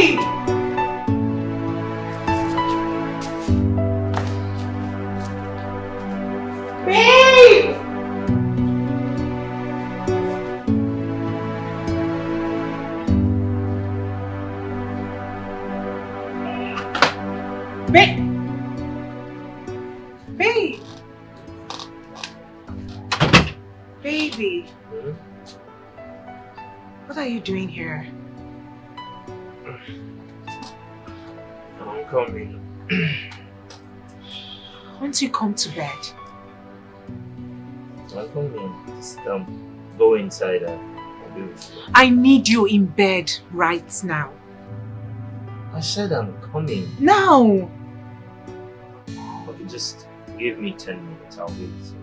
Babe! Babe! Babe! Baby! What are you doing here? I'm coming. Won't you come to bed? I'm coming. Just go inside and I'll be with you. I need you in bed right now. I said I'm coming. Now! Okay, just give me 10 minutes. I'll be with you.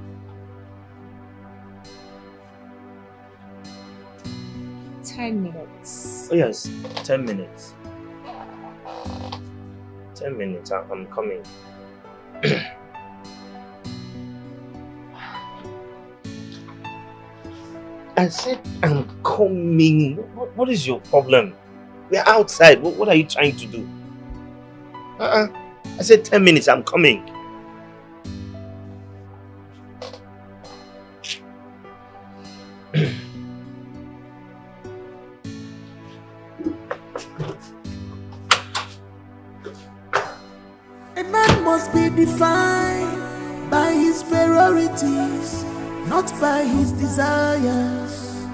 $10. Oh yes, 10 minutes. 10 minutes, I'm coming. I said I'm coming. What is your problem? We're outside. What are you trying to do? I said 10 minutes, I'm coming. A man must be defined by his priorities, not by his desires.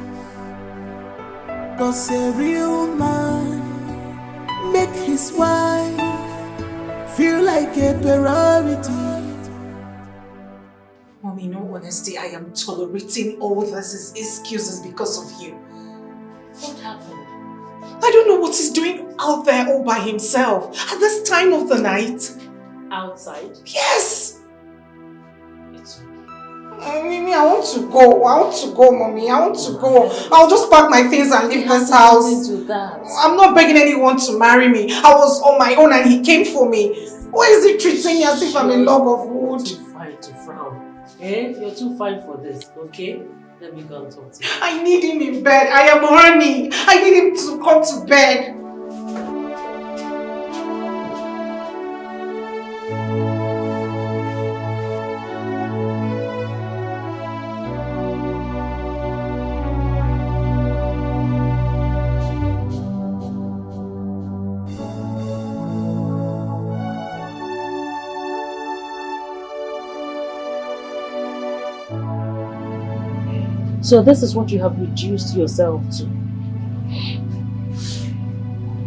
'Cause a real man make his wife feel like a priority. Mommy, in all honesty, I am tolerating all these excuses because of you. What happened? I don't know what he's doing out there all by himself at this time of the night. Outside? Yes! It's Mimi, I want to go. Mommy. I want to go. I'll just pack my things and leave this house. Do that. I'm not begging anyone to marry me. I was on my own and he came for me. Why is he treating me as if I'm a log of wood? You're too fine to frown. You're too fine for this, okay? Let me go and talk to you. I need him in bed. I am horny. I need him to come to bed. So this is what you have reduced yourself to.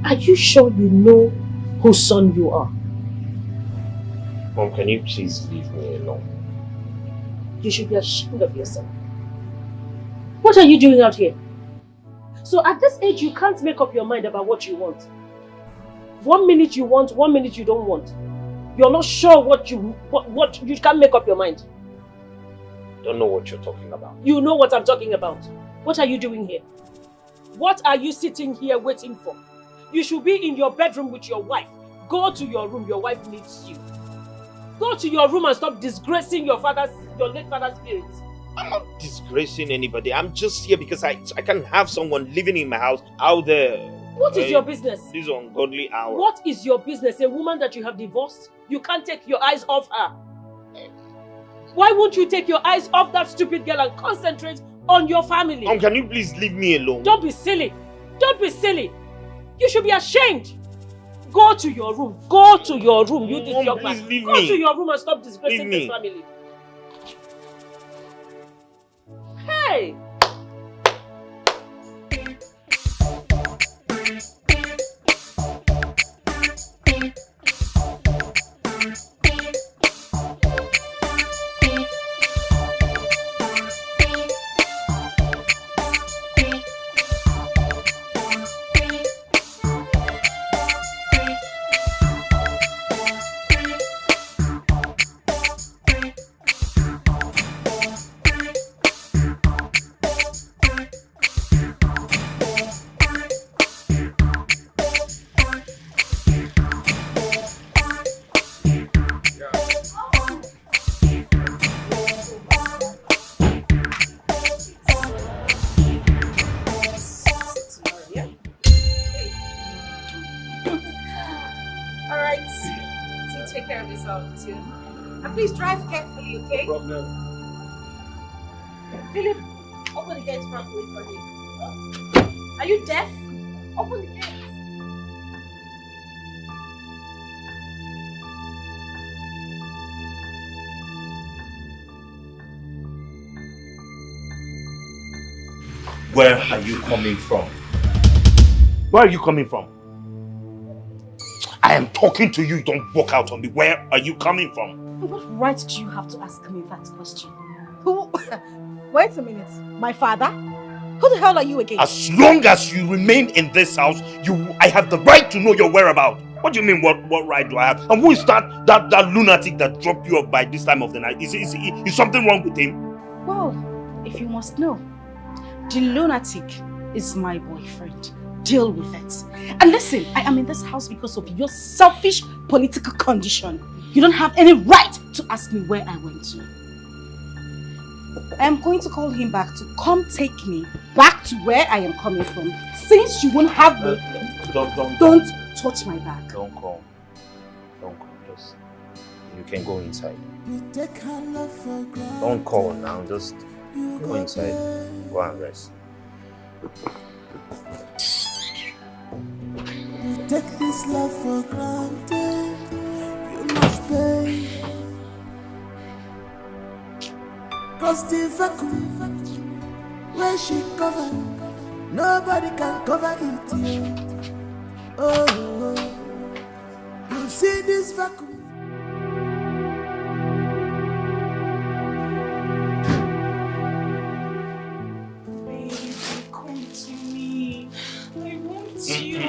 Are you sure you know whose son you are? Mom, can you please leave me alone? You should be ashamed of yourself. What are you doing out here? So at this age, you can't make up your mind about what you want. 1 minute you want, 1 minute you don't want. You're not sure what you can't make up your mind. Don't know what you're talking about. You know what I'm talking about. What are you doing here? What are you sitting here waiting for? You should be in your bedroom with your wife. Go to your room, your wife needs you. Go to your room and stop disgracing your late father's spirit. I'm not disgracing anybody. I'm just here because I can't have someone living in my house out there. What is your business? This ungodly hour. What is your business? A woman that you have divorced? You can't take your eyes off her. Why won't you take your eyes off that stupid girl and concentrate on your family? Mom, can you please leave me alone? Don't be silly. Don't be silly. You should be ashamed. Go to your room. Go to your room. You this young man. Go to your room and stop disgracing this family. Hey! take care of yourself too. And please drive carefully, okay? No problem. Philip, open the gate properly for me. Are you deaf? Open the gate. Where are you coming from? Where are you coming from? I am talking to you, you don't walk out on me. Where are you coming from? What right do you have to ask me that question? Who? Wait a minute. My father? Who the hell are you again? As long as you remain in this house, I have the right to know your whereabouts. What do you mean, what right do I have? And who is that lunatic that dropped you off by this time of the night? Is something wrong with him? Well, if you must know, the lunatic is my boyfriend. Deal with it. And listen, I am in this house because of your selfish political condition. You don't have any right to ask me where I went to. I am going to call him back to come take me back to where I am coming from. Since you won't have me, don't touch my bag. Don't call. Just, you can go inside. Don't call now. Just go inside. Go and rest. You take this love for granted. You must pay. Cause the vacuum where she covered, nobody can cover it. Oh, you see this vacuum. Baby, come to me. I want you.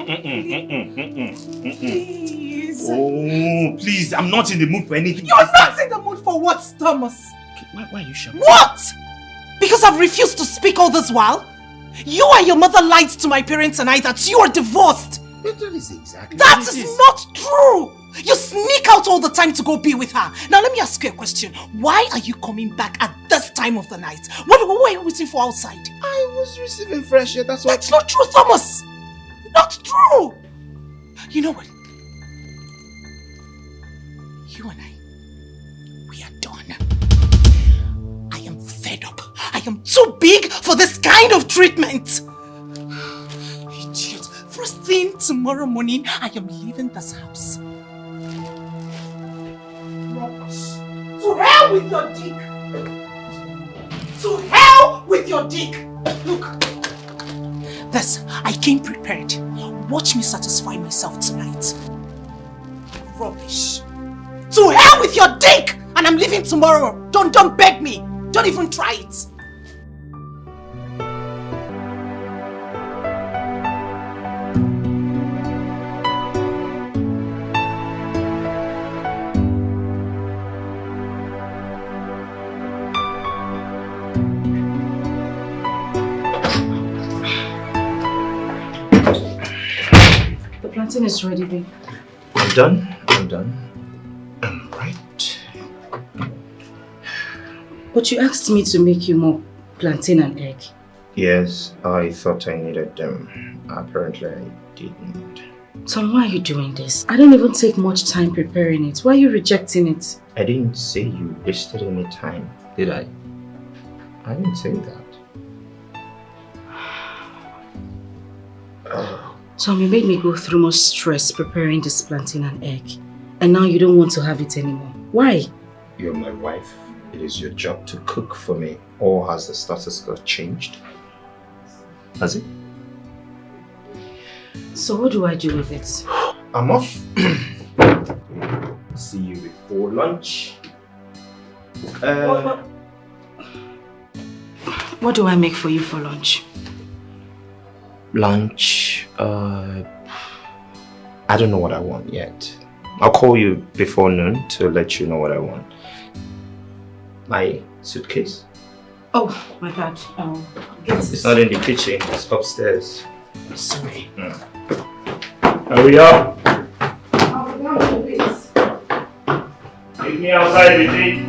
Please. Oh, please, I'm not in the mood for anything. You're not in the mood for what, Thomas? Why are you shouting? What? Because I've refused to speak all this while? You and your mother lied to my parents and I that you are divorced. That is exactly That is not true. You sneak out all the time to go be with her. Now let me ask you a question. Why are you coming back at this time of the night? What are you waiting for outside? I was receiving fresh air, that's why. That's not true, Thomas. Not true. You know what? You and I, we are done. I am fed up. I am too big for this kind of treatment. Idiot. First thing tomorrow morning, I am leaving this house. Rubbish. To hell with your dick. To hell with your dick. Look. This, I came prepared. Watch me satisfy myself tonight. Rubbish. To hell with your dick! And I'm leaving tomorrow. Don't beg me. Don't even try it. The plantain is ready, babe. I'm done. I'm right. But you asked me to make you more plantain and egg. Yes, I thought I needed them. Apparently I didn't. Tom, why are you doing this? I didn't even take much time preparing it. Why are you rejecting it? I didn't say you wasted any time, did I? I didn't say that. Tom, you made me go through much stress preparing this plantain and egg. And now you don't want to have it anymore. Why? You're my wife. It is your job to cook for me. Or has the status quo changed? Has it? So what do I do with it? I'm off. See you before lunch. What do I make for you for lunch? Lunch? I don't know what I want yet. I'll call you before noon to let you know what I want. My suitcase? Oh, my bad. It's not in the kitchen, it's upstairs. Sorry. Hurry up! I'll be down in a bit. Meet me outside, baby.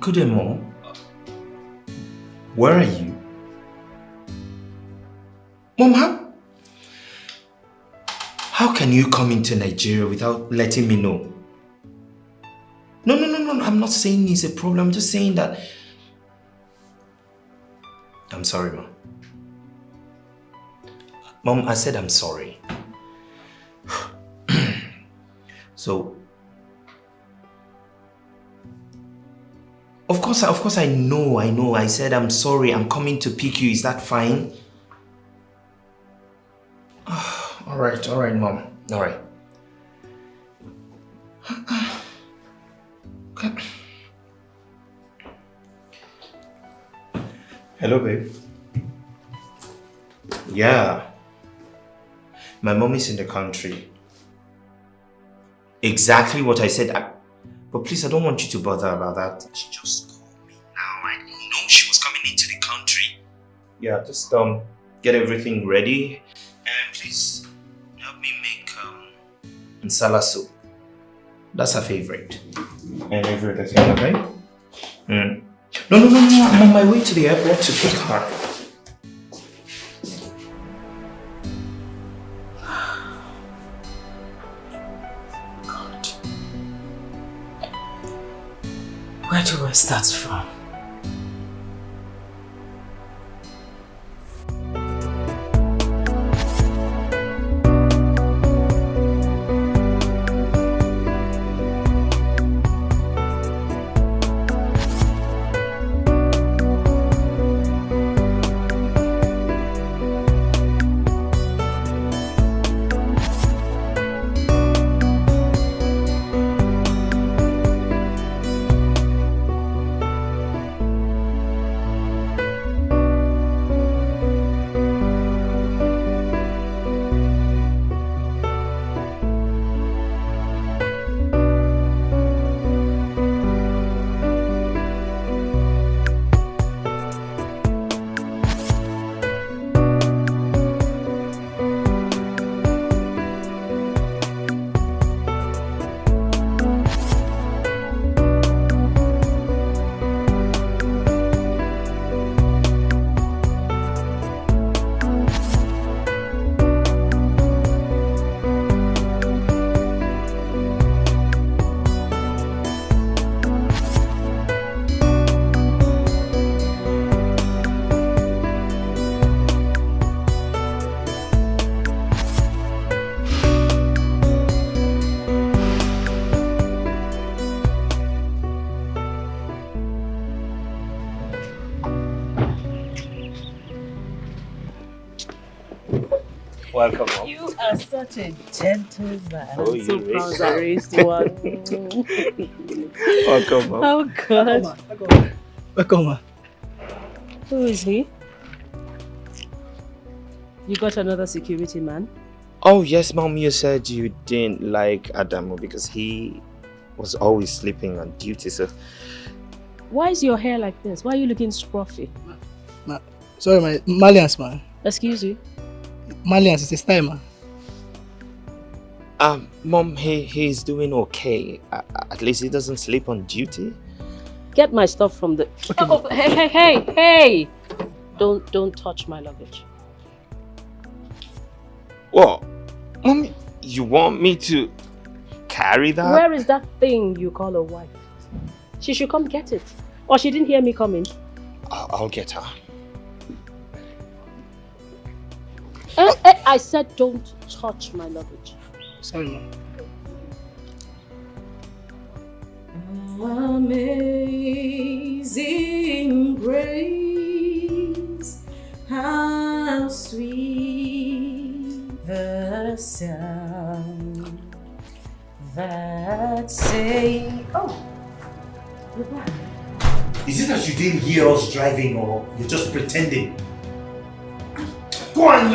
Good day, Mom. Where are you? Mom, how can you come into Nigeria without letting me know? No, I'm not saying it's a problem. I'm just saying that... I'm sorry, Mom. Mom, I said I'm sorry. So... Of course I know. I said I'm sorry. I'm coming to pick you. Is that fine? Alright, Mom. Alright. Okay. Hello, babe. Yeah. My mom is in the country. Exactly what I said. But please, I don't want you to bother about that. She just called me now. I didn't know she was coming into the country. Yeah, just get everything ready. And please, help me make nsala soup. That's her favorite. And everything, okay? No, I'm on my way to the airport to pick her. God. Where do I start from? Welcome, Mom. You are such a gentleman. Oh, I'm so you proud wish. I raised one. Welcome, Mom. Oh, God. Welcome, ma. Who is he? You got another security man? Oh yes, Mom, you said you didn't like Adamu because he was always sleeping on duty, so... Why is your hair like this? Why are you looking scruffy? Sorry, my Malians, man. Excuse you? Malians is a style, man. Mom, he's doing okay. At least he doesn't sleep on duty. Get my stuff from the... Okay, oh, hey! Don't touch my luggage. What? Mom, you want me to carry that? Where is that thing you call a wife? She should come get it. Or she didn't hear me coming. I'll get her. I said don't touch my luggage. Sorry, man. Amazing grace, how sweet the sound that saved. Oh, you're back. Is it that you didn't hear us driving or you're just pretending? Go and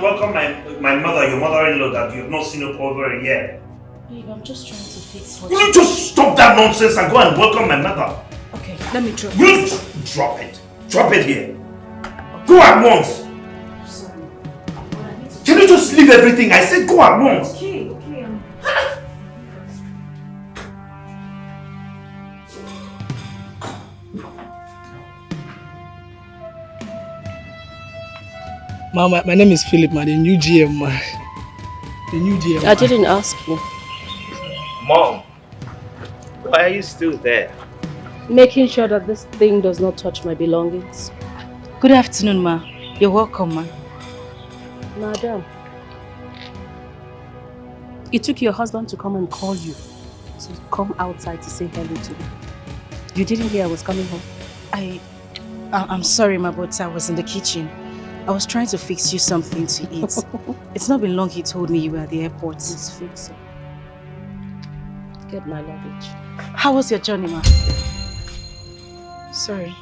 welcome my mother, your mother-in-law that you've not seen up over a year. Babe, I'm just trying to fix what Will you just stop that nonsense and go and welcome my mother? Okay, let me try. Will you drop it? Drop it here. Go at once. Sorry. Can you just leave everything? I said go at once. Okay. Ma, my name is Philip, man. The new GM, man. The new GM. I didn't ask you. Mom, why are you still there? Making sure that this thing does not touch my belongings. Good afternoon, ma. You're welcome, ma. Madam, it took your husband to come and call you. So come outside to say hello to me. You didn't hear I was coming home? I'm sorry, ma, but I was in the kitchen. I was trying to fix you something to eat. It's not been long he told me you were at the airport. Please fix it. Get my luggage. How was your journey, ma? Sorry.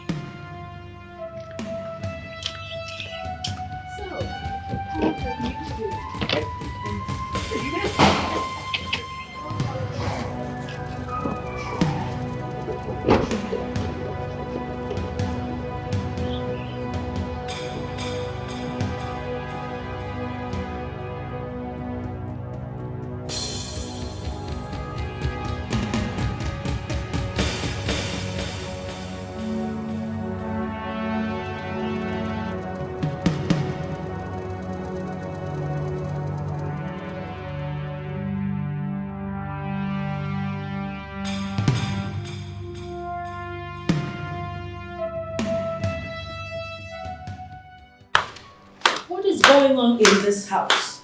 Going on in this house?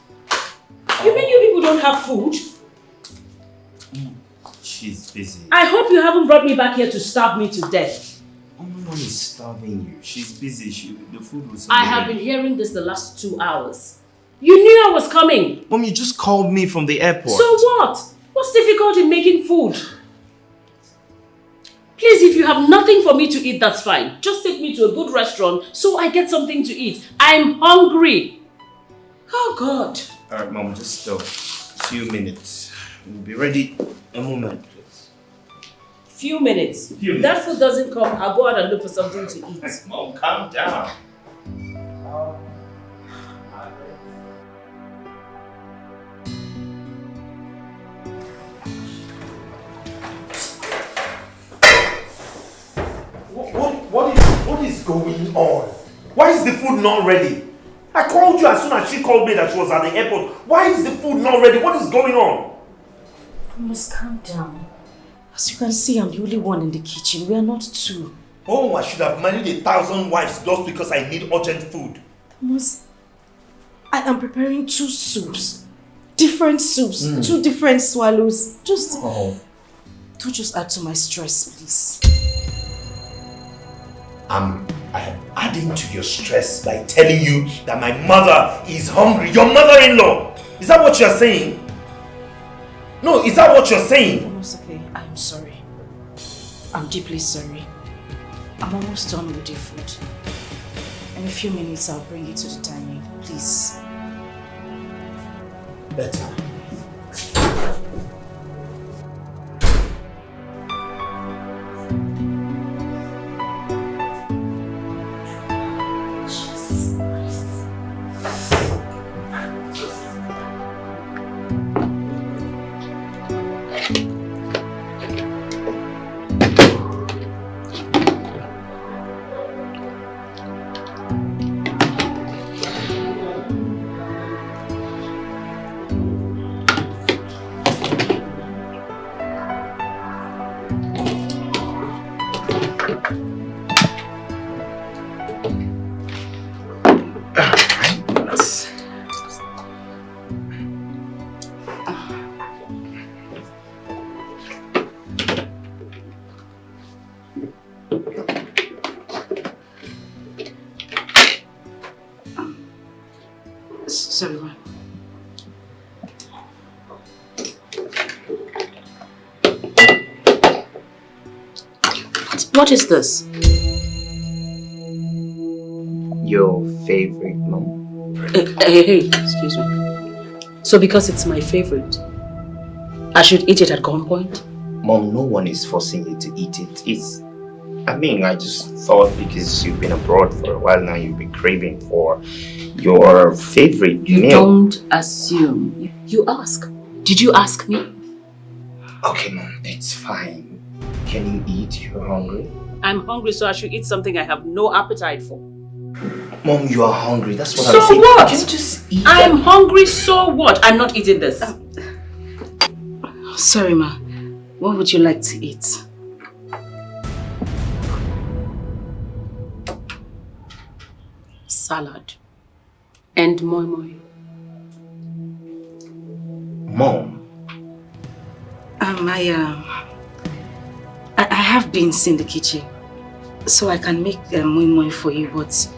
You mean you people don't have food? She's busy. I hope you haven't brought me back here to starve me to death. Oh, no one is starving you. She's busy. The food was. I have been hearing this the last 2 hours. You knew I was coming. Mom, you just called me from the airport. So what? What's difficult in making food? Please, if you have nothing for me to eat, that's fine. Just take me to a good restaurant so I get something to eat. I'm hungry. Oh, God. Alright, Mom, just a few minutes. We'll be ready. A moment, please. Few minutes. If that food doesn't come, I'll go out and look for something to eat. Mom, calm down. What is going on? Why is the food not ready? I called you as soon as she called me that she was at the airport. Why is the food not ready? What is going on? You must calm down. As you can see, I'm the only one in the kitchen. We are not two. Oh, I should have married 1,000 wives just because I need urgent food. I am preparing 2 soups. Different soups. 2 different swallows. Don't just add to my stress, please. I am adding to your stress by telling you that my mother is hungry. Your mother-in-law! Is that what you're saying? No, is that what you're saying? Almost okay. I am sorry. I'm deeply sorry. I'm almost done with the food. In a few minutes, I'll bring it to the dining. Please. Better. Sorry, ma. What is this? Your favorite, Mom. Hey, excuse me. So because it's my favorite, I should eat it at gunpoint? Mom, no one is forcing you to eat it. I just thought because you've been abroad for a while now, you've been craving for your favorite meal. You don't assume. You ask. Did you ask me? Okay, Mom, it's fine. Can you eat? You're hungry? I'm hungry, so I should eat something I have no appetite for. Mom, you are hungry. That's what So I'm saying. what? Can you just eat? I'm hungry, so what? I'm not eating this. Sorry, ma. What would you like to eat? Salad. And moi moi. Mom. I have beans in the kitchen, so I can make moi moi for you, but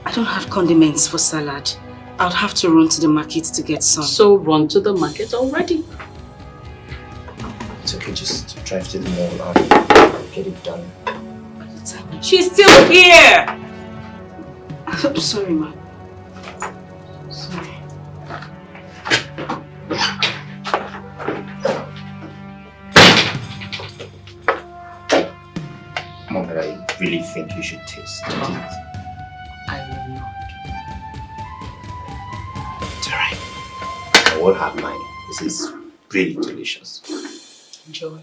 I don't have condiments for salad. I'll have to run to the market to get some. So run to the market already. It's okay, just drive to the mall and get it done. She's still here! I'm sorry, ma. Sorry. Mom, but I really think you should taste it. I will not. It's alright. I will have mine. This is really delicious. Enjoy.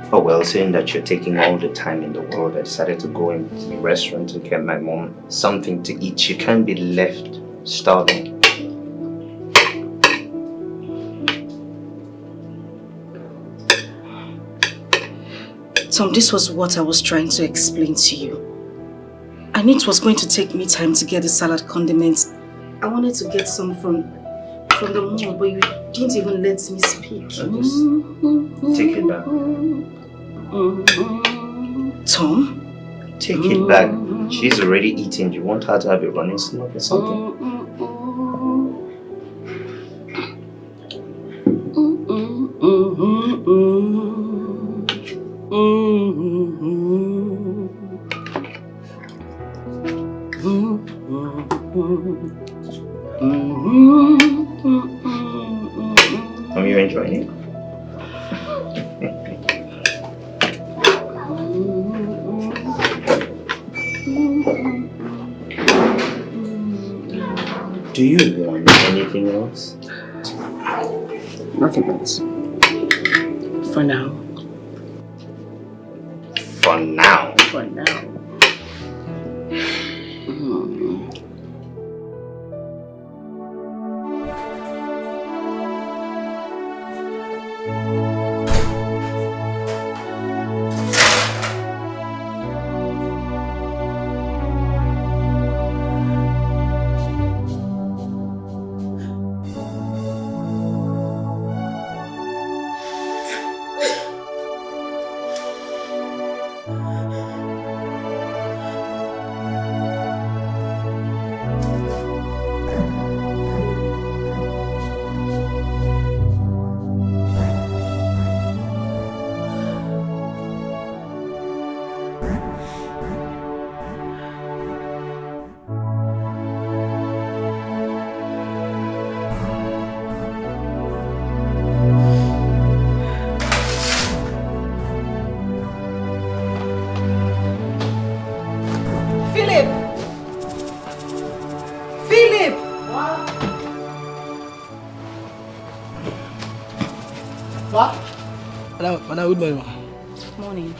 Oh well, seeing that you're taking all the time in the world, I decided to go into the restaurant to get my mom something to eat. She can't be left starving. Tom, this was what I was trying to explain to you. I knew it was going to take me time to get the salad condiments. I wanted to get some from the mall, but you didn't even let me speak. Just take it back. Tom? Take it back. She's already eating. You want her to have a running stomach or something? Are you enjoying it? Do you want anything else? Nothing else. For now. For For now. For now. Madam, good morning, ma. Morning.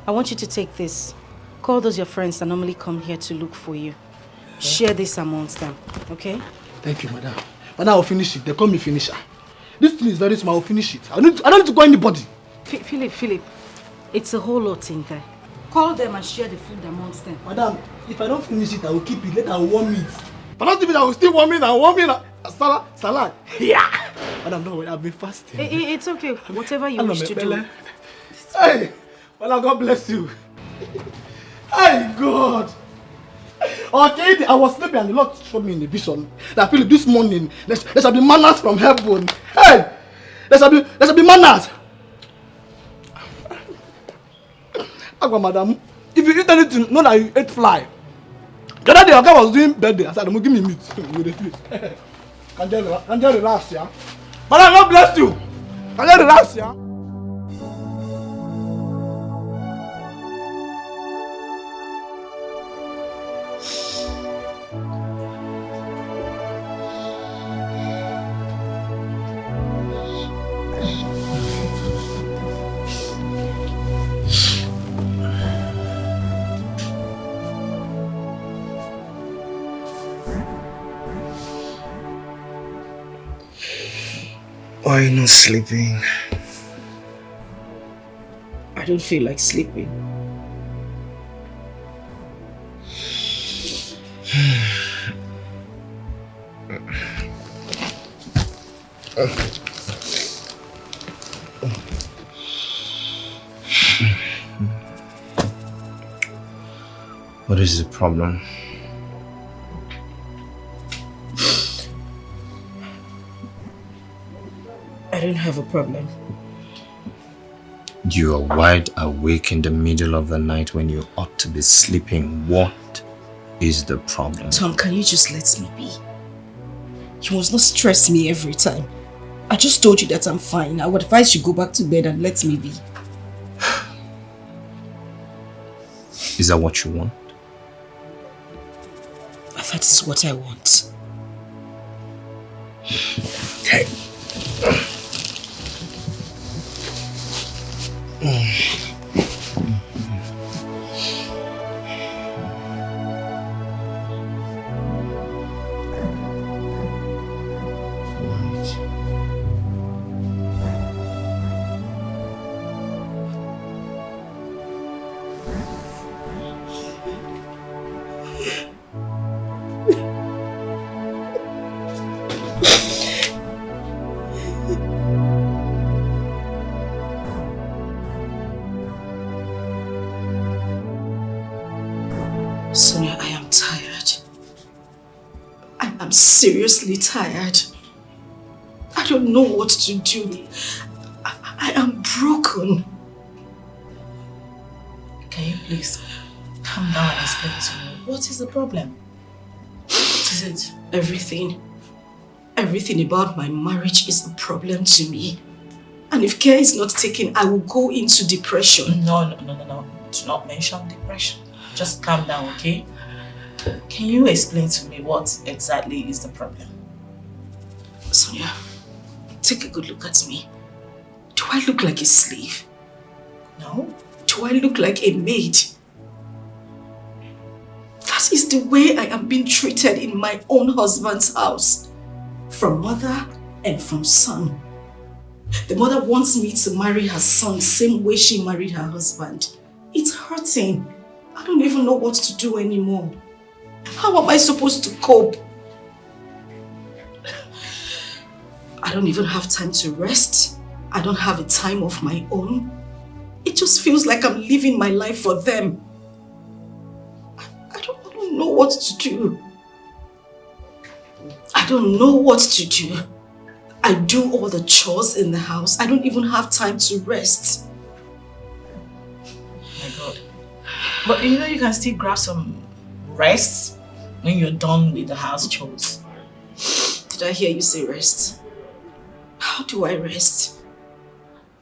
I want you to take this. Call those your friends that normally come here to look for you. Share this amongst them, okay? Thank you, madam. Madam, I'll finish it. They call me finisher. This thing is very small. I'll finish it. I don't need to call anybody. Philip, it's a whole lot in there. Call them and share the food amongst them. Madam, if I don't finish it, I will keep it. Later, I will warm it. But not even I will still warm it and warm it. Salad. Yeah. Madam, no, I've been fasting. It's okay. Whatever you wish to do. Hey, Madam, God bless you. Hey, God. Okay, I was sleeping and the Lord showed me in the vision that Philip, this morning there shall be manners from heaven. Hey, there shall be manners. Agwa, madam, if you eat anything, know that you ate fly. The other day, Oga was doing birthday. I said, give me meat. You refuse. Can you relax, yeah? Madam, God bless you. Can you relax, yeah? Why are you not sleeping? I don't feel like sleeping. What is the problem? I don't have a problem. You are wide awake in the middle of the night when you ought to be sleeping. What is the problem? Tom, can you just let me be? You must not stress me every time. I just told you that I'm fine. I would advise you go back to bed and let me be. Is that what you want? That is what I want. Okay. Sonia, I am tired. I am seriously tired. I don't know what to do. I am broken. Can you please calm down and explain to me? What is the problem? What is it? Everything. Everything about my marriage is a problem to me. And if care is not taken, I will go into depression. No. Do not mention depression. Just calm down, okay? Can you explain to me what exactly is the problem? Sonia, take a good look at me. Do I look like a slave? No? Do I look like a maid? That is the way I am being treated in my own husband's house. From mother and from son. The mother wants me to marry her son the same way she married her husband. It's hurting. I don't even know what to do anymore. How am I supposed to cope? I don't even have time to rest. I don't have a time of my own. It just feels like I'm living my life for them. I don't know what to do. I don't know what to do. I do all the chores in the house. I don't even have time to rest. My God. But you know you can still grab some rest when you're done with the house chores. Did I hear you say rest? How do I rest?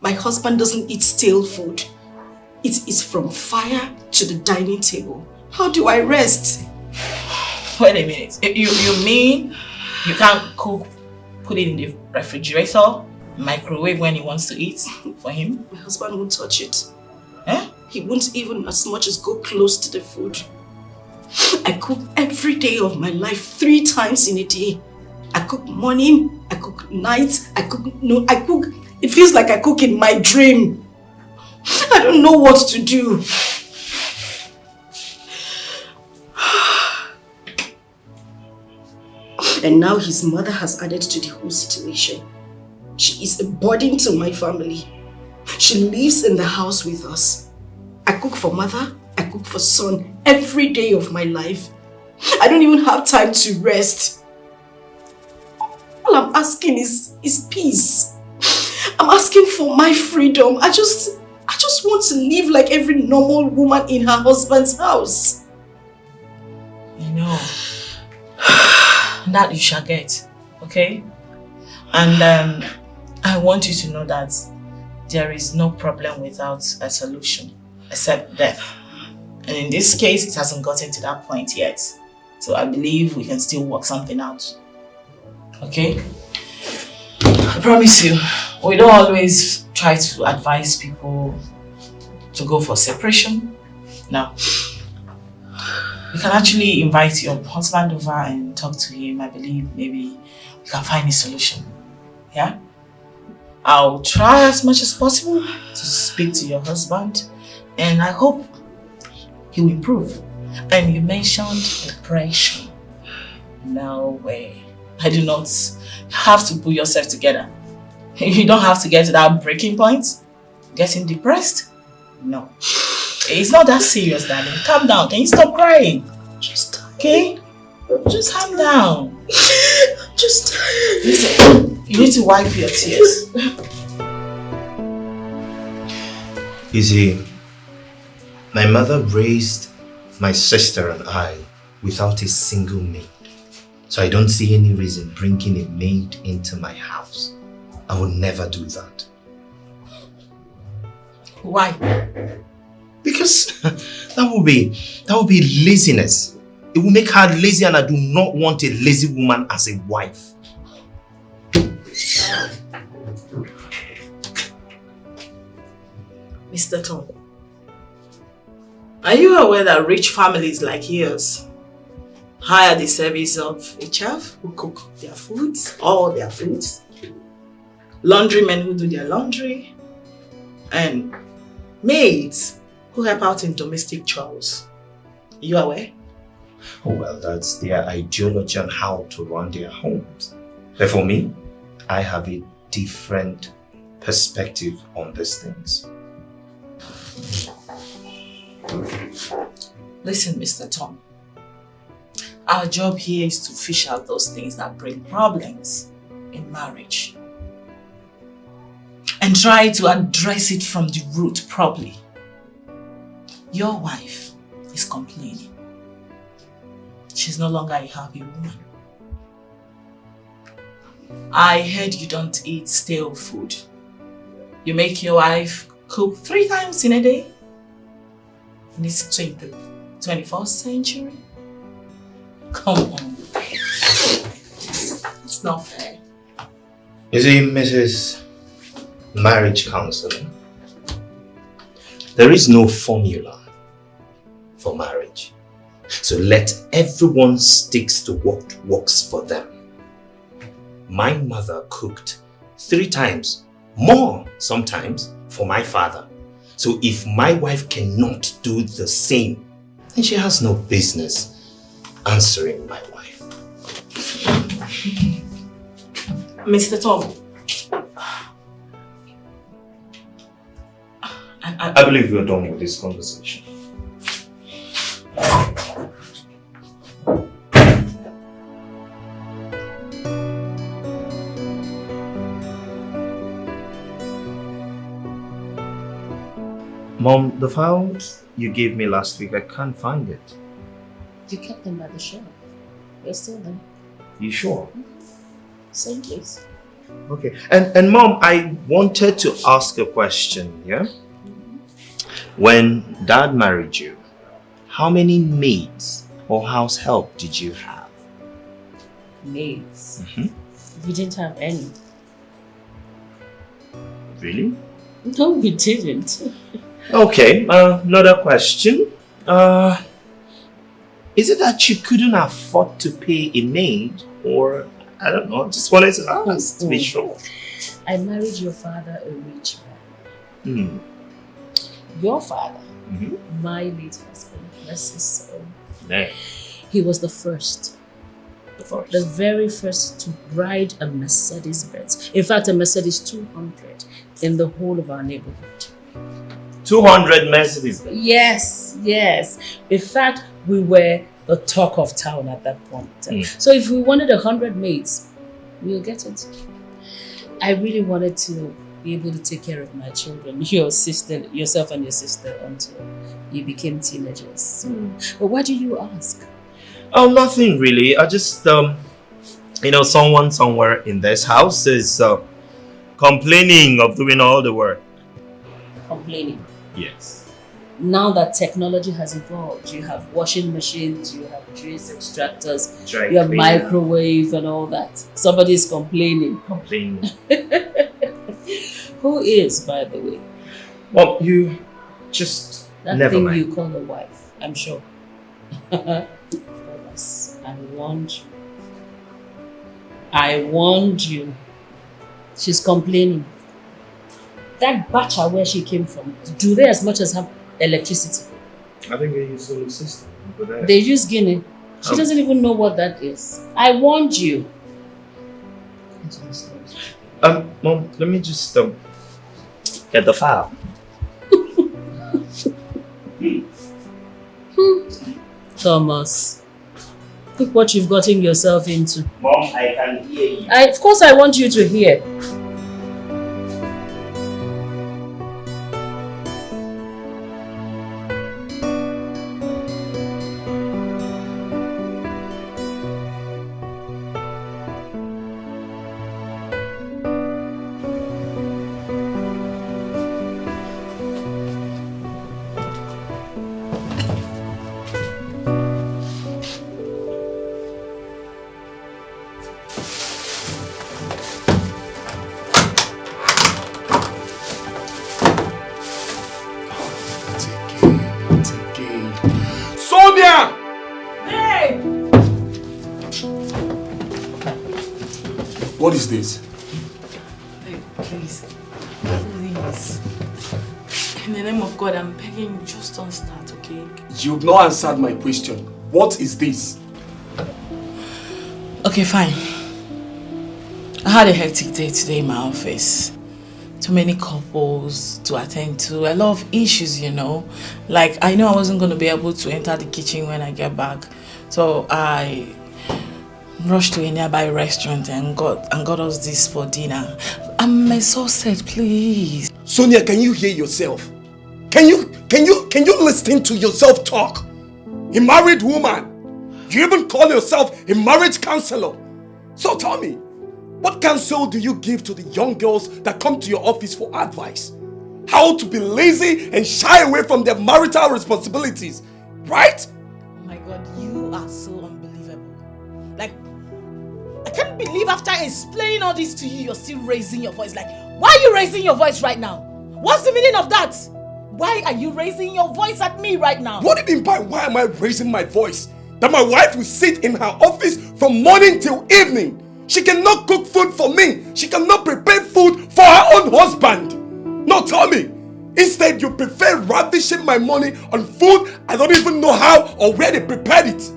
My husband doesn't eat stale food. It is from fire to the dining table. How do I rest? Wait a minute. You mean you can't cook, put it in the refrigerator, microwave when he wants to eat for him? My husband won't touch it. Eh? He won't even as much as go close to the food. I cook every day of my life 3 times in a day. I cook morning, I cook night, I cook. It feels like I cook in my dream. I don't know what to do. And now his mother has added to the whole situation. She is a burden to my family. She lives in the house with us. I cook for mother, I cook for son every day of my life. I don't even have time to rest. All I'm asking is peace. I'm asking for my freedom. I just want to live like every normal woman in her husband's house. I know. That you shall get, okay? And I want you to know that there is no problem without a solution, except death. And in this case, it hasn't gotten to that point yet. So I believe we can still work something out. Okay? I promise you, we don't always try to advise people to go for separation. No. You can actually invite your husband over and talk to him. I believe maybe we can find a solution. Yeah? I'll try as much as possible to speak to your husband, and I hope he will improve. And you mentioned depression. No way. I do not have to put yourself together. You don't have to get to that breaking point. Getting depressed? No. It's not that serious, darling. Calm down. Can you stop crying? Just okay? Just calm down. Just listen. You need to wipe your tears. You see, my mother raised my sister and I without a single maid. So I don't see any reason bringing a maid into my house. I would never do that. Why? Because that would be laziness. It will make her lazy, and I do not want a lazy woman as a wife. Mr. Tom, are you aware that rich families like yours hire the service of a chef who cook their foods, all their foods, laundrymen who do their laundry, and maids who help out in domestic chores? Are you aware? Oh, well, that's their ideology on how to run their homes. But for me, I have a different perspective on these things. Listen, Mr. Tom. Our job here is to fish out those things that bring problems in marriage and try to address it from the root properly. Your wife is complaining. She's no longer a happy woman. I heard you don't eat stale food. You make your wife cook 3 times in a day? In this 21st century? Come on. It's not fair. You see, Mrs. Marriage Counselor, There is no formula for marriage. So let everyone stick to what works for them. My mother cooked 3 times, more sometimes, for my father. So if my wife cannot do the same, then she has no business answering my wife. Mr. Tom. I believe we're done with this conversation. Mom, the file you gave me last week, I can't find it. You kept them by the shelf. They're still there. You sure? Same place. Okay. And Mom, I wanted to ask a question, yeah? When Dad married you, how many maids or house help did you have? Maids? We didn't have any. Really? No, we didn't. Okay, another question. Is it that you couldn't afford to pay a maid, or I don't know, just wanted to ask to be sure. I married your father, a rich man. Your father, my late husband, bless his soul. Yeah. He was the first. The very first to ride a Mercedes-Benz. In fact, a Mercedes 200 in the whole of our neighborhood. 200 Mercedes. Yes, yes. In fact, we were the talk of town at that point. So if we wanted 100 maids, we'll get it. I really wanted to be able to take care of my children, yourself and your sister, until you became teenagers. But why do you ask? Oh, nothing really. I just, someone somewhere in this house is complaining of doing all the work. Complaining? Yes. Now that technology has evolved, you have washing machines, you have juice extractors, you have microwave and all that. Somebody is complaining. Complaining. Who is, by the way? Well, you just that never thing mind. You call a wife, I'm sure. I warned you. I warned you. She's complaining. That Bacha where she came from, do they as much as have electricity? I think they use solar system over there. They use Guinea. She doesn't even know what that is. I warned you. Mom, let me just get the file. Thomas, look what you've gotten yourself into. Mom, I can hear you. Of course I want you to hear. What is this? Hey, please. Please. In the name of God, I'm begging you, just don't start, okay? You've not answered my question. What is this? Okay, fine. I had a hectic day today in my office. Too many couples to attend to, a lot of issues, Like, I know I wasn't going to be able to enter the kitchen when I get back. So I rushed to a nearby restaurant and got us this for dinner. I'm exhausted, please. Sonia, can you hear yourself? Can you listen to yourself talk? A married woman. You even call yourself a marriage counselor. So tell me, what counsel do you give to the young girls that come to your office for advice? How to be lazy and shy away from their marital responsibilities, right? Oh my God, you are so unbelievable. Like, I can't believe after explaining all this to you, you're still raising your voice. Like, why are you raising your voice right now? What's the meaning of that? Why are you raising your voice at me right now? What do you mean by why am I raising my voice? That my wife will sit in her office from morning till evening. She cannot cook food for me. She cannot prepare food for her own husband. No, tell me. Instead, you prefer ravishing my money on food I don't even know how or where they prepared it.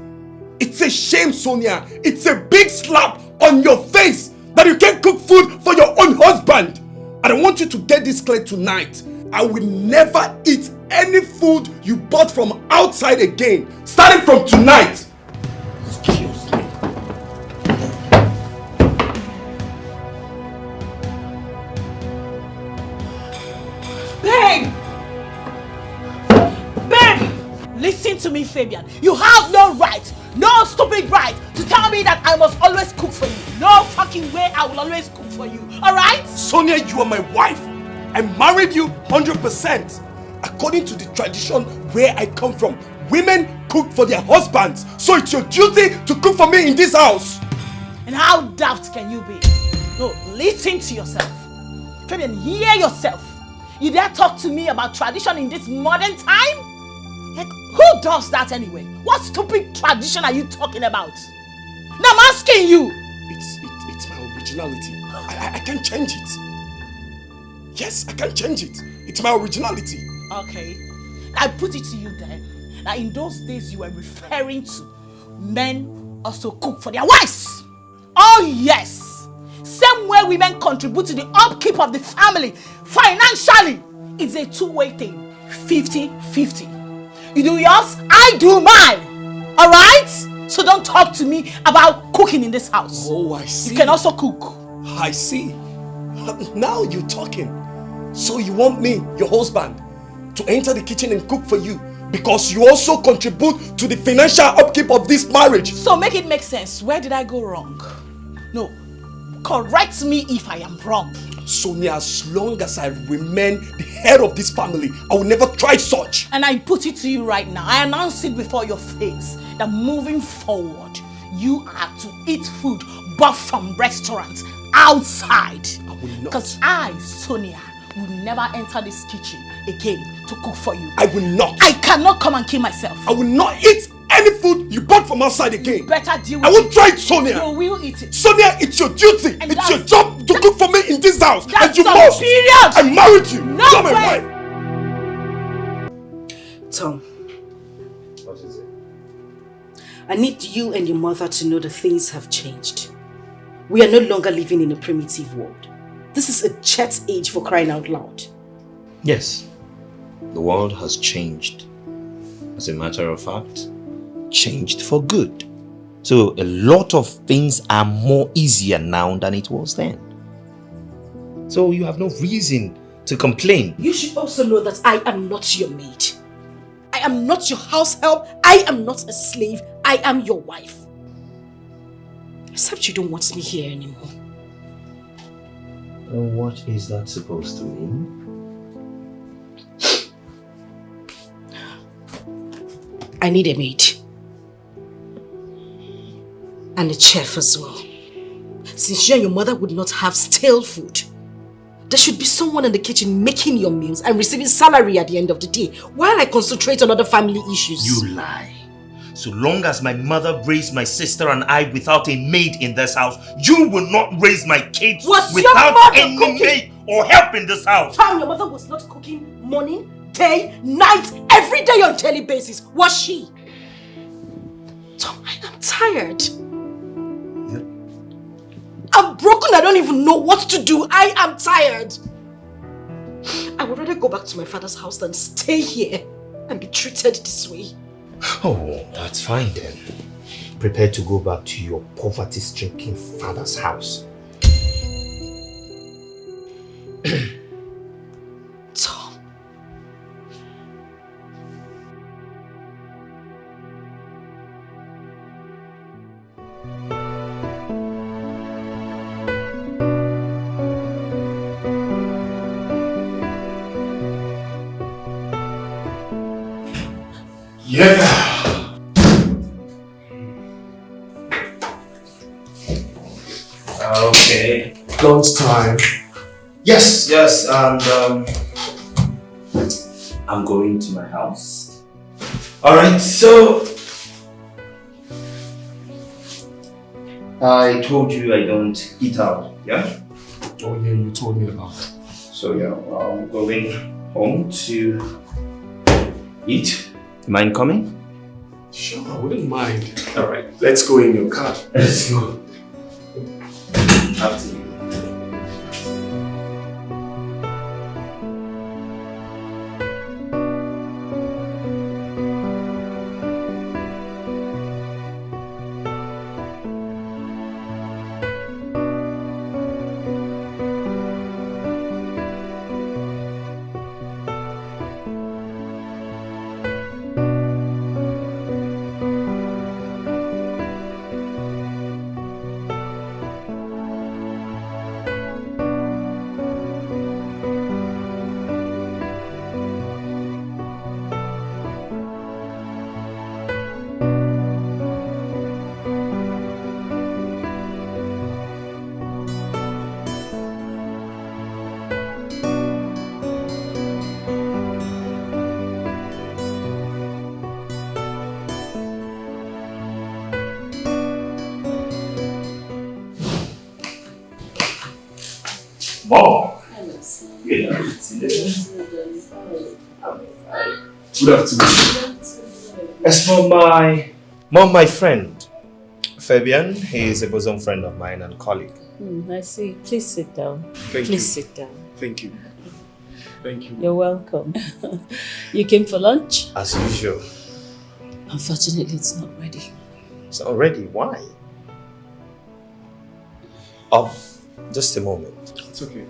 It's a shame, Sonia. It's a big slap on your face that you can't cook food for your own husband. And I want you to get this clear tonight. I will never eat any food you bought from outside again, starting from tonight. Excuse me. Babe! Babe! Listen to me, Fabian. You have no right, no stupid right to tell me that I must always cook for you. No fucking way I will always cook for you. Alright? Sonia, you are my wife. I married you 100%. According to the tradition where I come from, women cook for their husbands. So it's your duty to cook for me in this house. And how daft can you be? No, listen to yourself. Fabian, hear yourself. You dare talk to me about tradition in this modern time? Like, who does that anyway? What stupid tradition are you talking about? Now I'm asking you. It's my originality. I can't change it. Yes, I can't change it. It's my originality. Okay. I put it to you then. Now in those days you were referring to men also cook for their wives. Oh yes. Same way women contribute to the upkeep of the family financially. It's a two-way thing. 50-50. You do yours, I do mine. Alright? So don't talk to me about cooking in this house. Oh, I see. You can also cook. I see. Now you're talking. So you want me, your husband, to enter the kitchen and cook for you because you also contribute to the financial upkeep of this marriage. So make it make sense. Where did I go wrong? No. Correct me if I am wrong. Sonia, as long as I remain the head of this family, I will never try such. And I put it to you right now. I announce it before your face that moving forward, you are to eat food bought from restaurants outside. I will not. Because I, Sonia, will never enter this kitchen again to cook for you. I will not. I cannot come and kill myself. I will not eat any food you bought from outside again. You better deal with I won't try it, Sonia. You will eat it. Sonia, it's your duty. And it's your job to cook for me in this house. That's and you some must. period. I married you. No You're my way. wife. Tom, What is it? I need you and your mother to know that things have changed. We are no longer living in a primitive world. This is a chat age, for crying out loud. Yes, the world has changed. As a matter of fact, changed for good. So a lot of things are more easier now than it was then. So you have no reason to complain. You should also know that I am not your maid. I am not your house help. I am not a slave. I am your wife. Except you don't want me here anymore. What is that supposed to mean? I need a maid. And a chef as well. Since you and your mother would not have stale food, there should be someone in the kitchen making your meals and receiving salary at the end of the day while I concentrate on other family issues. You lie. So long as my mother raised my sister and I without a maid in this house, you will not raise my kids without any maid or help in this house. Tom, your mother was not cooking morning, day, night, every day on daily basis, was she? Tom, I am tired. I'm broken, I don't even know what to do. I am tired. I would rather go back to my father's house than stay here and be treated this way. Oh, that's fine then. Prepare to go back to your poverty-stricken father's house. Tom. Yeah. Okay. Lunch time. Yes, and I'm going to my house. Alright, so I told you I don't eat out, yeah? Oh yeah, you told me about it. So yeah, I'm going home to eat. Mind coming? Sure, I wouldn't mind. Alright, let's go in your car. Let's go. After you. Mom! Good afternoon. As for my friend, Fabian, he is a bosom friend of mine and colleague. I see. Please sit down. Thank Please you. sit down. Thank you. Thank you. You're welcome. You came for lunch? As usual. Unfortunately, it's not ready. It's not ready. Why? Just a moment. It's okay.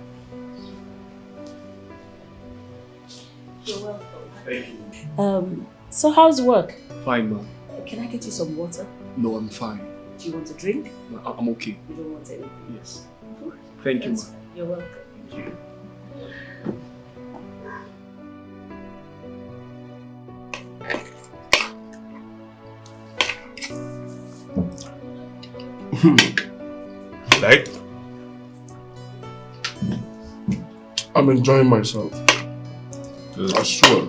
You're welcome. Thank you. So how's work? Fine, ma'am. Can I get you some water? No, I'm fine. Do you want a drink? No, I'm okay. You don't want anything? Yes. Thank you, That's ma'am. fine. You're welcome. Thank you. Like? I'm enjoying myself. I swear.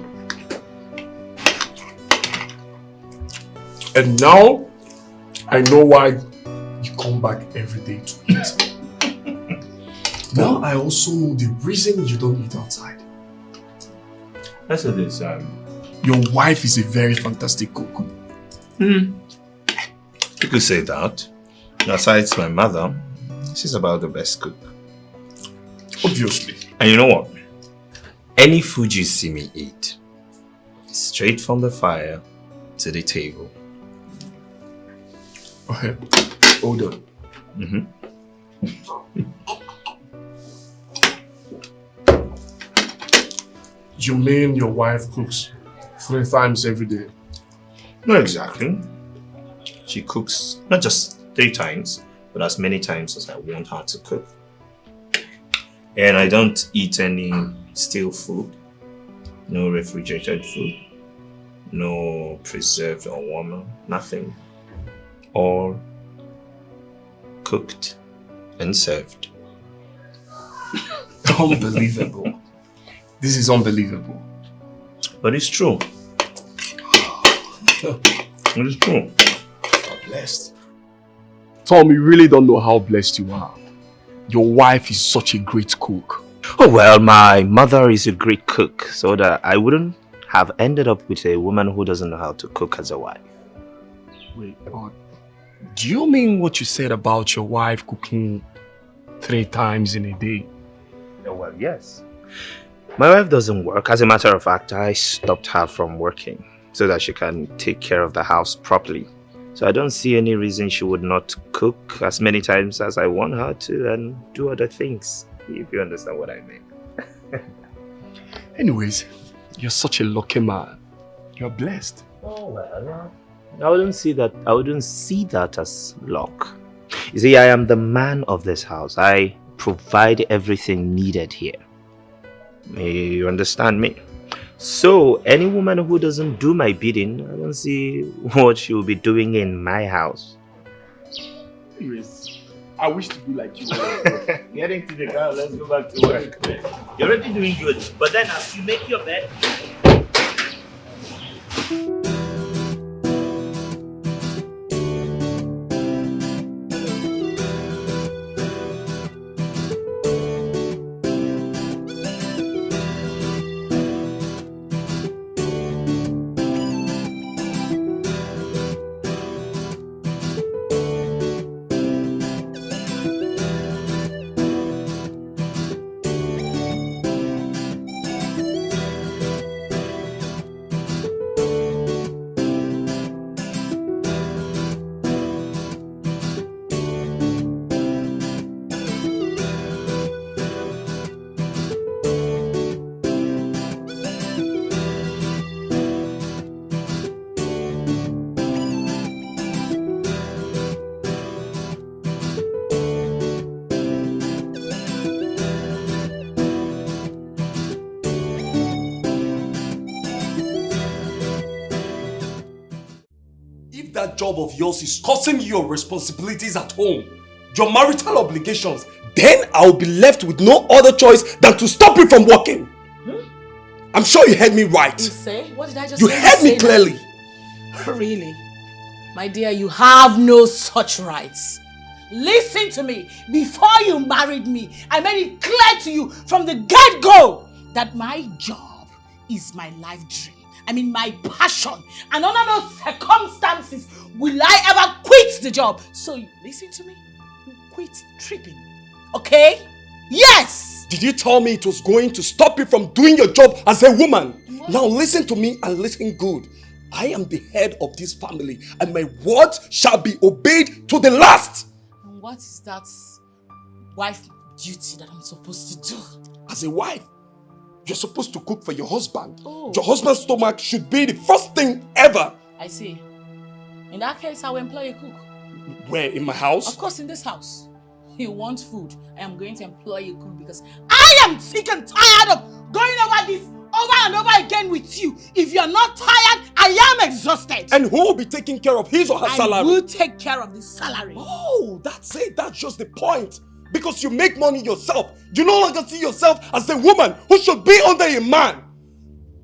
And now, I know why you come back every day to eat. Now I also know the reason you don't eat outside. That's what it is. Your wife is a very fantastic cook. You could say that. Besides my mother, she's about the best cook. Obviously. And you know what? Any food you see me eat, straight from the fire to the table. Okay, hold on. You mean your wife cooks 3 times every day? Not exactly. She cooks not just 3 times, but as many times as I want her to cook. And I don't eat any stale food, no refrigerated food, no preserved or warmer, nothing. All cooked and served. Unbelievable. This is unbelievable. But it's true. It is true. I'm blessed. Tom, you really don't know how blessed you are. Your wife is such a great cook. Oh well, my mother is a great cook, so that I wouldn't have ended up with a woman who doesn't know how to cook as a wife. Wait, but do you mean what you said about your wife cooking 3 times in a day? Oh well, yes. My wife doesn't work. As a matter of fact, I stopped her from working so that she can take care of the house properly. So I don't see any reason she would not cook as many times as I want her to and do other things, if you understand what I mean. Anyways, you're such a lucky man. You're blessed. Oh well, I wouldn't see that as luck. You see, I am the man of this house. I provide everything needed here. You understand me? So, any woman who doesn't do my bidding, I don't see what she will be doing in my house. Anyways, I wish to be like you. Get into the car, let's go back to work. You're already doing good, but then as you make your bed, that job of yours is causing you your responsibilities at home, your marital obligations, then I'll be left with no other choice than to stop you from working. I'm sure you heard me right. You say? What did I just You say? heard me clearly. Really? My dear, you have no such rights. Listen to me. Before you married me, I made it clear to you from the get-go that my job is my life dream. I mean, my passion. And under no circumstances will I ever quit the job. So, listen to me. You quit tripping. Okay? Yes! Did you tell me it was going to stop you from doing your job as a woman? What? Now listen to me and listen good. I am the head of this family and my word shall be obeyed to the last. And what is that wife duty that I'm supposed to do? As a wife, you're supposed to cook for your husband. Oh. Your husband's stomach should be the first thing ever. I see. In that case, I will employ a cook. Where? In my house? Of course, in this house. You want food. I am going to employ a cook because I am sick and tired of going over this over and over again with you. If you're not tired, I am exhausted. And who will be taking care of his or her salary? I will take care of the salary. Oh, that's it. That's just the point. Because you make money yourself. You no longer see yourself as a woman who should be under a man.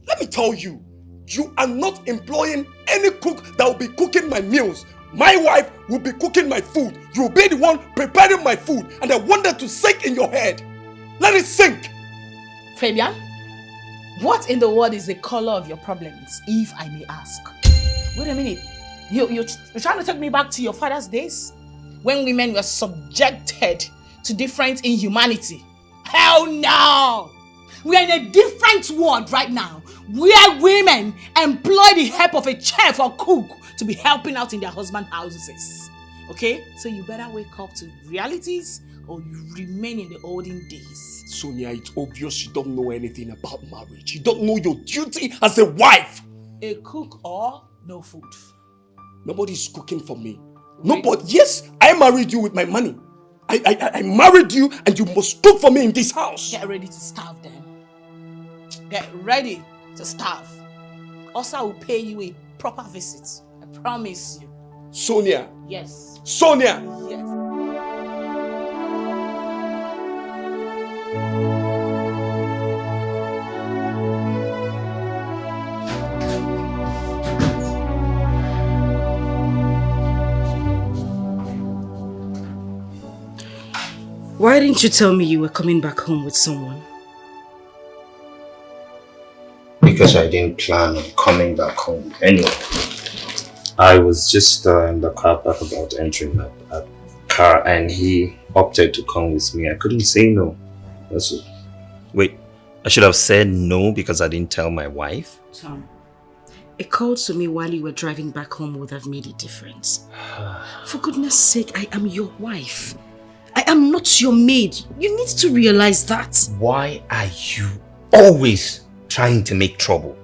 Let me tell you, you are not employing any cook that will be cooking my meals. My wife will be cooking my food. You will be the one preparing my food. And I want that to sink in your head. Let it sink. Fabian, what in the world is the color of your problems, if I may ask? Wait a minute. You're trying to take me back to your father's days? When women were subjected to different inhumanity? Hell no! We are in a different world right now, where women employ the help of a chef or cook to be helping out in their husband's houses. Okay? So you better wake up to realities or you remain in the olden days. Sonia, it's obvious you don't know anything about marriage. You don't know your duty as a wife. A cook or no food? Nobody's cooking for me. Nobody. Yes, I married you with my money. I married you and you must cook for me in this house. Get ready to starve then. Get ready to starve. Also, I will pay you a proper visit. I promise you. Sonia. Yes. Sonia. Yes. Why didn't you tell me you were coming back home with someone? Because I didn't plan on coming back home anyway. I was just in the car park about entering a car and he opted to come with me. I couldn't say no. That's it. Wait, I should have said no because I didn't tell my wife? Tom, a call to me while you were driving back home would have made a difference. For goodness sake, I am your wife. I am not your maid. You need to realize that. Why are you always trying to make trouble?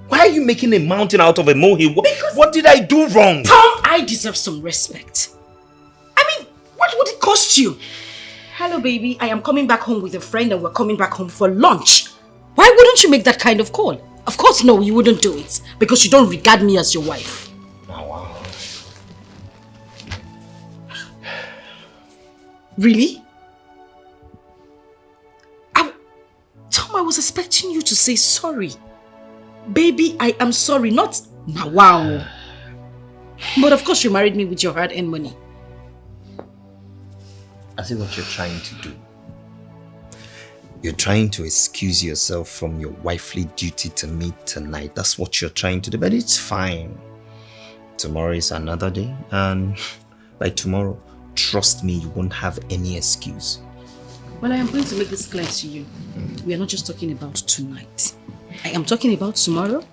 Why are you making a mountain out of a molehill? What did I do wrong? Tom, I deserve some respect. I mean, what would it cost you? Hello, baby. I am coming back home with a friend and we're coming back home for lunch. Why wouldn't you make that kind of call? Of course, no, you wouldn't do it. Because you don't regard me as your wife. Oh, wow. Really? Tom, I was expecting you to say sorry. Baby, I am sorry, not now. Wow. But of course you married me with your hard-earned money. I see what you're trying to do. You're trying to excuse yourself from your wifely duty to me tonight. That's what you're trying to do, but it's fine. Tomorrow is another day, and by tomorrow, trust me, you won't have any excuse. Well, I am going to make this clear to you. We are not just talking about tonight. I am talking about tomorrow,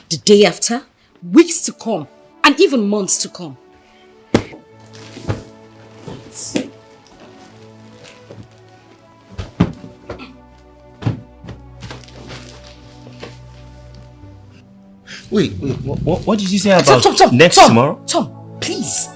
the day after, weeks to come, and even months to come. Wait, what did you say about tomorrow? Tom, please.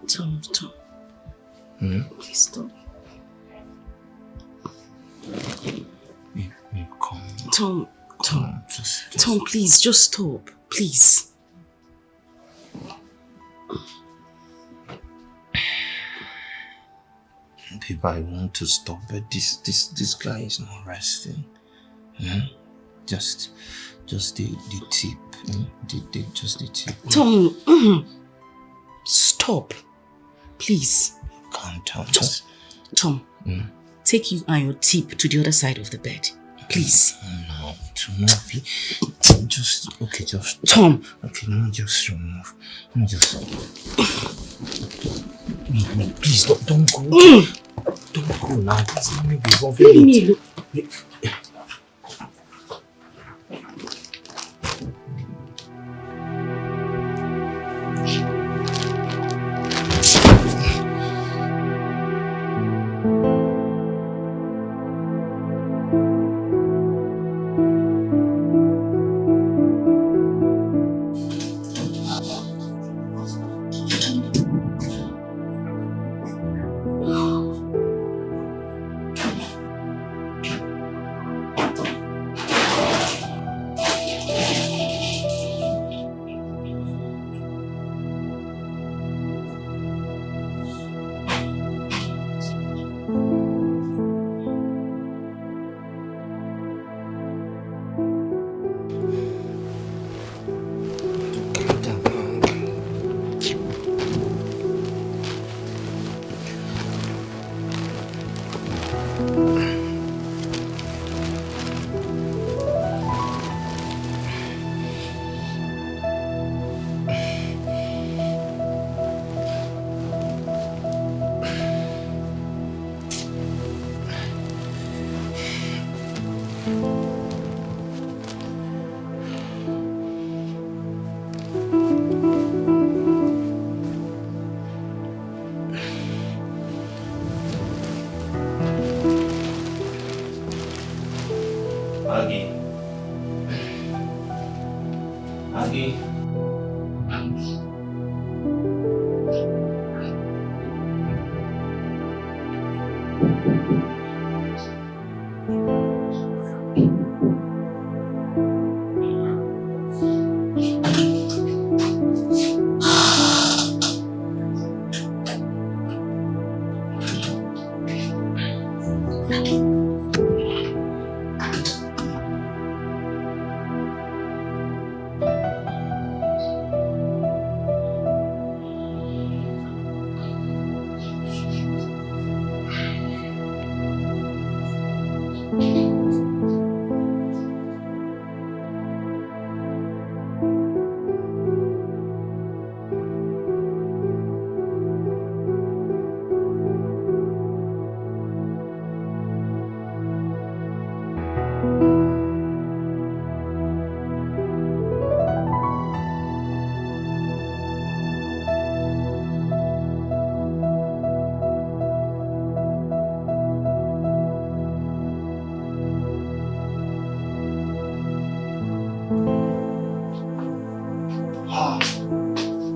Tom. Please stop. Come. Tom, Just Tom, please, just stop. Please. Babe, I want to stop, but this guy is not resting. Just the tip. Just the tip. Tom, stop. Please. Calm down. Tom, take you and your tip to the other side of the bed. Please. No, please. Just Tom. Okay, let me just remove. No, please don't go. Don't go now. Please let me be involved.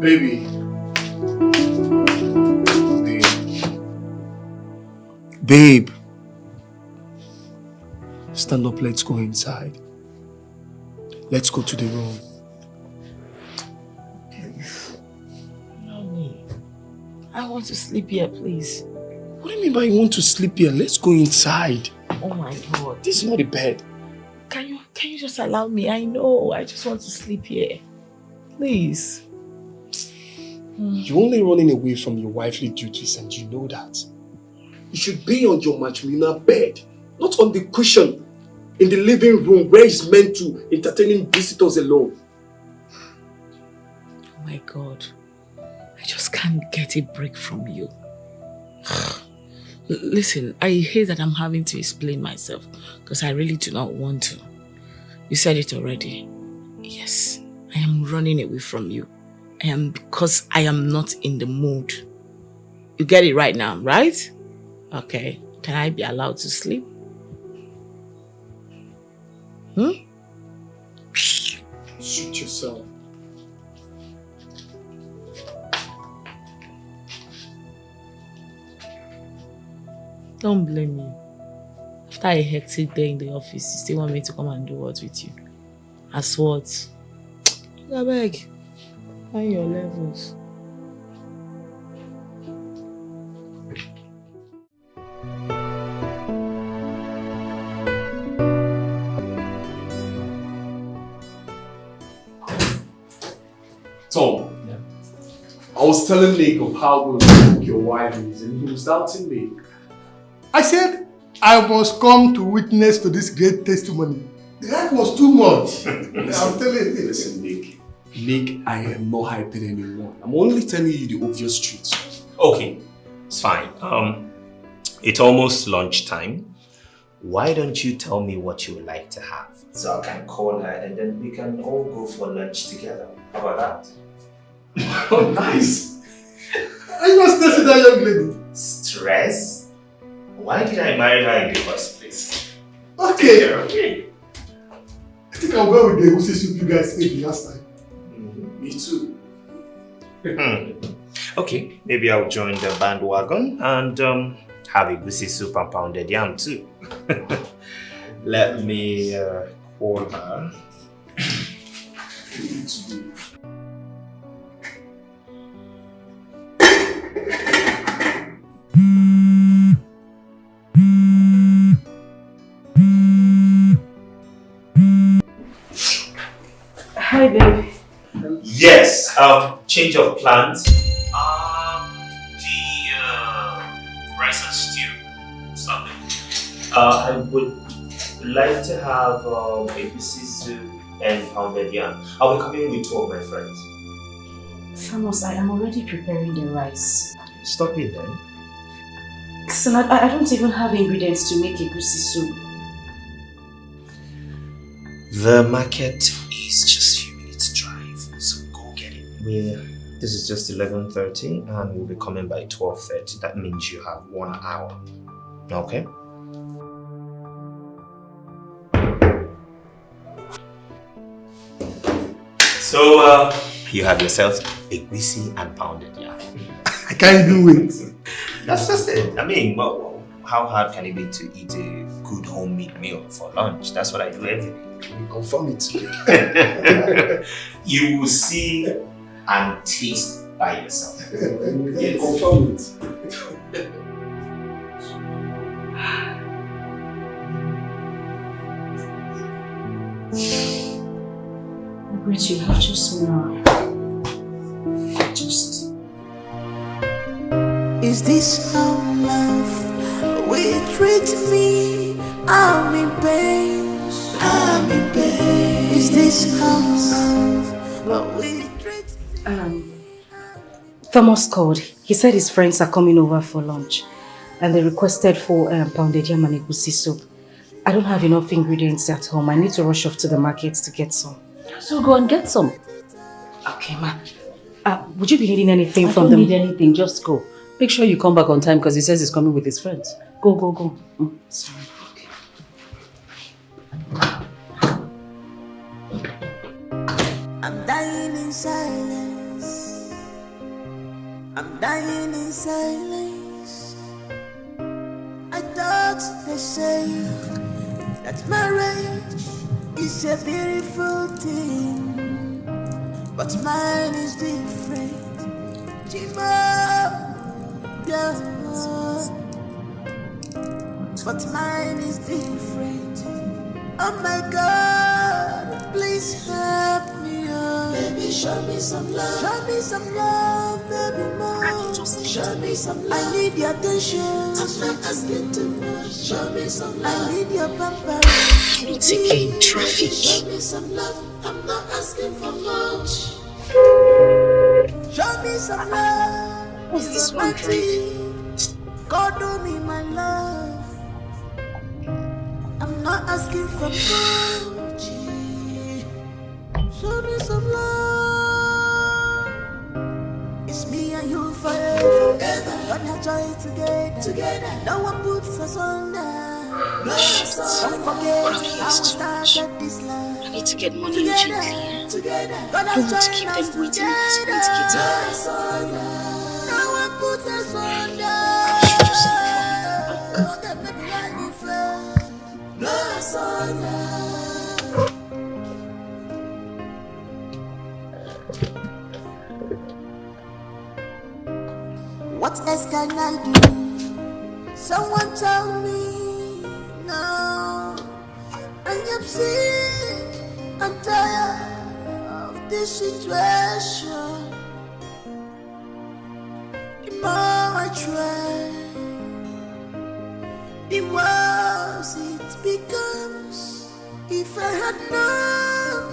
Baby. Babe. Stand up, let's go inside. Let's go to the room. Mommy, I want to sleep here, please. What do you mean by you want to sleep here? Let's go inside. Oh my God. This is not a bed. Can you just allow me? I know, I just want to sleep here. Please. You're only running away from your wifely duties and you know that. You should be on your matrimonial bed, not on the cushion in the living room where it's meant to entertaining visitors alone. Oh my God. I just can't get a break from you. Listen, I hate that I'm having to explain myself because I really do not want to. You said it already. Yes, I am running away from you. Because I am not in the mood. You get it right now, right? Okay. Can I be allowed to sleep? Suit yourself. Don't blame me. After a hectic day in the office, you still want me to come and do what with you? As what? I beg. Find your levels. Tom, I was telling Nick of how good your wife is and he was doubting me. I said I must come to witness to this great testimony. The hype was too much. I'm telling you. Listen, Nick, I am not hyping anymore. I'm only telling you the obvious truth. Okay, it's fine. It's almost lunchtime. Why don't you tell me what you would like to have? So I can call her and then we can all go for lunch together. How about that? Oh, nice. Are you not stressing that young lady? Stress? Why did I marry her in the first place? Okay. Okay. I think I'll go with the egusi soup you guys ate last time. Me too. Okay, maybe I'll join the bandwagon and have egusi soup and pounded yam too. Let me call her. Hi, babe. Yes, change of plans. The rice and stew. Something. I would like to have egusi soup and pounded yam. I'll be coming with 2 of my friends. Thomas, I am already preparing the rice. Stop it then. Listen, I don't even have ingredients to make egusi soup. The market is just a few minutes drive, so go get it. This is just 11:30 and we'll be coming by 12:30. That means you have 1 hour. Okay? So, you have yourself egusi and pounded yam. I can't even wait. That's just it. I mean, well, how hard can it be to eat a good homemade meal for lunch? That's what I do every day. You confirm it. You will see and taste by yourself. Yes. Confirm it. Regret you have just now. Just. Is this how love will treat me? I'm in pain. I'm in pain. Is this how love will treat me? Thomas called. He said his friends are coming over for lunch and they requested for pounded yam and egusi soup. I don't have enough ingredients at home. I need to rush off to the market to get some. So go and get some. Okay, ma. Would you be needing anything I from don't them? need anything, just go. Make sure you come back on time because he says he's coming with his friends. Go, go, go. Sorry. Okay. I'm dying in silence. I'm dying in silence. I thought they say that marriage is a beautiful thing, but mine is different. Yeah. But mine is different. Oh my God, please help me, baby, show me some love. Show me some love, baby, more. Show me some love. I need your attention. I'm not asking too much. Show me some love. I need your pampering. In traffic. Show me some love. I'm not asking for much. Show me some love. What's this one driving? God do me my love. I'm not asking for much. Show me some love. It's me and you forever. Gonna joy together. No one puts us under. Don't forget how we started this love. I need to get money urgently. Together. I don't want to keep them waiting. It's going to get out. No one puts us under. I should do something for me. What else can I do? Someone tell me now. I am sick and tired of this situation. The more I try, the worse it becomes. If I had known,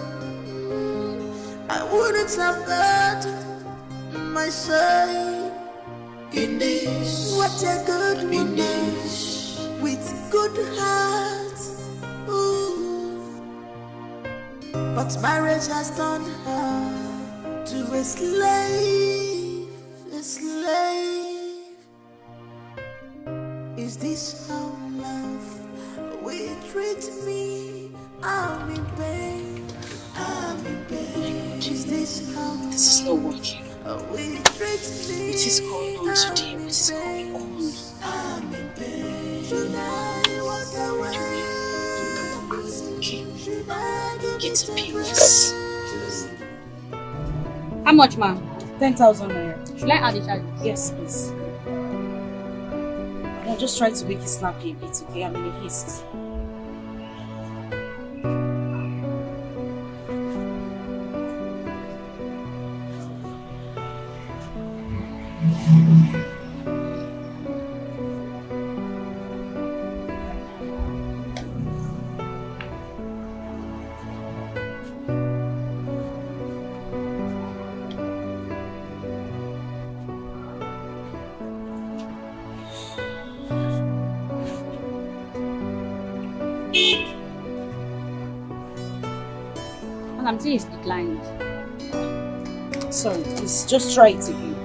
I wouldn't have got my say in this. What a good woman with good heart. Ooh. But marriage has turned her to a slave, a slave. Is this how love will treat me? I'm in pain, I'm in pain. Is this how this is not working? Will treat me? What is going on today? What is going on? I'm in pain. Should I walk away? Should I get to peace? How much, ma'am? 10,000 naira. Should I add the charges? Yes, please. I'm just trying to make it snappy a bit, okay? I'm in a haste. I'm saying it's declined. Sorry, please just try it again.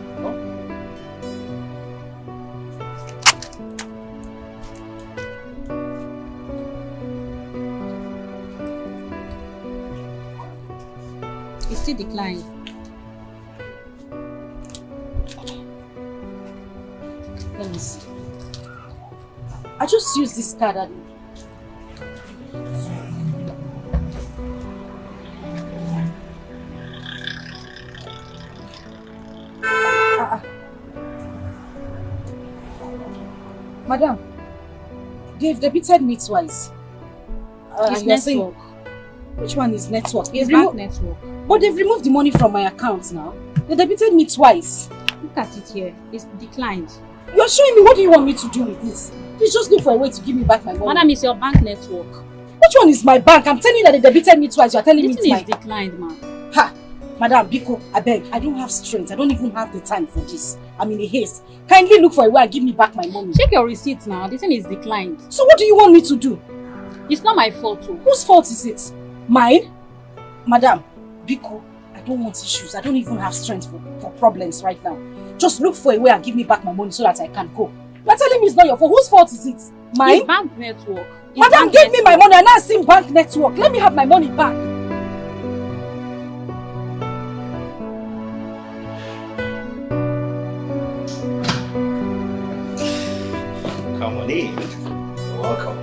It's still declined. Let me see. I just used this card and Madam, they've debited me twice. It's network. Which one is network? It's bank network. But they've removed the money from my account now. They debited me twice. Look at it here. It's declined. You're showing me what do you want me to do with this? Please just look for a way to give me back my money. Madam, it's your bank network. Which one is my bank? I'm telling you that they debited me twice. You're telling me it's my... declined, ma'am. Ha! Madam, Biko, I beg. I don't have strength. I don't even have the time for this. I'm in a haste. Kindly look for a way and give me back my money. Check your receipts now. The thing is declined. So what do you want me to do? It's not my fault too. Whose fault is it? Mine? Madam, Biko, I don't want issues. I don't even have strength for problems right now. Just look for a way and give me back my money so that I can go. You're telling me it's not your fault. Whose fault is it? Mine? It's bank network. Madam, give me my money. I'm not seeing bank network. Let me have my money back. Come on in. You're welcome.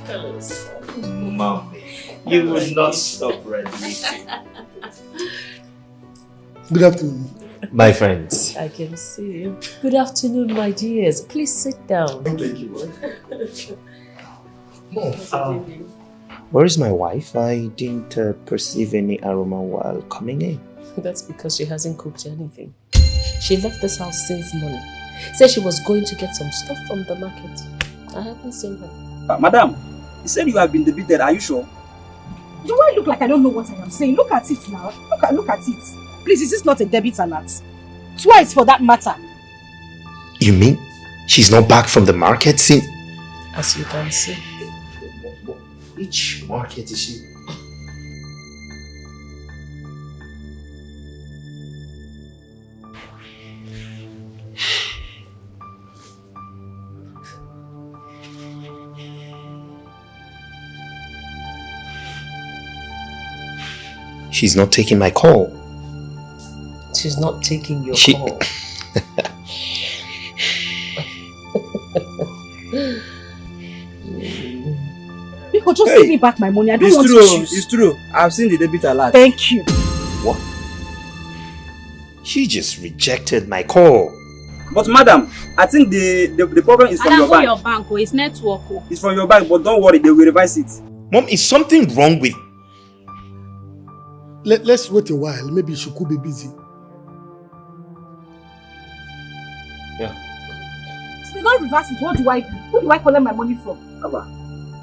Fellas. Mommy, you will not stop radiating. Good afternoon. My friends. I can see you. Good afternoon, my dears. Please sit down. Thank you. Where is my wife? I didn't perceive any aroma while coming in. That's because she hasn't cooked anything. She left this house since morning. Said she was going to get some stuff from the market. I haven't seen her. Madam, you said you have been debited. Are you sure? Do I look like I don't know what I am saying? Look at it now. Look at it. Please, is this not a debit alert? Twice for that matter. You mean she's not back from the market since? As you can see. Which market is she? She's not taking my call. She's not taking your call. Because just give me back my money. I don't want issues. It's true. I've seen the debit alert. Thank you. What? She just rejected my call. But madam, I think the problem is from your bank. Your bank, it's network. It's from your bank, but don't worry, they will revise it. Mom, is something wrong with... Let's wait a while. Maybe she could be busy. Yeah. If they don't reverse it, what do I do? Who do I collect my money from?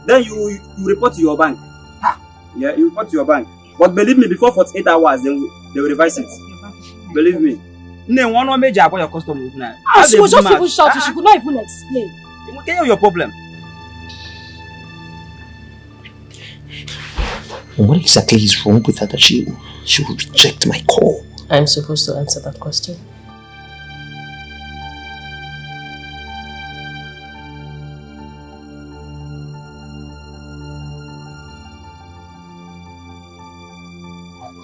Then you report to your bank. Yeah, you report to your bank. But believe me, before 48 hours, they will revise it. Believe me. No one major about your customer now. She was just even shouting. She could not even explain. You will tell your problem. What exactly is wrong with her that she would reject my call? I'm supposed to answer that question.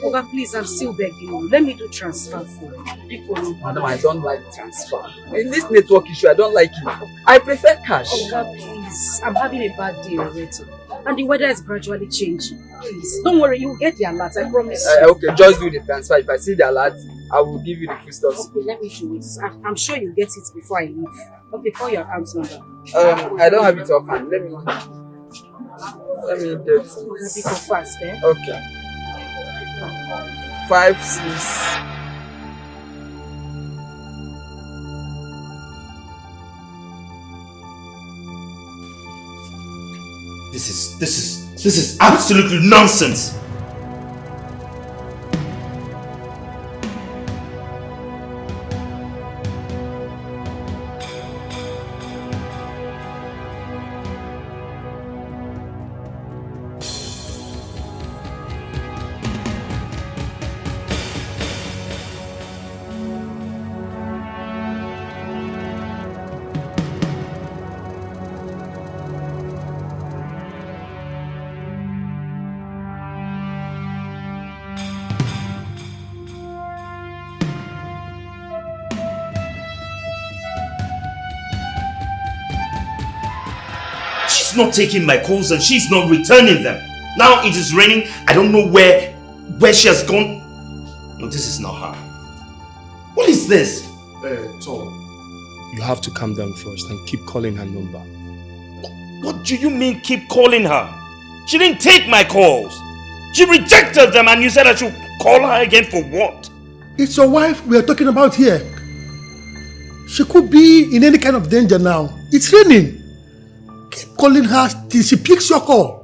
Oga, please, I'm still begging you. Let me do transfer for you. Madam, I don't like transfer. In this network issue, I don't like it. I prefer cash. Oga, please. I'm having a bad day already. And the weather is gradually changing. Please, don't worry. You'll get the alert. I promise. Okay, just do the transfer. If I see the alert, I will give you the full stuff. Okay, let me do it. I'm sure you'll get it before I leave. Okay, call your account number. I don't have it offhand. Let me get it. Be fast, eh? Okay. 5, 6. This is absolutely nonsense. She's not taking my calls and she's not returning them. Now it is raining. I don't know where she has gone. No, this is not her. What is this? Tom, you have to calm down first and keep calling her number. What do you mean keep calling her? She didn't take my calls. She rejected them and you said I should call her again for what? It's your wife we are talking about here. She could be in any kind of danger now. It's raining. Keep calling her till she picks your call.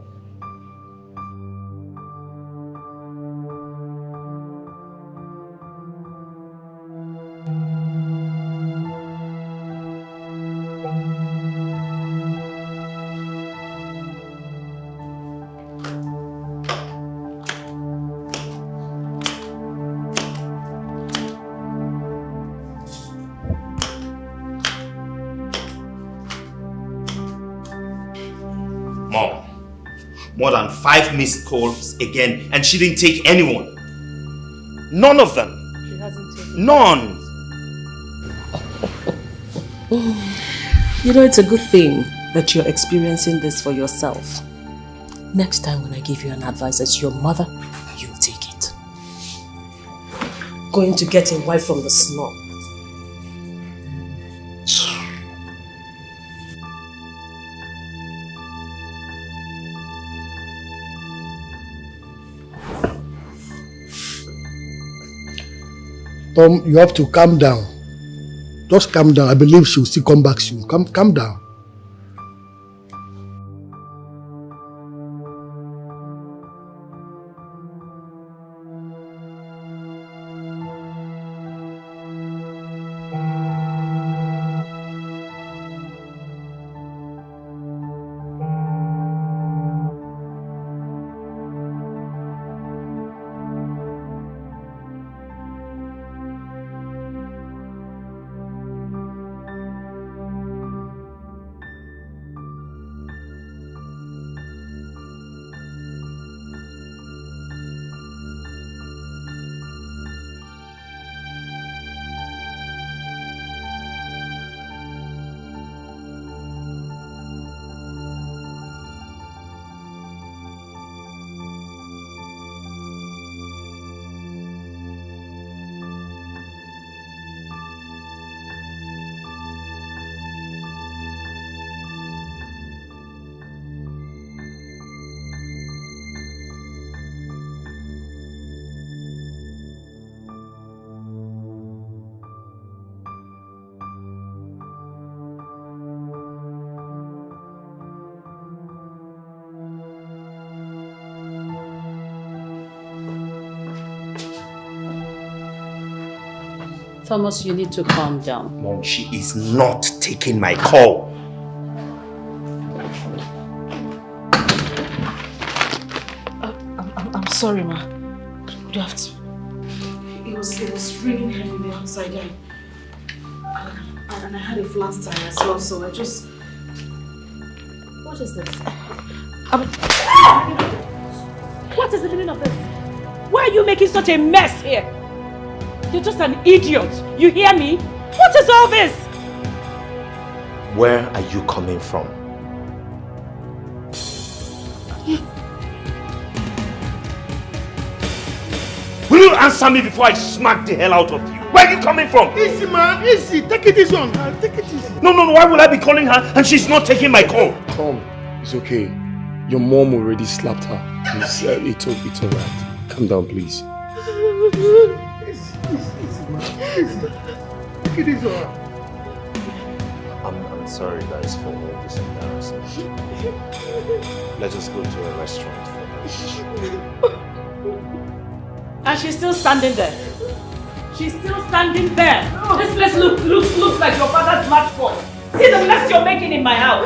Mom, more than 5 missed calls again and she didn't take anyone. None of them. She hasn't taken None. You know, it's a good thing that you're experiencing this for yourself. Next time when I give you an advice as your mother, you'll take it. Going to get a wife from the slum. Tom, you have to calm down. Just calm down. I believe she will still come back soon. Calm down. Thomas, you need to calm down. Mom, she is not taking my call. I'm sorry, ma. You have to. It was raining heavily outside and I had a flat tire as well, so I just... What is this? What is the meaning of this? Why are you making such a mess here? You're just an idiot. You hear me? What is all this? Where are you coming from? Will you answer me before I smack the hell out of you? Where are you coming from? Easy, man. Easy. Take it easy on her. Take it easy. No. Why will I be calling her and she's not taking my call? Tom, it's okay. Your mom already slapped her. It's alright. Calm down, please. Easy, man. Easy. Take it easy on her. I'm sorry guys for all this embarrassment. Let us go to a restaurant for lunch. And she's still standing there. She's still standing there. This place looks like your father's matchbox. See the mess you're making in my house.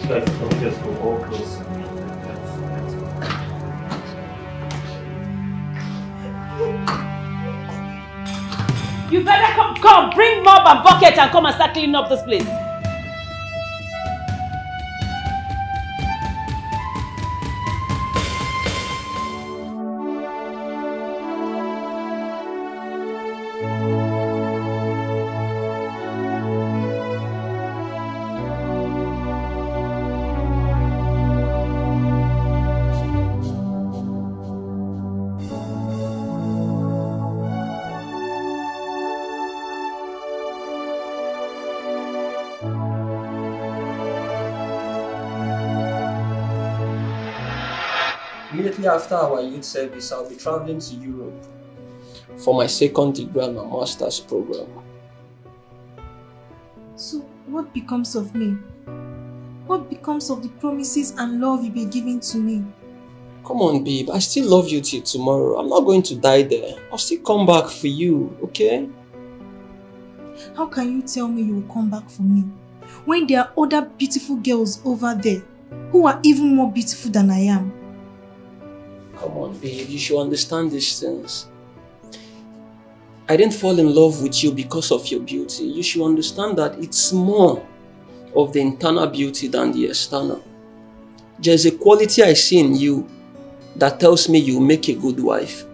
Let's just go all close. You better come, bring mop and bucket and come and start cleaning up this place. Immediately after our youth service, I'll be traveling to Europe for my second degree and my master's program. So, what becomes of me? What becomes of the promises and love you've been giving to me? Come on, babe. I still love you till tomorrow. I'm not going to die there. I'll still come back for you, okay? How can you tell me you will come back for me when there are other beautiful girls over there who are even more beautiful than I am? Come on, babe. You should understand these things. I didn't fall in love with you because of your beauty. You should understand that it's more of the internal beauty than the external. There's a quality I see in you that tells me you'll make a good wife.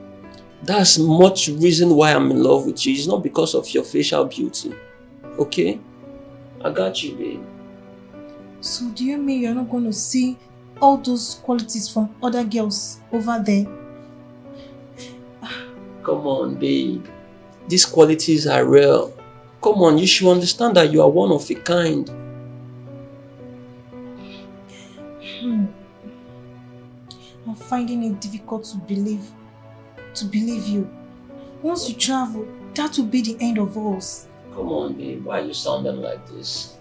That's much reason why I'm in love with you. It's not because of your facial beauty. Okay? I got you, babe. So do you mean you're not going to see all those qualities from other girls over there? Come on, babe. These qualities are real. Come on, you should understand that you are one of a kind. I'm finding it difficult to believe you. Once you travel, that will be the end of us. Come on, babe. Why are you sounding like this?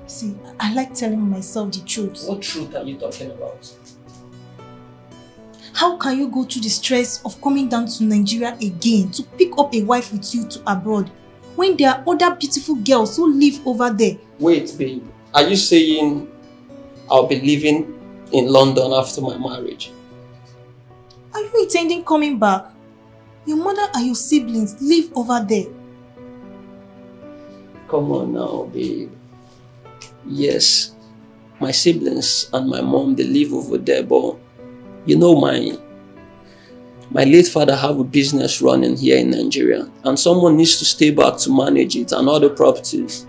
See, I like telling myself the truth. What truth are you talking about? How can you go through the stress of coming down to Nigeria again to pick up a wife with you to abroad when there are other beautiful girls who live over there? Wait, babe. Are you saying I'll be living in London after my marriage? Are you intending coming back? Your mother and your siblings live over there. Come on now, babe. Yes, my siblings and my mom, they live over there, but you know my late father have a business running here in Nigeria and someone needs to stay back to manage it and other properties.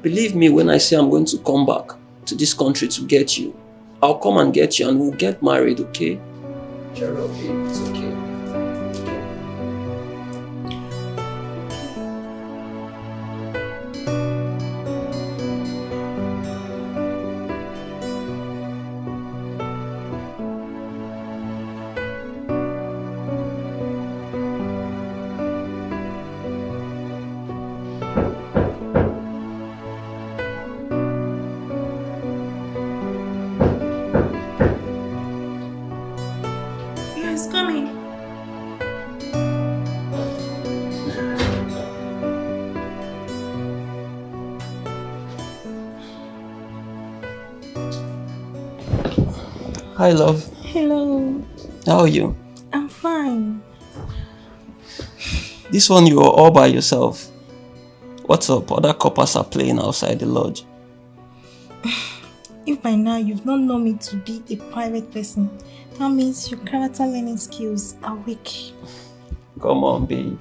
Believe me when I say I'm going to come back to this country to get you. I'll come and get you and we'll get married, okay? Cheer up, babe. It's okay. Yes, coming. Hi, love. Hello. How are you? I'm fine. This one you are all by yourself. What's up? Other coppers are playing outside the lodge. If by now you've not known me to be a private person, that means your character learning skills are weak. Come on, babe.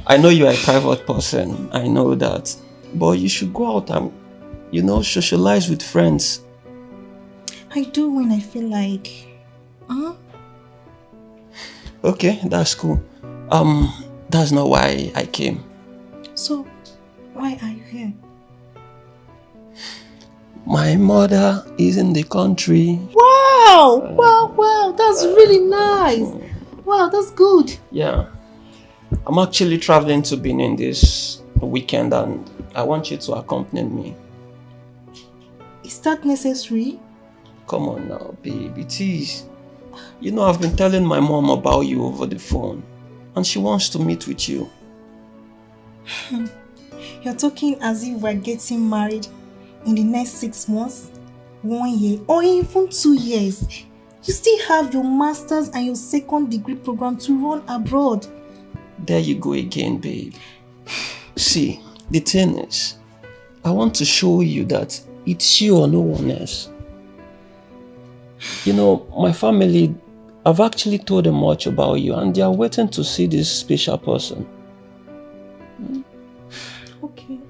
I know you are a private person. I know that. But you should go out and, socialize with friends. I do when I feel like. Okay, that's cool. That's not why I came. So, why are you here? My mother is in the country. Wow! Wow, that's really nice. Wow, that's good. Yeah. I'm actually traveling to Benin this weekend and I want you to accompany me. Is that necessary? Come on now, babe, it is. I've been telling my mom about you over the phone and she wants to meet with you. You're talking as if we're getting married in the next 6 months, 1 year, or even 2 years. You still have your master's and your second degree program to run abroad. There you go again, babe. See, the thing is, I want to show you that it's you or no one else. My family, I've actually told them much about you and they are waiting to see this special person. Okay.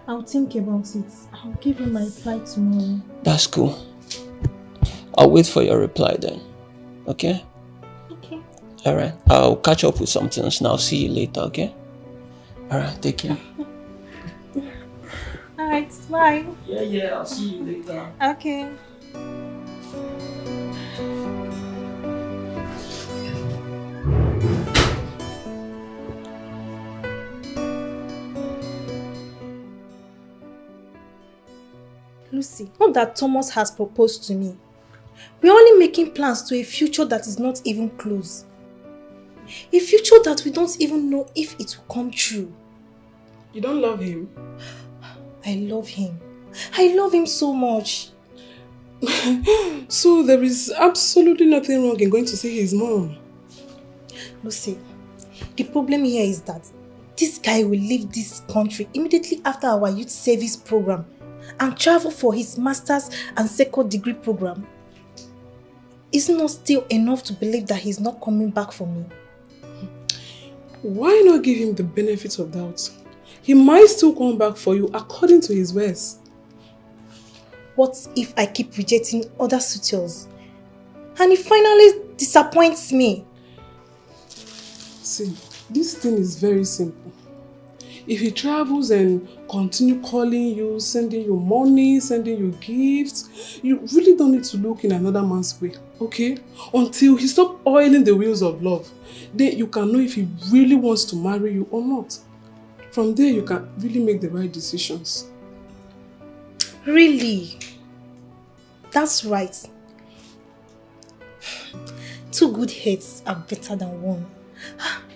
I'll think about it. I'll give you my reply tomorrow. That's cool. I'll wait for your reply then. Okay? Okay. Alright. I'll catch up with some things now. See you later, okay? Alright, take care. Alright, bye. Yeah, I'll see you later. Okay. Lucy, not that Thomas has proposed to me. We're only making plans to a future that is not even close. A future that we don't even know if it will come true. You don't love him? I love him. I love him so much. So there is absolutely nothing wrong in going to see his mom? Lucy, the problem here is that this guy will leave this country immediately after our youth service program and travel for his master's and second degree program. It's not still enough to believe that he's not coming back for me. Why not give him the benefit of doubt? He might still come back for you according to his words. What if I keep rejecting other suitors and he finally disappoints me? See, this thing is very simple. If he travels and continue calling you, sending you money, sending you gifts, you really don't need to look in another man's way, okay? Until he stops oiling the wheels of love, then you can know if he really wants to marry you or not. From there, you can really make the right decisions. Really? That's right. 2 good heads are better than 1.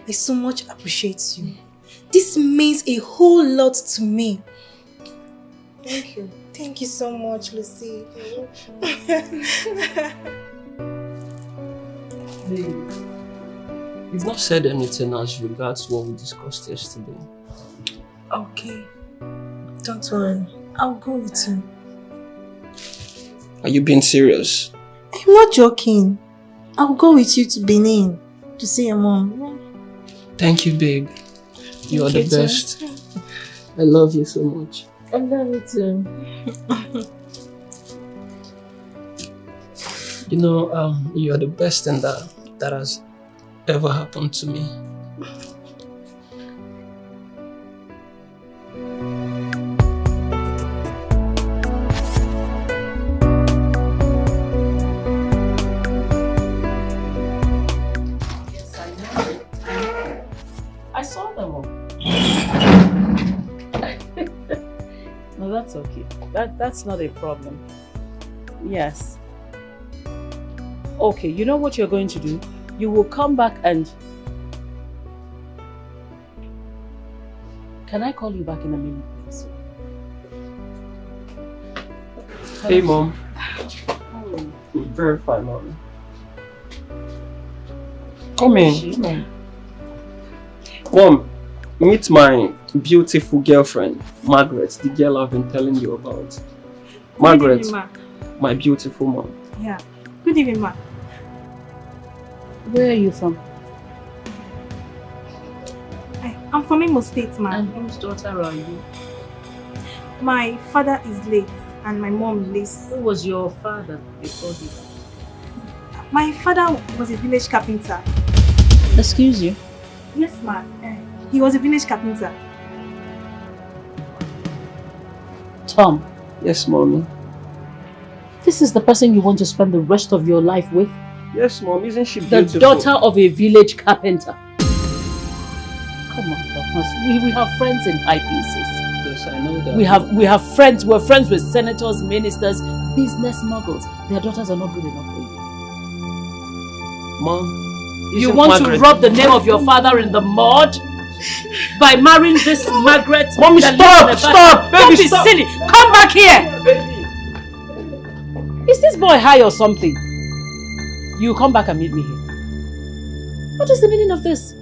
I so much appreciate you. This means a whole lot to me. Thank you. Thank you so much, Lucy. You've not said anything as regards what we discussed yesterday. Okay. Don't worry. I'll go with you. Are you being serious? I'm not joking. I'll go with you to Benin to see your mom. Thank you, babe. You are the best. I love you so much. I love you too. You are the best thing that has ever happened to me. I saw them all. No, that's okay. That's not a problem. Yes. Okay, you know what you're going to do? You will come back and... Can I call you back in a minute, please? Hey, Mom. very fine, mommy. Come in. Mom, meet my beautiful girlfriend, Margaret, the girl I've been telling you about. Margaret, Good evening, ma. my beautiful mom. Yeah. Good evening, ma. Where are you from? I'm from Imo State, ma. And whose daughter are you? My father is late and my mom lives. Who was your father before he died? My father was a village carpenter. Excuse you? Yes, ma. He was a village carpenter. Tom. Yes, mommy. This is the person you want to spend the rest of your life with? Yes, mom. Isn't she The beautiful? daughter of a village carpenter. Come on, Thomas. We have friends in high places. Yes, I know that. We have friends. We're friends with senators, ministers, business moguls. Their daughters are not good enough for you. Mom, You want to rub the name of your father in the mud? By marrying this Margaret? Mommy, stop! Stop! Don't Baby, be stop! silly! Come back here! Is this boy high or something? You come back and meet me here. What is the meaning of this?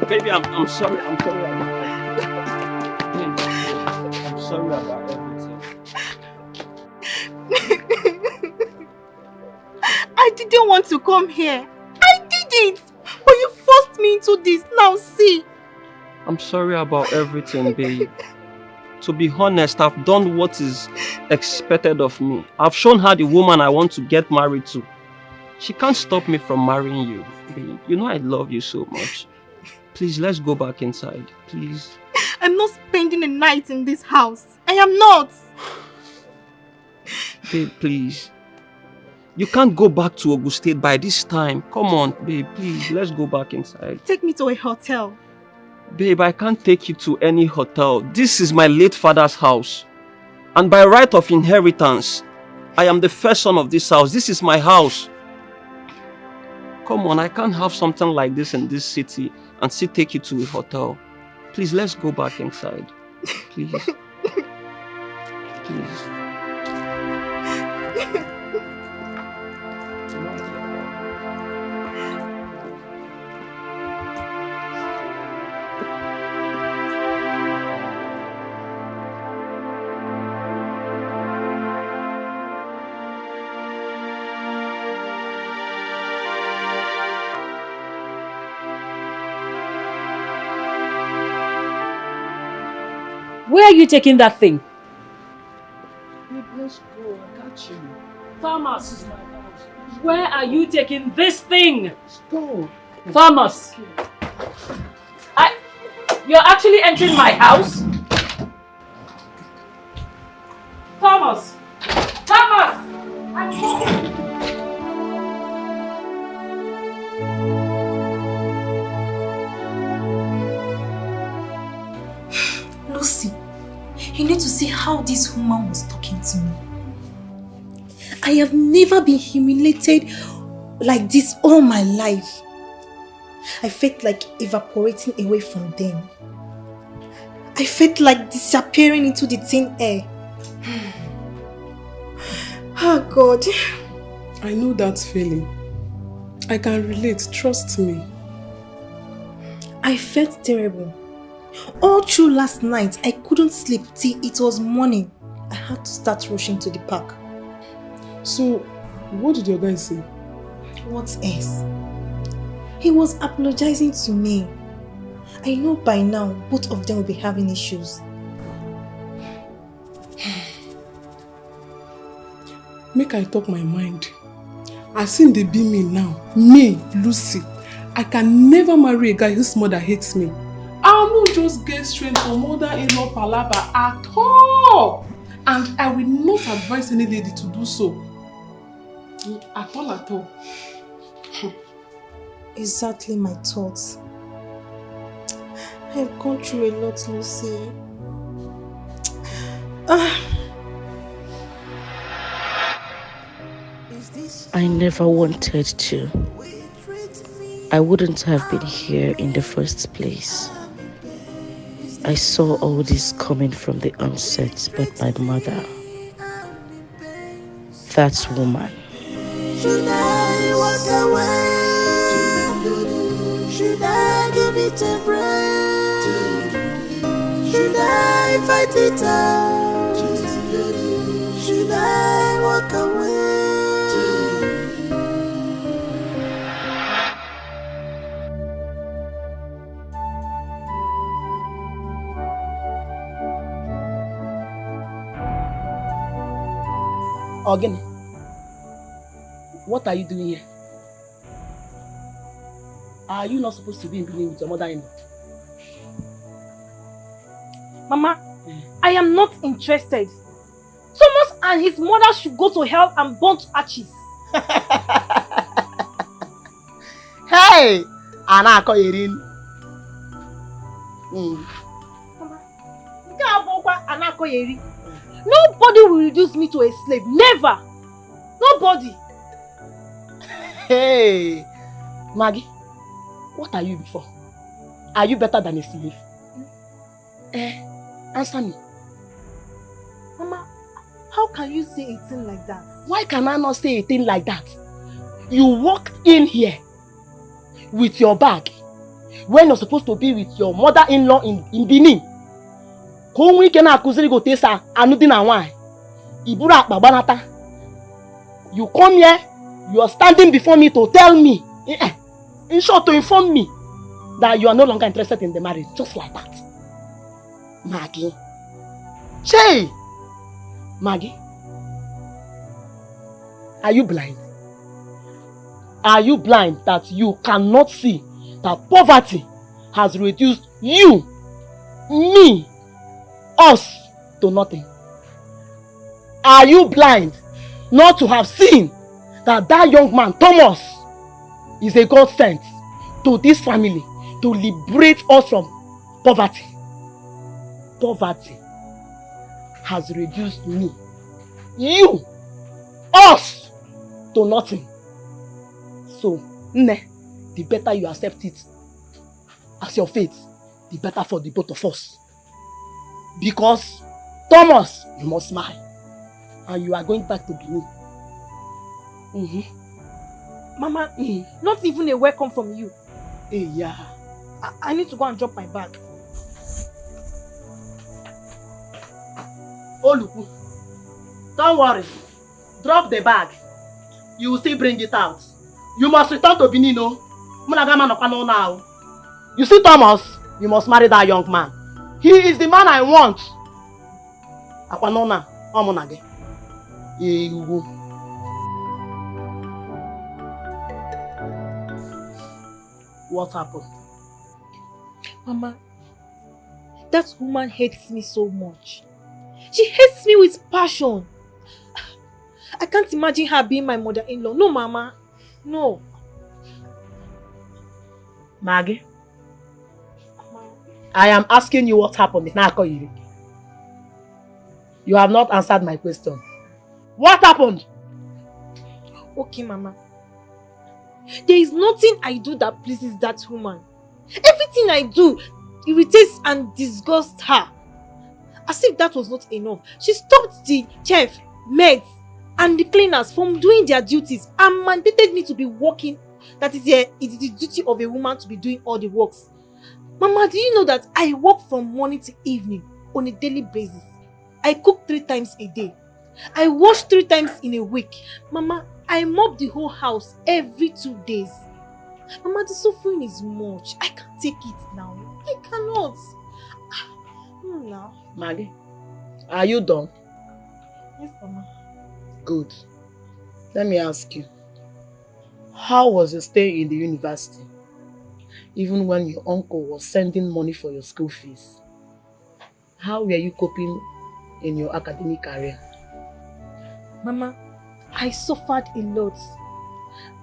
Baby, I'm sorry. I'm sorry about everything. I didn't want to come here. I didn't. But you forced me into this. Now see. I'm sorry about everything, babe. To be honest, I've done what is expected of me. I've shown her the woman I want to get married to. She can't stop me from marrying you, babe. You know I love you so much. Please, let's go back inside, please. I'm not spending a night in this house. I am not. Babe, please. You can't go back to Ogun State by this time. Come on, babe, please. Let's go back inside. Take me to a hotel. Babe, I can't take you to any hotel. This is my late father's house. And by right of inheritance, I am the first son of this house. This is my house. Come on, I can't have something like this in this city and still take you to a hotel. Please, let's go back inside. Please. Please. Where are you taking that thing? Babe, let's go. I got you. Thomas, where are you taking this thing? Let's go. Thomas, you're actually entering my house? Thomas! Thomas! I'm talking. Lucy, you need to see how this woman was talking to me. I have never been humiliated like this all my life. I felt like evaporating away from them. I felt like disappearing into the thin air. Oh God. I know that feeling. I can relate, trust me. I felt terrible. All through last night, I couldn't sleep till it was morning. I had to start rushing to the park. So, what did your guy say? What else? He was apologizing to me. I know by now both of them will be having issues. Make I talk my mind. I seen they be me now. Me, Lucy. I can never marry a guy whose mother hates me. I'll not just get straight for mother-in-law palaver at all. And I will not advise any lady to do so. At all, at all. Exactly my thoughts. I have gone through a lot, Lucy. I never wanted to. I wouldn't have been here in the first place. I saw all this coming from the onset, but my mother, that woman. Should I walk away? Should I give it a break? Should I fight it out? Should I walk away? Again, what are you doing here? Are you not supposed to be in Benin with your mother-in-law? Mama, I am not interested. Thomas and his mother should go to hell and burn to ashes. Hey! Anako Yerin. Nobody will reduce me to a slave. Never! Nobody! Hey! Maggie, what are you before? Are you better than a slave? Answer me. Mama, how can you say a thing like that? Why can I not say a thing like that? You walked in here with your bag when you're supposed to be with your mother-in-law in Benin. You come here, you are standing before me to tell me, in short, to inform me that you are no longer interested in the marriage, just like that. Maggie. Shay! Maggie, are you blind? Are you blind that you cannot see that poverty has reduced you, me, us to nothing? Are you blind not to have seen that young man, Thomas, is a God sent to this family to liberate us from poverty? Poverty has reduced me, you, us, to nothing. So, the better you accept it as your fate, the better for the both of us. Because, Thomas, you must smile. And you are going back to Benin. Mama, not even a welcome from you. Hey, yeah. I need to go and drop my bag. Oh, look. Don't worry. Drop the bag. You will still bring it out. You must return to Benin, no? Now. You see, Thomas, you must marry that young man. He is the man I want. What happened? Mama, that woman hates me so much. She hates me with passion. I can't imagine her being my mother-in-law. No, Mama. No. Maggie, I am asking you what happened. You have not answered my question. What happened? Okay, Mama. There is nothing I do that pleases that woman. Everything I do irritates and disgusts her. As if that was not enough, she stopped the chef, maids, and the cleaners from doing their duties and mandated me to be working. That is it is the duty of a woman to be doing all the works. Mama, do you know that I work from morning to evening on a daily basis? I cook 3 times a day. I wash 3 times in a week. Mama, I mop the whole house every 2 days. Mama, the suffering is much. I can't take it now. I cannot. Now. Maggie, are you done? Yes, Mama. Good. Let me ask you. How was your stay in the university? Even when your uncle was sending money for your school fees. How were you coping in your academic career? Mama, I suffered a lot.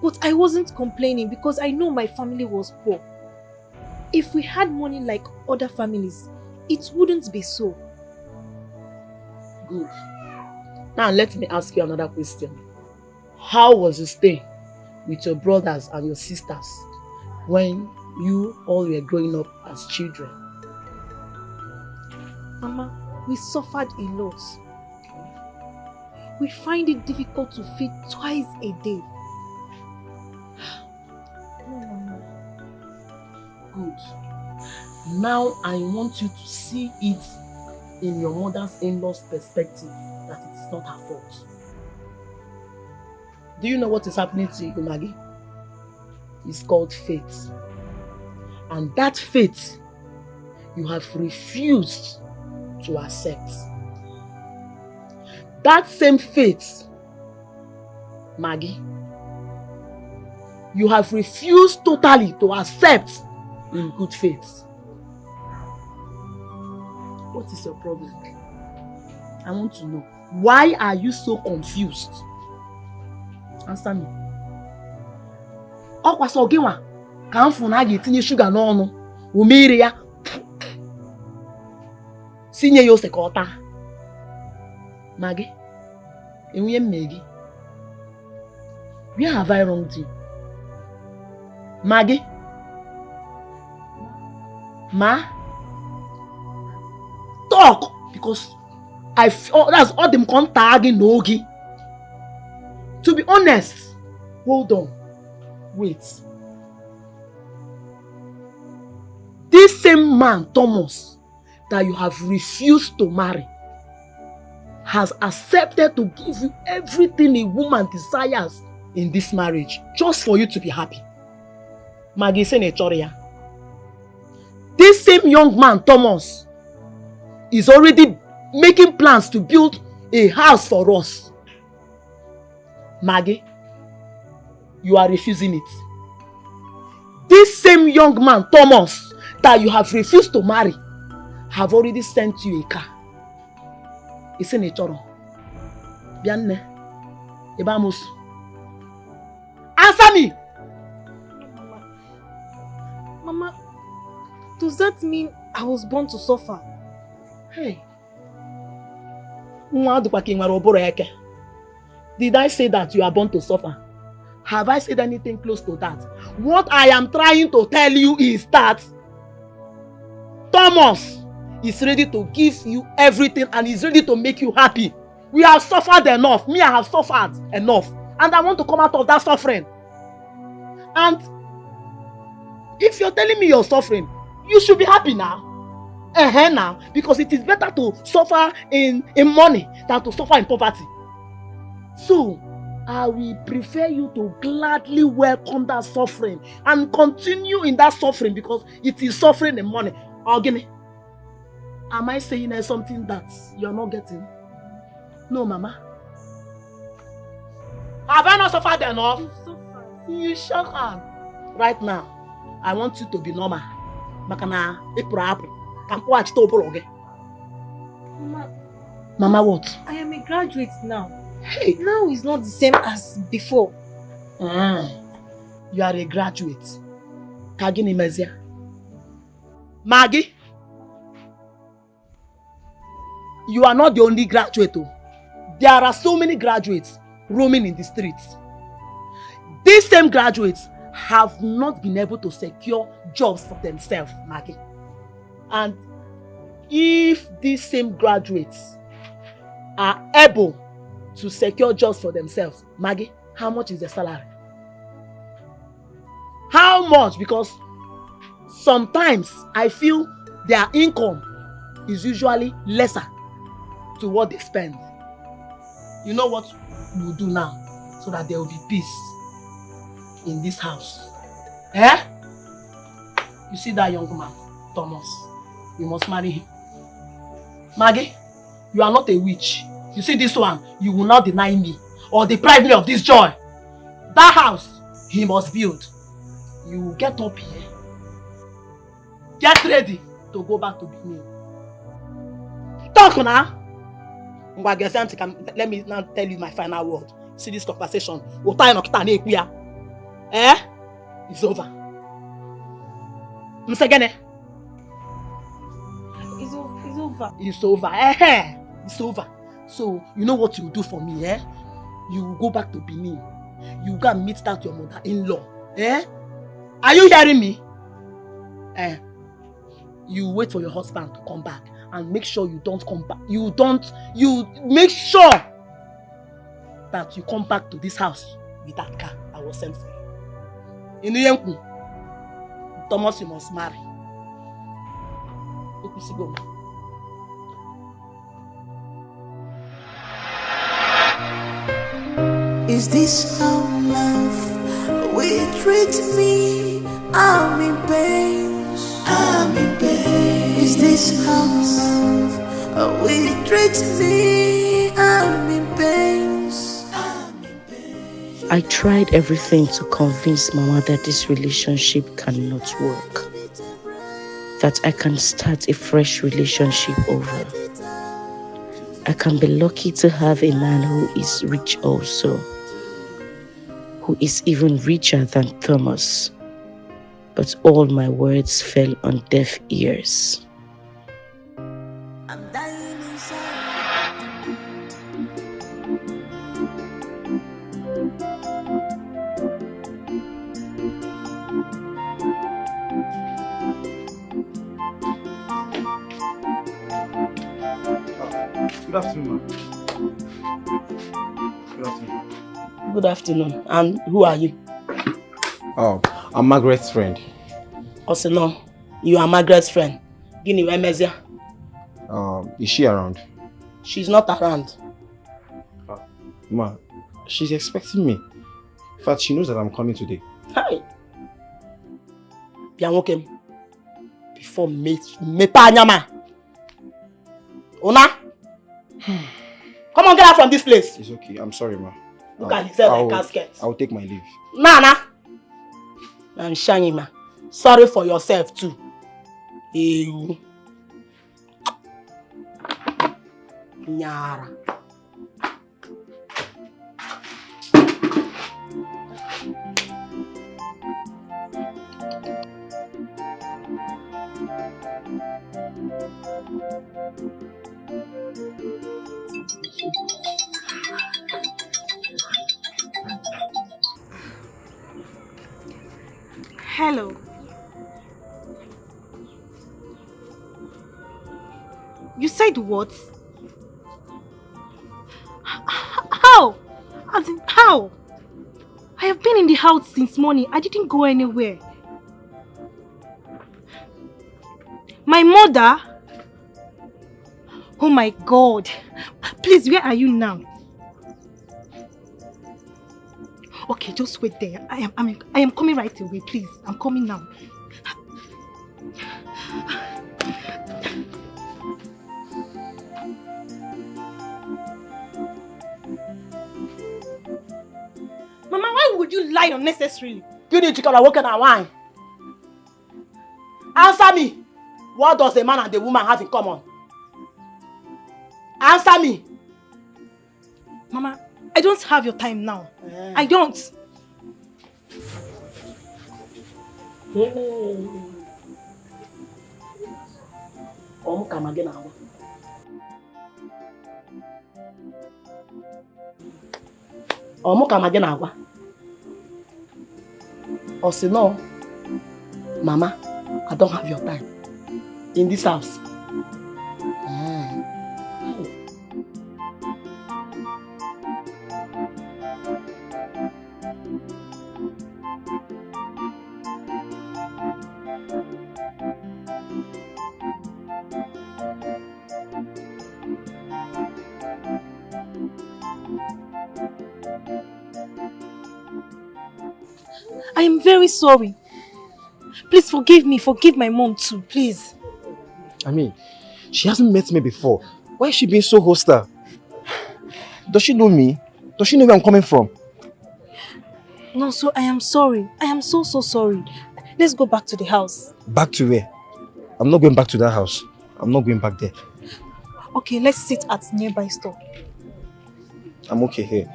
But I wasn't complaining because I know my family was poor. If we had money like other families, it wouldn't be so. Good. Now let me ask you another question. How was your stay with your brothers and your sisters when you all were growing up as children? Mama, we suffered a lot. We find it difficult to feed twice a day. No, Mama. Good. Now I want you to see it in your mother's in-law's perspective, that it is not her fault. Do you know what is happening to you, Maggie? It's called fate. And that fate, you have refused to accept. That same fate, Maggie, you have refused totally to accept in good faith. What is your problem? I want to know. Why are you so confused? Answer me. Ọkwa so gị nwa ka m fụ na a ga-etinye sugar n'ọnụ, umere ya, sinye ya ose ka ọ taa. Maggie, enwunye mme gị. Where have I wronged you? Maggie? Ma? Talk, because that's all them contacting Nogi. To be honest, hold on, wait. This same man, Thomas, that you have refused to marry, has accepted to give you everything a woman desires in this marriage, just for you to be happy. Maggie Senachoria. This same young man, Thomas, is already making plans to build a house for us. Maggie, you are refusing it. This same young man, Thomas, that you have refused to marry, have already sent you a car. It's in a choro. Bianne, Ibamus. Answer me! Mama, does that mean I was born to suffer? Hey. Did I say that you are born to suffer? Have I said anything close to that? What I am trying to tell you is that Thomas is ready to give you everything and is ready to make you happy. We have suffered enough. Me, I have suffered enough. And I want to come out of that suffering. And if you're telling me you're suffering, you should be happy now. Now. Because it is better to suffer in money than to suffer in poverty. So, I will prefer you to gladly welcome that suffering and continue in that suffering because it is suffering in money. Ogini, am I saying something that you're not getting? No, Mama. Have I not suffered enough? You sure have. Right now, I want you to be normal. Makana, Mama, what? I am a graduate now. Hey. Now it's not the same as before. You are a graduate. Kagini Mezia. Maggie, you are not the only graduate. There are so many graduates roaming in the streets. These same graduates have not been able to secure jobs for themselves, Maggie. And if these same graduates are able to secure jobs for themselves, Maggie, how much is the salary? How much? Because sometimes I feel their income is usually lesser to what they spend. You know what we will do now so that there will be peace in this house? You see that young man, Thomas? You must marry him. Maggie, you are not a witch. You see this one, you will not deny me or deprive me of this joy. That house, he must build. You will get up here. Get ready to go back to Benin. Talk now. Let me now tell you my final word. See this conversation. It's over. It's over. It's over. It's over. So, you know what you do for me, You will go back to Benin. You go and meet that your mother-in-law. Are you hearing me? You wait for your husband to come back and make sure you don't come back. You make sure that you come back to this house with that car I was sent for you. Ini Edo, Thomas, you must marry. Is this how love will treat me? I'm in pain. I'm in pain. Is this how love will treat me? I'm in pain. I tried everything to convince Mama that this relationship cannot work. That I can start a fresh relationship over. I can be lucky to have a man who is rich also. Who is even richer than Thomas. But all my words fell on deaf ears. Good afternoon, ma'am. Good afternoon. Good afternoon. And who are you? Oh, I'm Margaret's friend. Also, no, you are Margaret's friend. Guinea, where Mezia? Is she around? She's not around. Ma, she's expecting me. In fact, she knows that I'm coming today. Hi. Bianwokem. Before me panyama. Ona? Come on, get out from this place. It's okay. I'm sorry, ma. Look at himself like casket. I'll take my leave. Nana. I'm shining, ma. Sorry for yourself too. Ew. Nyara. Hello. You said what? How? As in how? I have been in the house since morning. I didn't go anywhere. My mother? Oh my God. Please, where are you now? Okay, just wait there. I am coming right away, please. I'm coming now. Mama, why would you lie unnecessarily? You need to come and walk in and wine. Answer me. What does the man and the woman have in common? Answer me. Mama, I don't have your time now. I don't. Come again now. Come again now. Or say no, Mama, I don't have your time in this house. I am very sorry. Please forgive me. Forgive my mom too, please. I mean, she hasn't met me before. Why is she being so hostile? Does she know me? Does she know where I'm coming from? No, so I am sorry. I am so sorry. Let's go back to the house. Back to where? I'm not going back to that house. I'm not going back there. Okay, let's sit at nearby store. I'm okay here.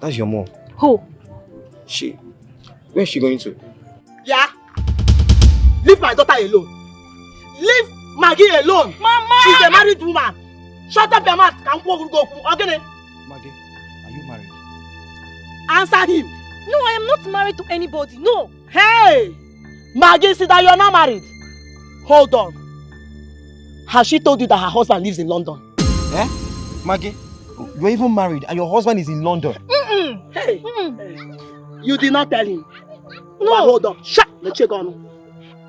That's your mom. Who? Where is she going to? Yeah? Leave my daughter alone. Leave Maggie alone. Mama! She's a married woman. Shut up your mouth. Maggie, are you married? Answer him. No, I am not married to anybody. No. Hey! Maggie, see that you're not married. Hold on. Has she told you that her husband lives in London? Eh? Maggie, you're even married and your husband is in London. Hey, you did not tell him. No. But hold on. Shut the check on.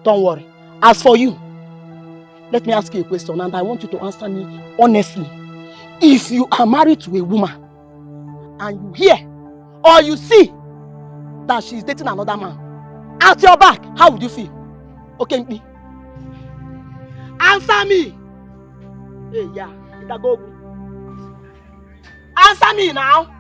Don't worry. As for you, let me ask you a question and I want you to answer me honestly. If you are married to a woman and you hear or you see that she is dating another man at your back, how would you feel? Okay, me. Answer me. Hey, yeah. Go. Answer me now.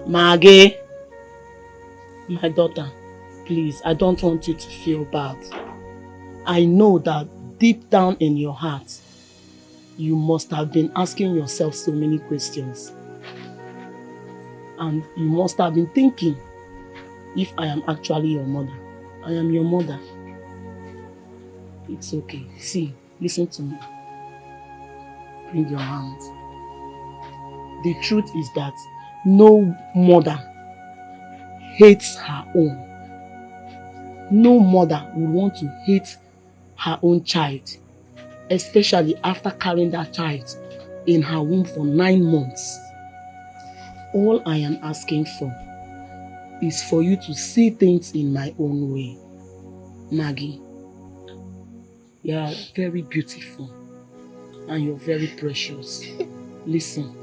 Maggie, my daughter, please, I don't want you to feel bad. I know that deep down in your heart, you must have been asking yourself so many questions. And you must have been thinking, if I am actually your mother, I am your mother. It's okay. See, listen to me. Bring your hand. The truth is that no mother hates her own. No mother would want to hate her own child, especially after carrying that child in her womb for 9 months. All I am asking for is for you to see things in my own way. Maggie, you are very beautiful and you're very precious. Listen.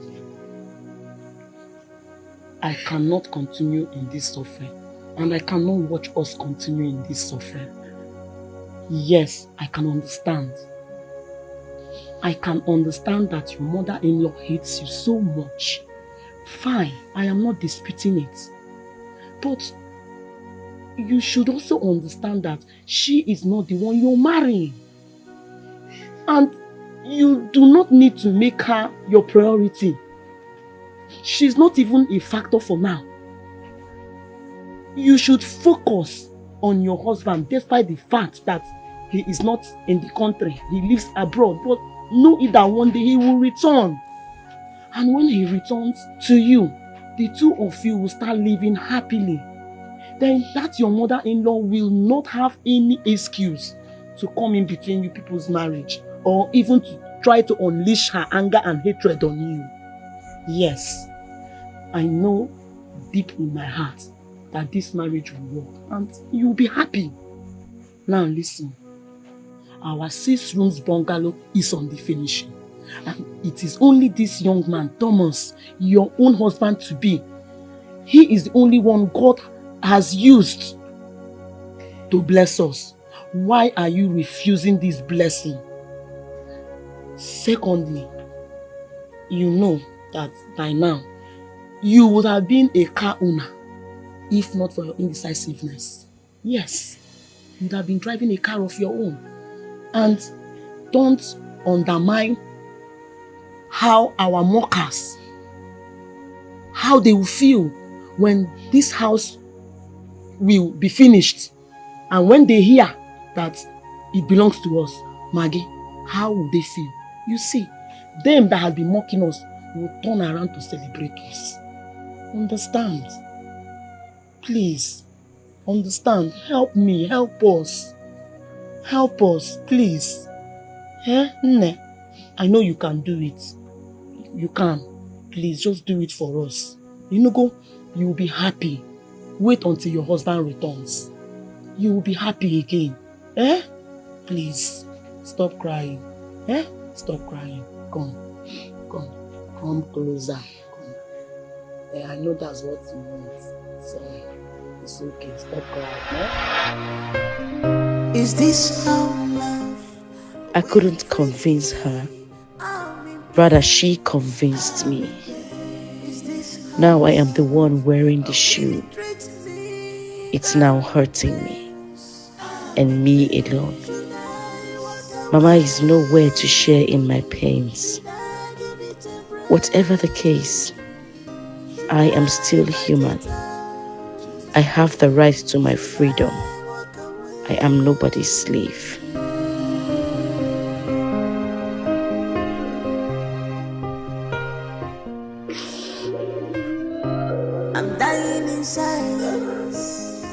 I cannot continue in this suffering and I cannot watch us continue in this suffering. Yes, I can understand. I can understand that your mother-in-law hates you so much. Fine, I am not disputing it. But you should also understand that she is not the one you're marrying. And you do not need to make her your priority. She's not even a factor for now. You should focus on your husband despite the fact that he is not in the country. He lives abroad. But know that one day he will return. And when he returns to you, the two of you will start living happily. Then that your mother-in-law will not have any excuse to come in between you people's marriage or even to try to unleash her anger and hatred on you. Yes, I know deep in my heart that this marriage will work and you will be happy. Now listen, our 6 rooms bungalow is on the finishing and it is only this young man, Thomas, your own husband to be. He is the only one God has used to bless us. Why are you refusing this blessing? Secondly, you know that by now, you would have been a car owner if not for your indecisiveness. Yes, you would have been driving a car of your own. And don't undermine how our mockers, how they will feel when this house will be finished and when they hear that it belongs to us. Maggie, how will they feel? You see, them that have been mocking us will turn around to celebrate us. Understand? Please, understand. Help me, help us. Help us, please. Eh? Nne, I know you can do it. You can. Please, just do it for us. You will be happy. Wait until your husband returns. You will be happy again. Eh? Please, stop crying. Eh? Stop crying. Come. Come closer. Come. Eh, I know that's what you want. So, it's okay. Stop crying. Eh? Is this how love? I couldn't convince her. Rather, she convinced me. Now I am the one wearing the shoe. It's now hurting me. And me alone. Mama is nowhere to share in my pains. Whatever the case, I am still human. I have the right to my freedom. I am nobody's slave. I'm dying in silence.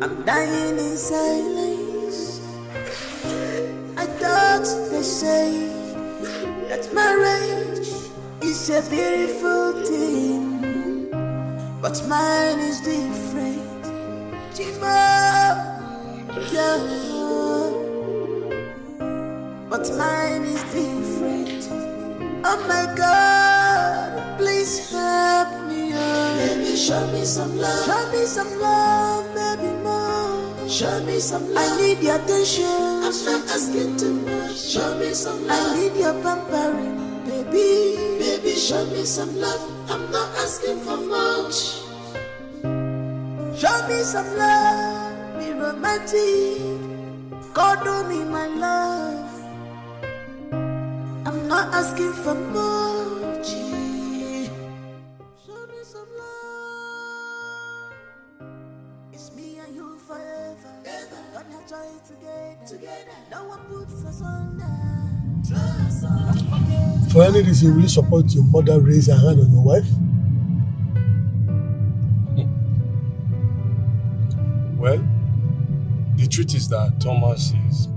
I'm dying in silence. I thought they say that marriage is a beautiful thing, but mine is different. Yeah. But mine is different. Oh my God, please help me. Baby, show me some love. Show me some love, baby, more. Show me some love. I need your attention. I'm not asking too much. Show me some love. I need your pampering, baby. Baby, show me some love. I'm not asking for much. Show me some love. Be romantic. Cuddle me, my love. I'm not asking for much. Show me some love. It's me and you forever. Gonna try it together. No one puts us under. For any reason, will you support your mother raise her hand on your wife? Well, the truth is that Thomas is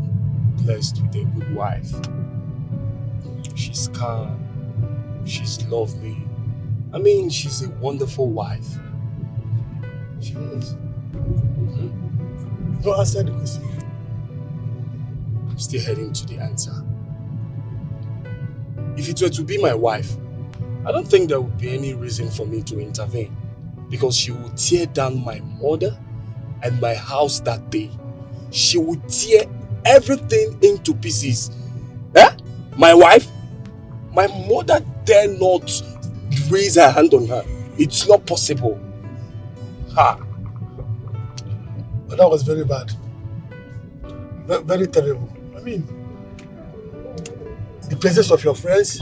blessed with a good wife. She's calm, she's lovely. I mean, she's a wonderful wife. She is. No, answer the question. I'm still heading to the answer. If it were to be my wife, I don't think there would be any reason for me to intervene, because she would tear down my mother and my house that day. She would tear everything into pieces. Eh? My wife? My mother dare not raise her hand on her. It's not possible. Ha! But that was very bad. Very terrible. I mean, the presence of your friends.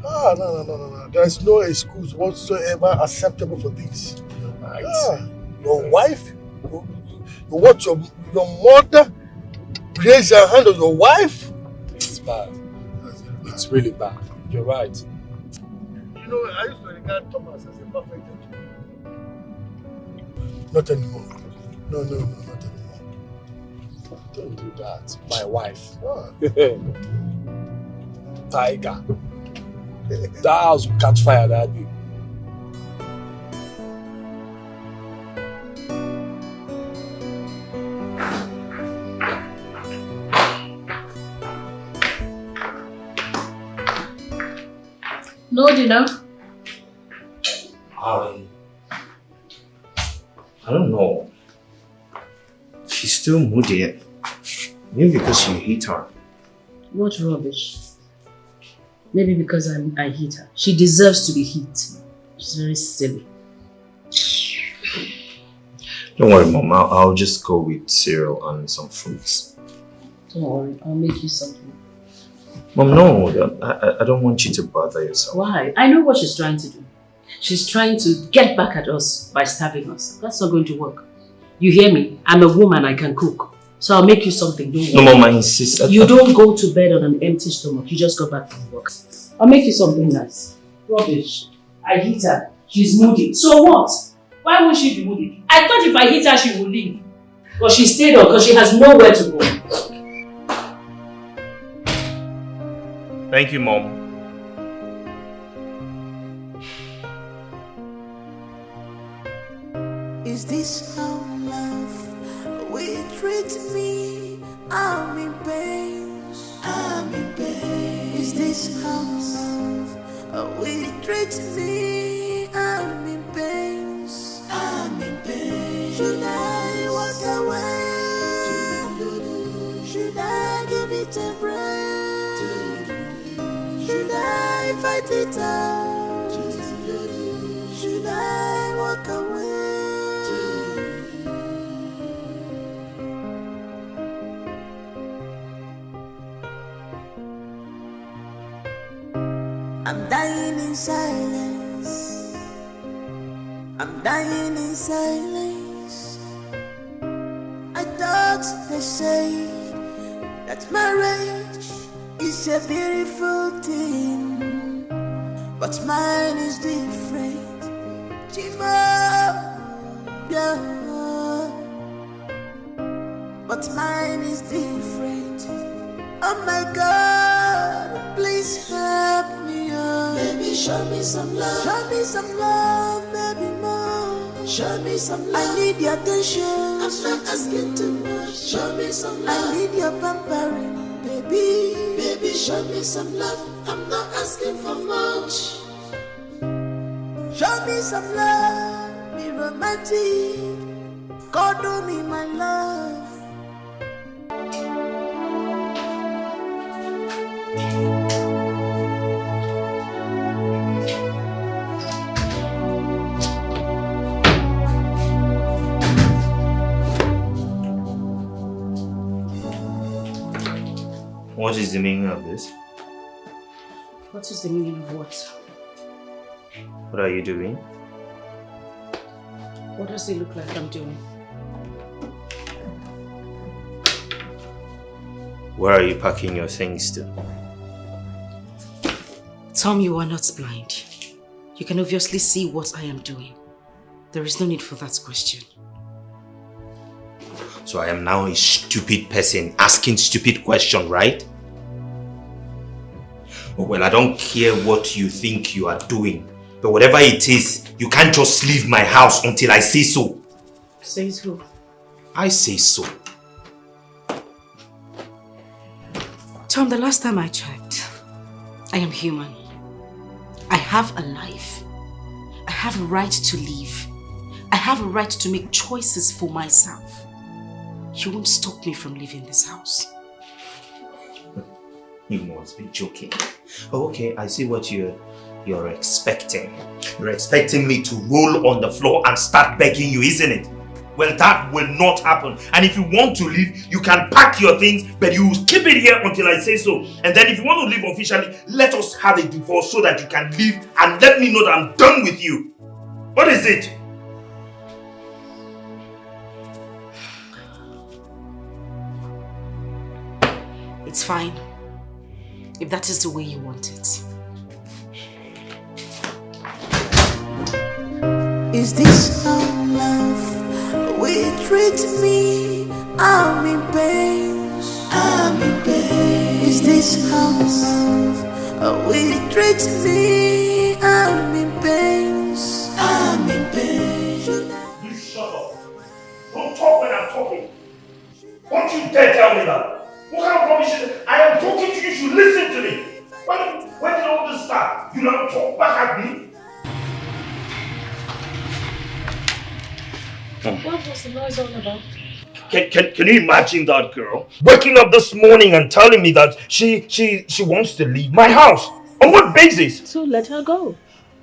No. There is no excuse whatsoever acceptable for this. Right. Your wife? You watch your mother raise her hand on your wife? It's bad. It's really bad. You're right. You know, I used to regard Thomas as a perfect gentleman. Not anymore. No, not anymore. Don't do that. My wife. Tiger. That house will catch fire that day. No dinner? I don't know. She's still moody. Maybe because you hate her. What rubbish. Maybe because I hate her. She deserves to be hit. She's very silly. Don't worry, Mom. I'll just go with cereal and some fruits. Don't worry, I'll make you something. Mom, no. I don't want you to bother yourself. Why? I know what she's trying to do. She's trying to get back at us by starving us. That's not going to work. You hear me? I'm a woman, I can cook. So I'll make you something, don't worry. No, Mom, I insist. You don't go to bed on an empty stomach. You just got back from work. I'll make you something nice. Rubbish. I hit her. She's moody. So what? Why won't she be moody? I thought if I hit her, she would leave. But she stayed on because she has nowhere to go. Thank you, Mom. Is this how love will treat me? I'm in pain. I'm in pain. Is this how love will treat me? I'm in pain. I'm in pain. Should I walk away? Should I give it a break? Should I fight it out? Should I walk away? I'm dying in silence. I'm dying in silence. I thought they say that marriage is a beautiful thing, but mine is different. Chima, yeah. But mine is different. Oh my God, please help me, oh. Baby, show me some love. Show me some love, baby, more. Show me some love. I need your attention. I'm not asking too much. Show me some love. I need your pampering, baby. Baby, show me some love. I'm not asking for much. Show me some love. Be romantic. God, do me my love. What is the meaning of this? What is the meaning of what? What are you doing? What does it look like I'm doing? Where are you packing your things to? Tom, you are not blind. You can obviously see what I am doing. There is no need for that question. So I am now a stupid person asking stupid questions, right? Oh, well, I don't care what you think you are doing. But whatever it is, you can't just leave my house until I say so. Says who? I say so. Tom, the last time I checked, I am human. I have a life. I have a right to live. I have a right to make choices for myself. You won't stop me from leaving this house. You must be joking. Oh, okay, I see what you're expecting. You're expecting me to roll on the floor and start begging you, isn't it? Well, that will not happen. And if you want to leave, you can pack your things, but you keep it here until I say so. And then if you want to leave officially, let us have a divorce so that you can leave and let me know that I'm done with you. What is it? It's fine. If that is the way you want it. Is this how love will treat me? I'm in pain. I'm in pain. Is this how love will treat me? I'm in pain. I'm in pain. You shut up. Don't talk when I'm talking. Don't you dare tell me that. What kind of rubbish is it? I am talking to you, you should listen to me. When did all this start? You don't talk back at me? What was the noise all about? Can you imagine that girl waking up this morning and telling me that she wants to leave my house? On what basis? So let her go.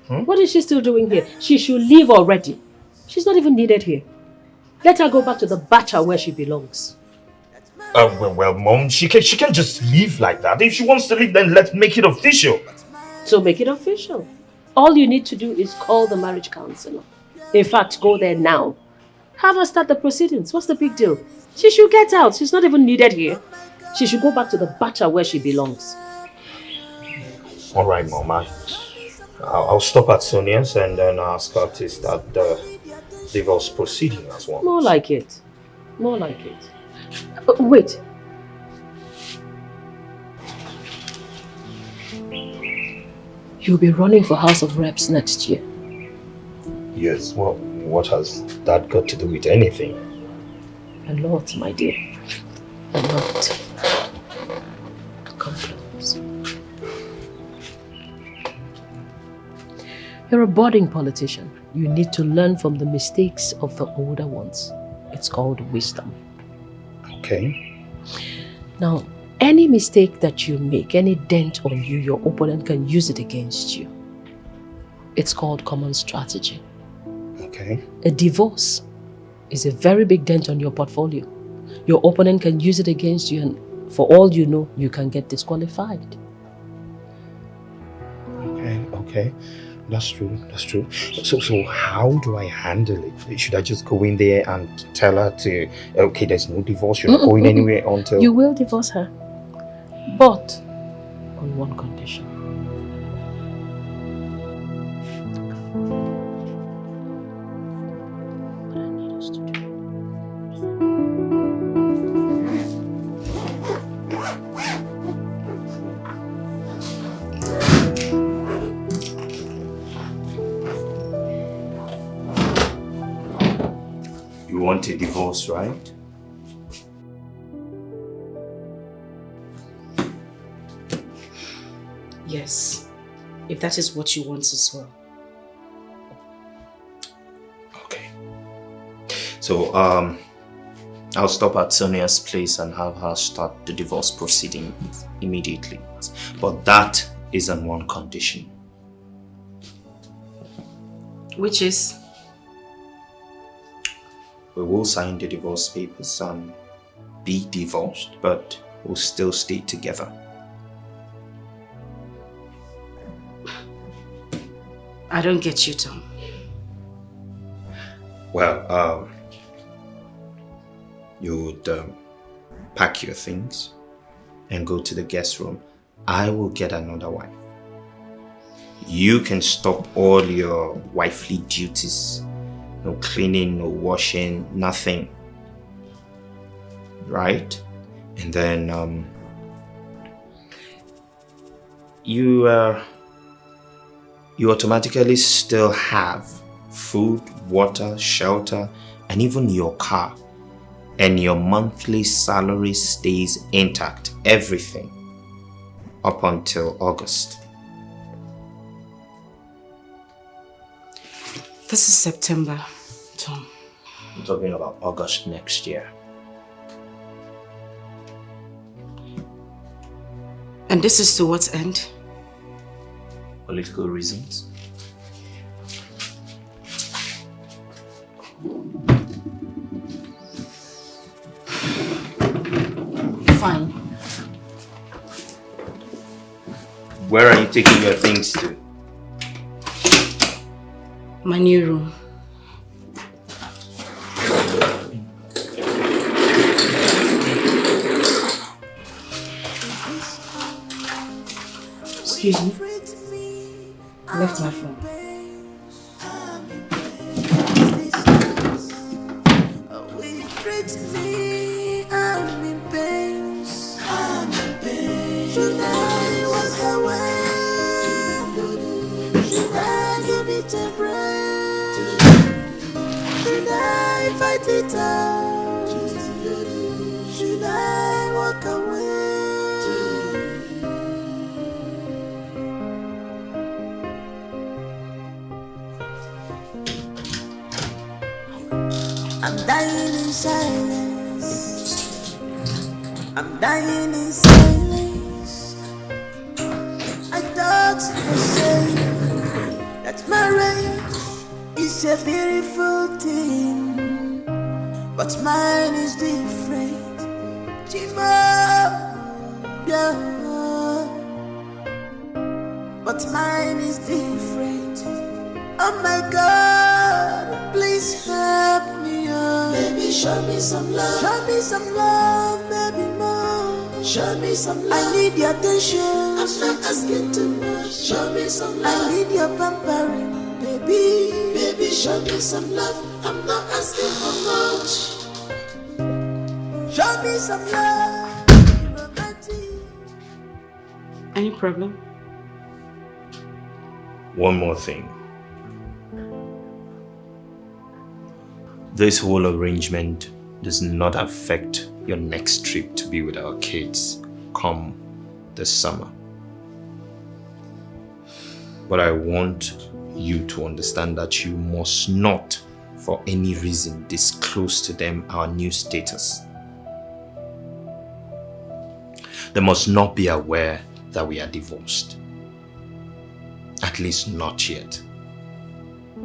What is she still doing here? She should leave already. She's not even needed here. Let her go back to the bacha where she belongs. Well, Mom, she can't just leave like that. If she wants to leave, then let's make it official. So make it official. All you need to do is call the marriage counselor. In fact, go there now. Have her start the proceedings. What's the big deal? She should get out. She's not even needed here. She should go back to the bacha where she belongs. All right, Mom. I'll stop at Sonia's and then ask her to start the divorce proceeding as well. More like it. More like it. Wait. You'll be running for House of Reps next year. Yes, well, what has that got to do with anything? A lot, my dear. A lot. Come close. You're a budding politician. You need to learn from the mistakes of the older ones. It's called wisdom. Okay. Now, any mistake that you make, any dent on you, your opponent can use it against you. It's called common strategy. Okay. A divorce is a very big dent on your portfolio. Your opponent can use it against you and for all you know, you can get disqualified. Okay, that's true. That's true. So how do I handle it? Should I just go in there and tell her to, okay, there's no divorce, you're not going anywhere until... You will divorce her, but on one condition. You want a divorce, right? Yes, if that is what you want as well. So, I'll stop at Sonia's place and have her start the divorce proceeding immediately. But that is on one condition. Which is? We will sign the divorce papers and be divorced, but we'll still stay together. I don't get you, Tom. Well, you would pack your things and go to the guest room. I will get another wife. You can stop all your wifely duties. No cleaning, no washing, nothing. Right? And then you automatically still have food, water, shelter, and even your car. And your monthly salary stays intact, everything, up until August. This is September, Tom. I'm talking about August next year. And this is to what end? Political reasons. Fine. Where are you taking your things to? My new room. Excuse me. I left my phone. It out? Should I walk away? I'm dying in silence. I'm dying in silence. I thought you say that marriage is a beautiful thing. But mine is different, Chima, yeah. But mine is different. Oh my God, please help me, oh. Baby, show me some love. Show me some love, baby, more. Show me some love. I need your attention. I'm not asking too much. Show me some love. I need your pampering, baby. Baby, show me some love. I'm not asking for much. Show me some love. Any problem? One more thing. This whole arrangement does not affect your next trip to be with our kids come this summer. But I want you to understand that you must not, for any reason, disclose to them our new status. They must not be aware that we are divorced. At least not yet.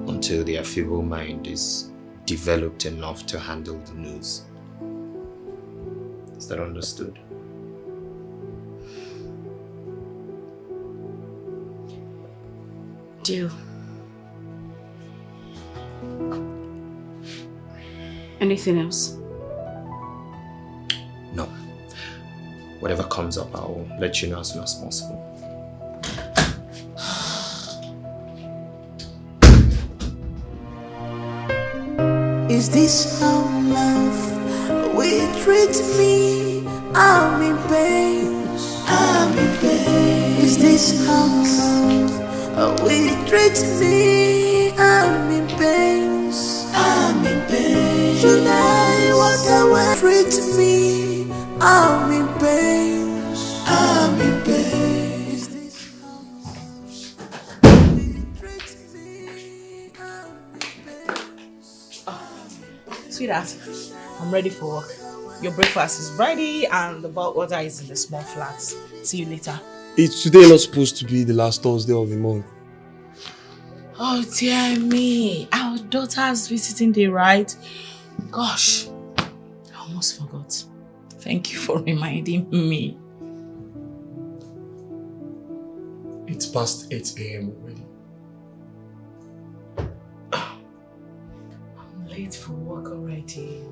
Until their feeble mind is developed enough to handle the news. Is that understood? Deal. Anything else? No. Whatever comes up, I'll let you know as soon as possible. Is this how love will treat me? I'm in pain. I'm in pain. Is this how love will treat me? I'm in pain. I'm in pain. Tonight, what the way treat me? I'm in pain. I'm in pain. Is this how love will treat me? I'm in pain. Sweetheart, I'm ready for work. Your breakfast is ready and the bulk water is in the small flask. See you later. It's today not supposed to be the last Thursday of the month. Oh dear me, our daughter's visiting day, right? Gosh, I almost forgot. Thank you for reminding me. It's past 8 a.m. already. I'm late for work already.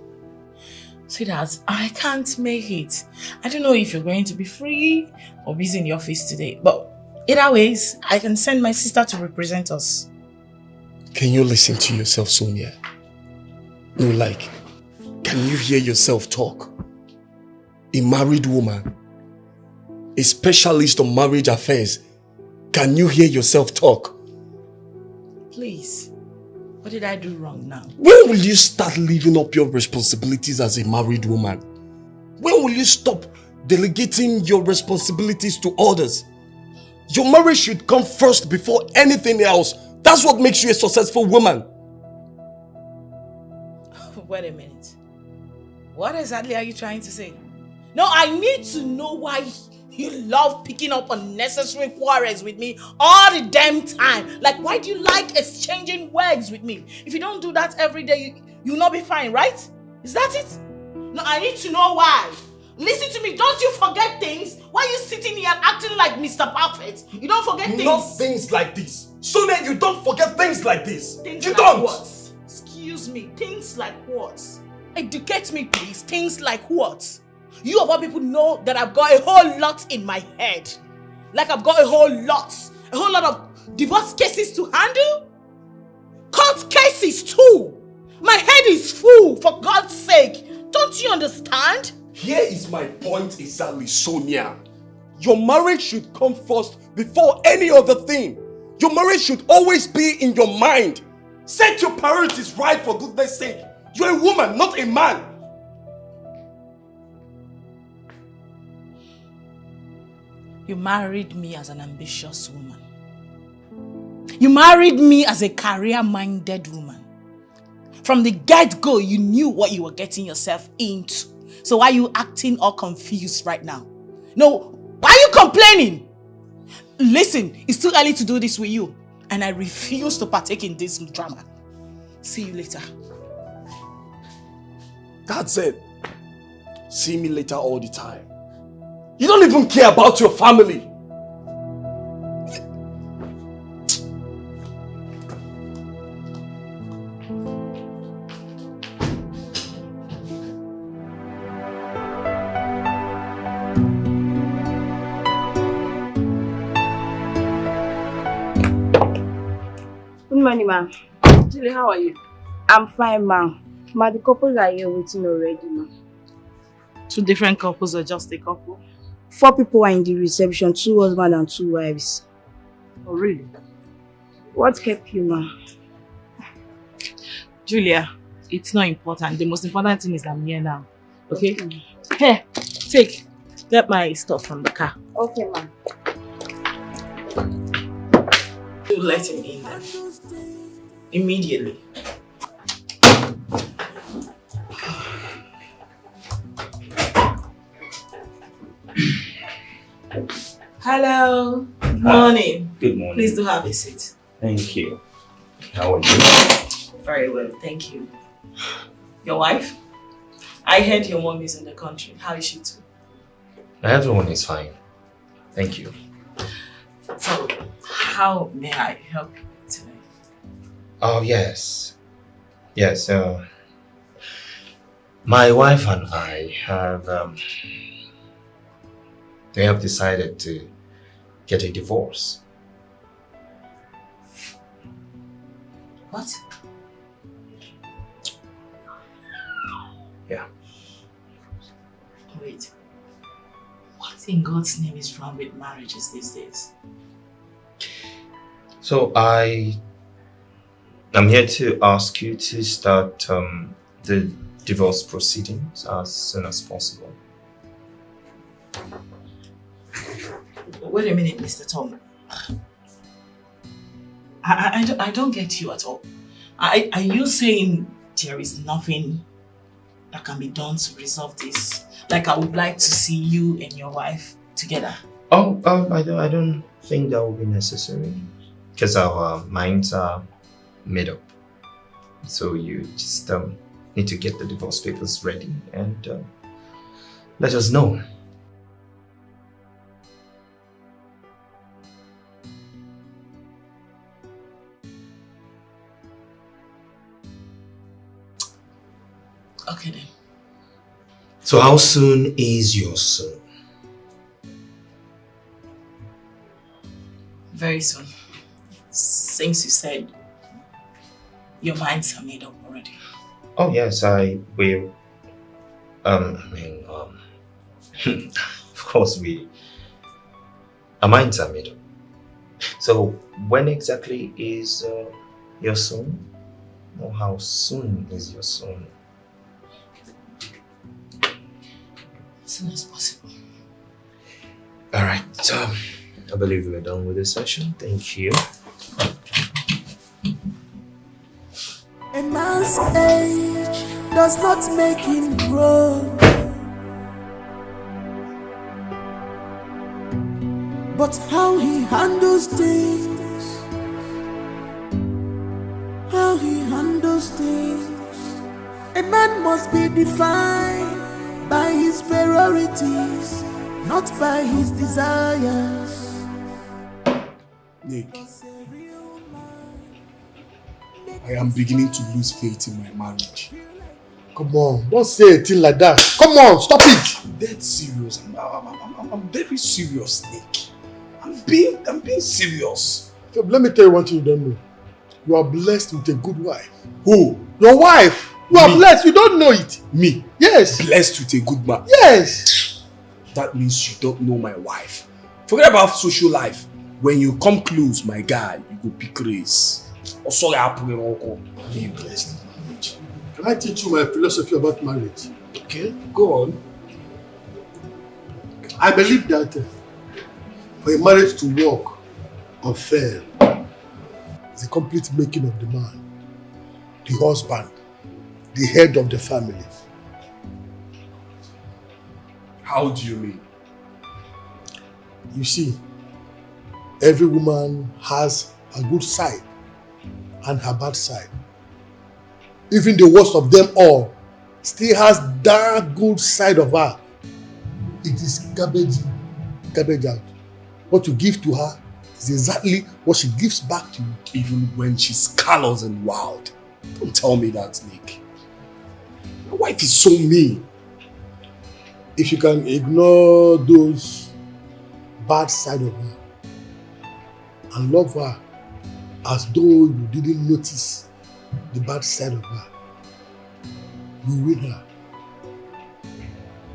Sweetheart, I can't make it. I don't know if you're going to be free or busy in the office today, but either ways, I can send my sister to represent us. Can you listen to yourself, Sonia? No, like, can you hear yourself talk? A married woman, a specialist on marriage affairs, can you hear yourself talk? Please, what did I do wrong now? When will you start living up your responsibilities as a married woman? When will you stop delegating your responsibilities to others? Your marriage should come first before anything else. That's what makes you a successful woman. Wait a minute. What exactly are you trying to say? No, I need to know why you love picking up unnecessary quarrels with me all the damn time. Like, why do you like exchanging words with me? If you don't do that every day, you'll not be fine, right? Is that it? No, I need to know why. Listen to me, don't you forget things? Why are you sitting here acting like Mr. Perfect? You don't forget things? Not things like this. Sonia, you don't forget things like this. Things you like don't. What? Excuse me, things like what? Educate me, please. Things like what? You of all people know that I've got a whole lot in my head. Like I've got a whole lot of divorce cases to handle. Court cases too. My head is full, for God's sake. Don't you understand? Here is my point exactly, Sonia. Your marriage should come first before any other thing. Your marriage should always be in your mind. Set your priorities right, for goodness sake. You're a woman, not a man. You married me as an ambitious woman. You married me as a career-minded woman. From the get-go, you knew what you were getting yourself into. So why are you acting all confused right now? No, why are you complaining? Listen, it's too early to do this with you. And I refuse to partake in this drama. See you later. That's it. See me later all the time. You don't even care about your family. Good morning, ma'am. Julie, how are you? I'm fine, ma'am. Ma, the couples are here waiting already, ma'am. 2 different couples or just a couple? 4 people are in the reception, 2 husbands and 2 wives. Oh, really? What kept you, ma'am? Julia, it's not important. The most important thing is I'm here now. Okay? Here, take. Get my stuff from the car. Okay, ma'am. You let him in then. Immediately. Hello. Good morning. Good morning. Please do have a seat. Thank you. How are you? Very well, thank you. Your wife? I heard your mom is in the country. How is she too? Everyone is fine. Thank you. So, how how may I help you today? Oh, yes. Yes, my wife and I have, they have decided to get a divorce. What? Yeah. Wait. What in God's name is wrong with marriages these days? So I'm here to ask you to start the divorce proceedings as soon as possible. Wait a minute, Mr. Tom. I don't get you at all. Are you saying there is nothing that can be done to resolve this? Like I would like to see you and your wife together. Oh, I don't think that will be necessary because our minds are made up. So you just need to get the divorce papers ready and let us know. Okay then. So how soon is your soon? Very soon. Since you said your minds are made up already. Oh yes, I will. Of course our minds are made up. So when exactly is your soon? Or how soon is your soon? As soon as possible. Alright, I believe we're done with this session. Thank you. A man's age does not make him grow, but how he handles things, how he handles things. A man must be defined by his priorities, not by his desires. Nick, I am beginning to lose faith in my marriage. Come on, don't say a thing like that. Come on, stop it. I'm dead serious. I'm very serious, Nick. I'm being serious. Let me tell you one thing you don't know. You are blessed with a good wife. Who? Your wife. You are blessed. You don't know it. Me? Yes. Blessed with a good man. Yes. That means you don't know my wife. Forget about social life. When you come close, my guy, you go pick race. Also, be blessed. Can I teach you my philosophy about marriage? Okay, go on. I believe that for a marriage to work or fail, it's a complete making of the man, the husband, the head of the family. How do you mean? You see, every woman has a good side and her bad side. Even the worst of them all still has that good side of her. It is garbage out. What you give to her is exactly what she gives back to you. Even when she's callous and wild. Don't tell me that, Nick. My wife is so mean. If you can ignore those bad side of her and love her as though you didn't notice the bad side of her, you win her.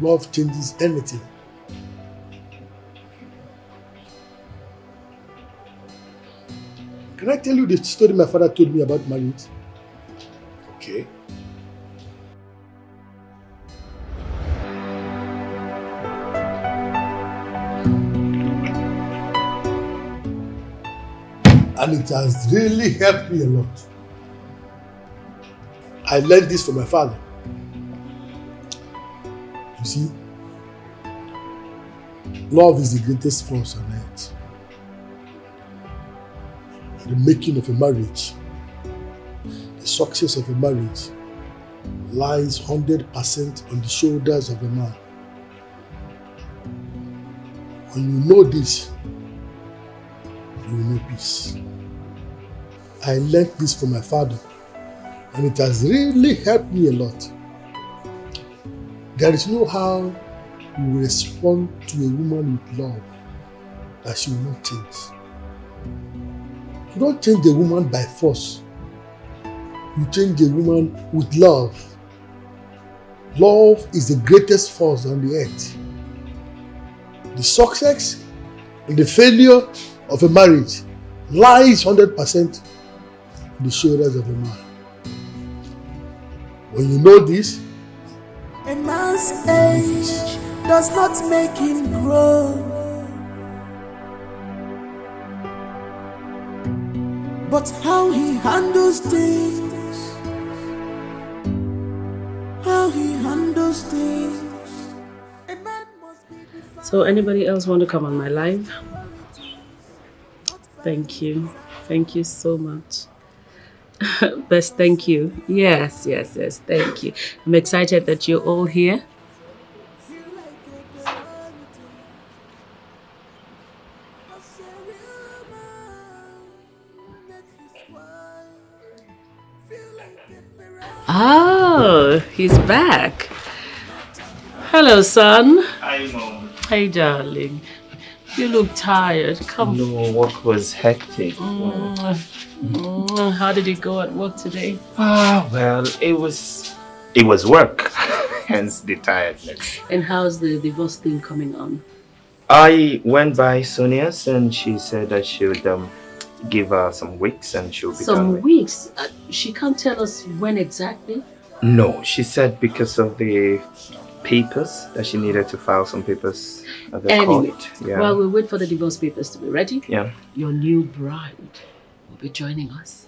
Love changes anything. Can I tell you the story my father told me about marriage? Okay. And it has really helped me a lot. I learned this from my father. You see, love is the greatest force on earth. The making of a marriage, the success of a marriage lies 100% on the shoulders of a man. When you know this, you will know peace. I learned this from my father, and it has really helped me a lot. There is no how you respond to a woman with love that she will not change. You don't change a woman by force. You change a woman with love. Love is the greatest force on the earth. The success and the failure of a marriage lies 100% on the shoulders of a man. When you know this, a man's age does not make him grow, but how he handles things, how he handles things. So anybody else want to come on my live? Thank you. Thank you so much. Best, thank you. Yes, thank you. I'm excited that you're all here. Oh, he's back. Hello, son. Hi, Mom. Hey, darling. You look tired. Come. No, work was hectic. How did it go at work today? Well, it was work, hence the tiredness. And how's the divorce thing coming on? I went by Sonia's and she said I should give her some weeks and she'll be done. Some weeks? She can't tell us when exactly? No, she said because of the papers that she needed to file some papers at the court. Yeah. While we wait for the divorce papers to be ready, yeah, your new bride will be joining us.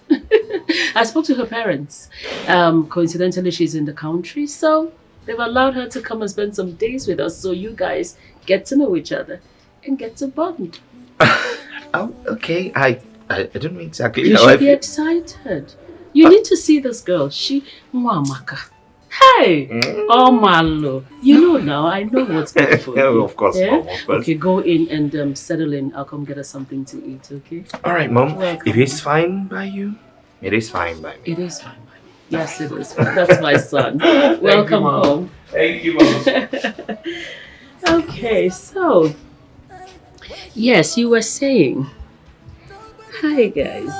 I spoke to her parents. Coincidentally, she's in the country, so they've allowed her to come and spend some days with us so you guys get to know each other and get to bond. Oh, okay. I don't know exactly You how I should be feel. excited. You need to see this girl. She, Mwamaka. Hey! Oh, Malo. You know now, I know what's good for Yeah, you. of course, Mom, of course. Okay, go in and settle in. I'll come get us something to eat, okay? All right, Mom. Welcome. If it's fine by you, it is fine by me. It is fine by me. Yes, it is. That's my son. Thank Welcome you, Mom. home. Thank you, Mom. Okay, so yes, you were saying. Hi, guys.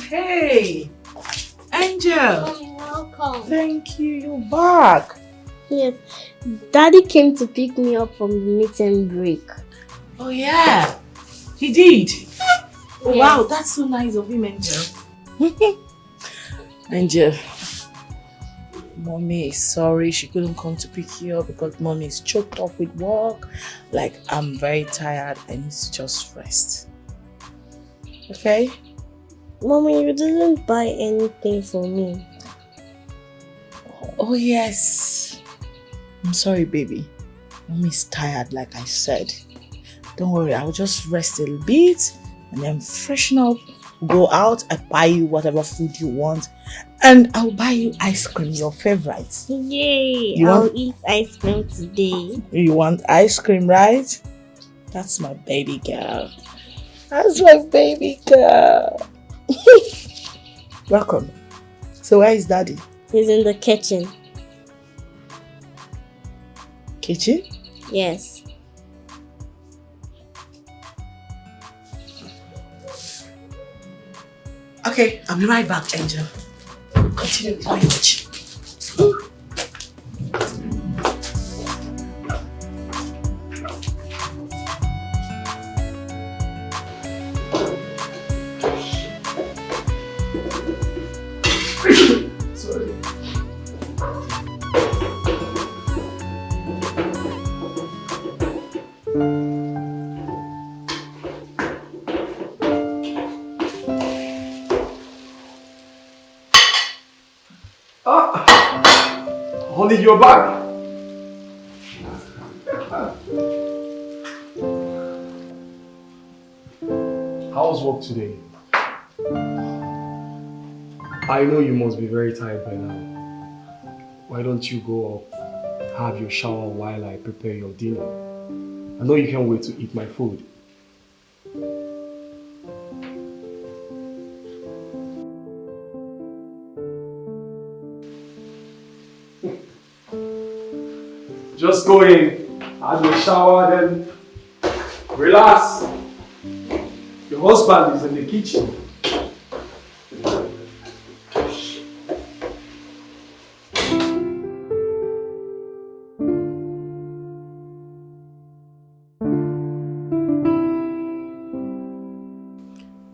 Hey, Angel. Welcome. Thank you. You're back. Yes, Daddy came to pick me up from the meeting break. Oh yeah, he did. Oh, Yes. wow, that's so nice of him, Angel. Angel, Mommy is sorry she couldn't come to pick you up because Mommy is choked up with work. Like, I'm very tired. I need to just rest. Okay? Mommy, you didn't buy anything for me. Oh yes. I'm sorry, baby. Mommy's tired, like I said. Don't worry, I'll just rest a little bit and then freshen up, go out, I buy you whatever food you want, and I'll buy you ice cream, your favorite. Yay! You I'll want- eat ice cream today. You want ice cream, right? That's my baby girl. That's my baby girl. Welcome. So where is Daddy? He's in the kitchen. Kitchen? Yes. Okay, I'll be right back, Angel. Continue with my watch. Honey, you're back. How was work today? I know you must be very tired by now. Why don't you go up, have your shower while I prepare your dinner? I know you can't wait to eat my food. Just go in, have your shower, then relax. Your husband is in the kitchen.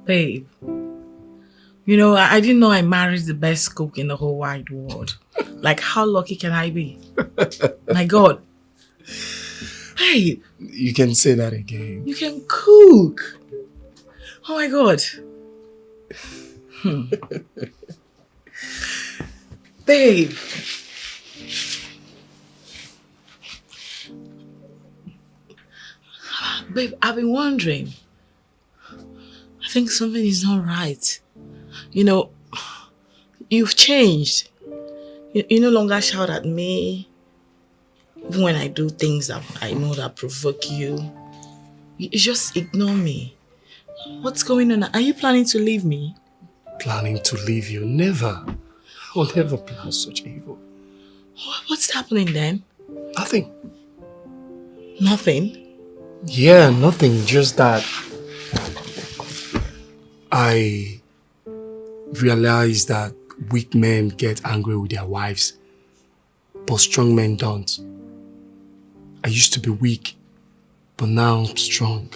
Babe, you know, I didn't know I married the best cook in the whole wide world. Like, how lucky can I be? My God. Babe. You can say that again. You can cook. Oh my God. Babe. Babe, I've been wondering. I think something is not right. You know, you've changed. You no longer shout at me. Even when I do things that I know that provoke you. You just ignore me. What's going on? Are you planning to leave me? Planning to leave you? Never. I will never plan such evil. What's happening then? Nothing. Nothing? Yeah, nothing. Just that I realized that weak men get angry with their wives, but strong men don't. I used to be weak, but now I'm strong.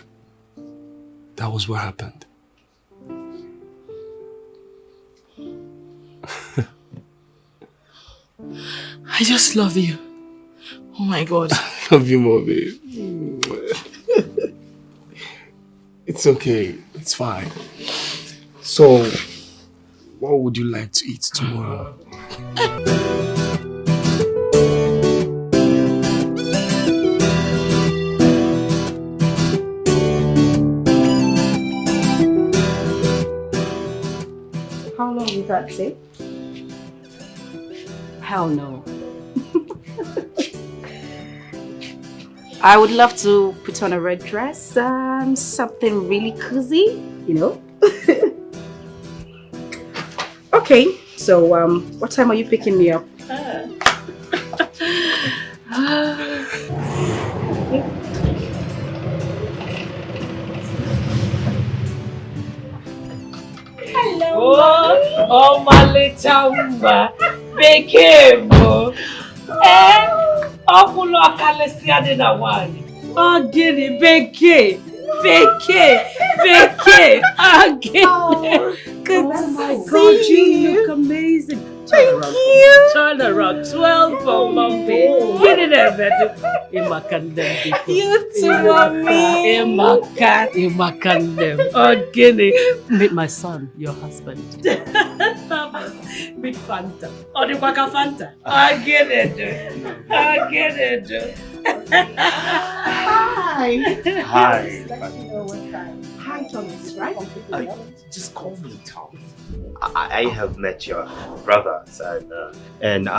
That was what happened. I just love you. Oh my God. I love you more, babe. It's okay. It's fine. So, what would you like to eat tomorrow? How long will that take? Hell no. I would love to put on a red dress, something really cozy, you know? Okay, so what time are you picking me up? Oh, my little Umba. Beke mo. Okulo akalesi adina wani. Oh, gini, beke. Good to my God, you look amazing. Turn around. 12 for Mommy. Get in there, baby. Imakandem. You too, Mommy. Imakandem. Oh, Guinea. Meet my son, your husband. Meet Fanta. Oh, the Waka Fanta. I get it. Hi. Hi. Let me know what time. Hi, Thomas, right? Just call me Tom. I have met your brothers and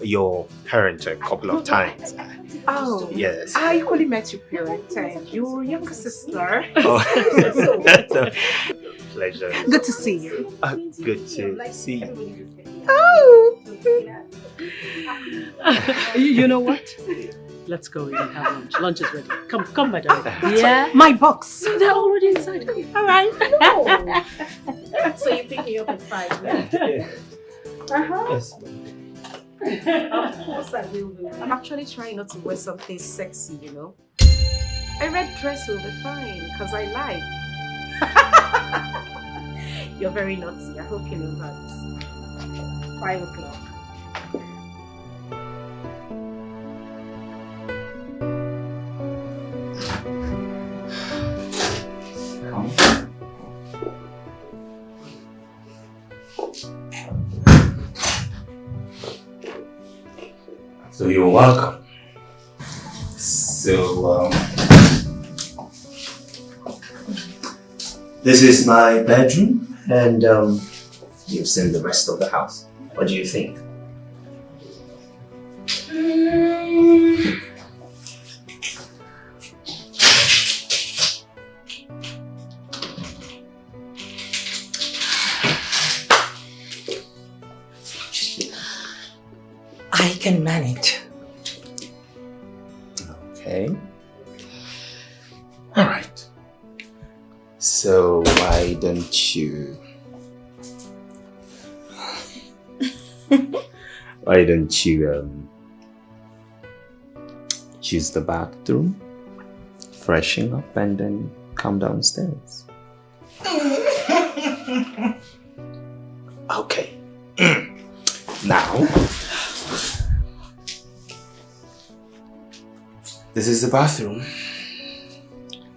your parents a couple of times. Oh, yes. I equally met your parents and your younger sister. Oh, that's a pleasure. Good to see you. Good to see you. Oh! You know what? Let's go in and have lunch. Lunch is ready. Come, my darling. Yeah? My box. They're already inside. All right. So you pick me up at 5, right? Uh-huh. Yes. Of course I will. I'm actually trying not to wear something sexy, you know. A red dress will be fine, because I like. You're very naughty. I hope you know that. 5 o'clock. welcome. So, this is my bedroom, and you've seen the rest of the house. What do you think? I can manage. Okay. All right. So why don't you use the bathroom, freshen up, and then come downstairs? Okay. Now, this is the bathroom.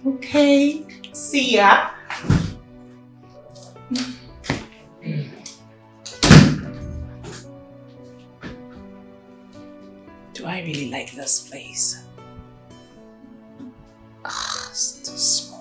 Okay. See ya. Do I really like this place? It's too small.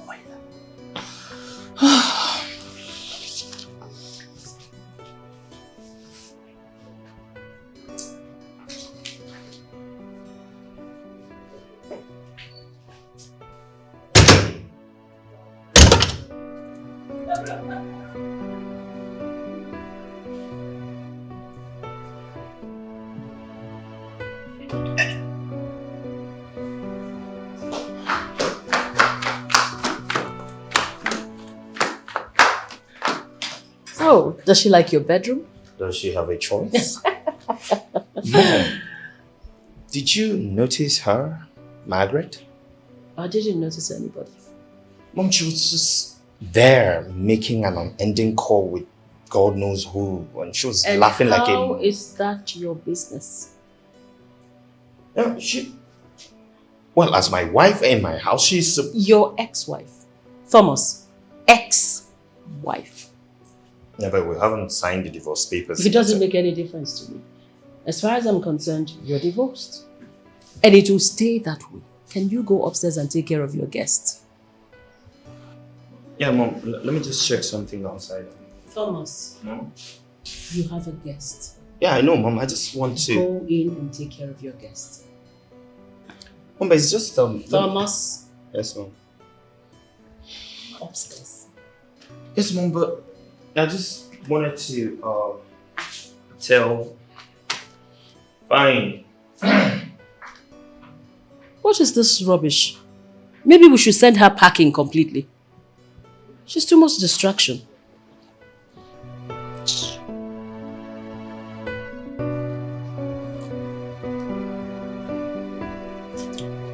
Oh, does she like your bedroom? Does she have a choice? Mom, did you notice her, Margaret? I didn't notice anybody. Mom, she was just there making an unending call with God knows who, and she was laughing like a... How is that your business? No, well, as my wife in my house, she's... Your ex-wife. Thomas. Ex-wife. Yeah, but we haven't signed the divorce papers. It doesn't make any difference to me. As far as I'm concerned, you're divorced. And it will stay that way. Can you go upstairs and take care of your guests? Yeah, Mom, let me just check something outside. Thomas. Mom? You have a guest. Yeah, I know, Mom. I just want to... Go in and take care of your guest. Mom, but it's just... Thomas. Yes, Mom. Upstairs. Yes, Mom, but I just wanted to tell... Fine. What is this rubbish? Maybe we should send her packing completely. She's too much distraction.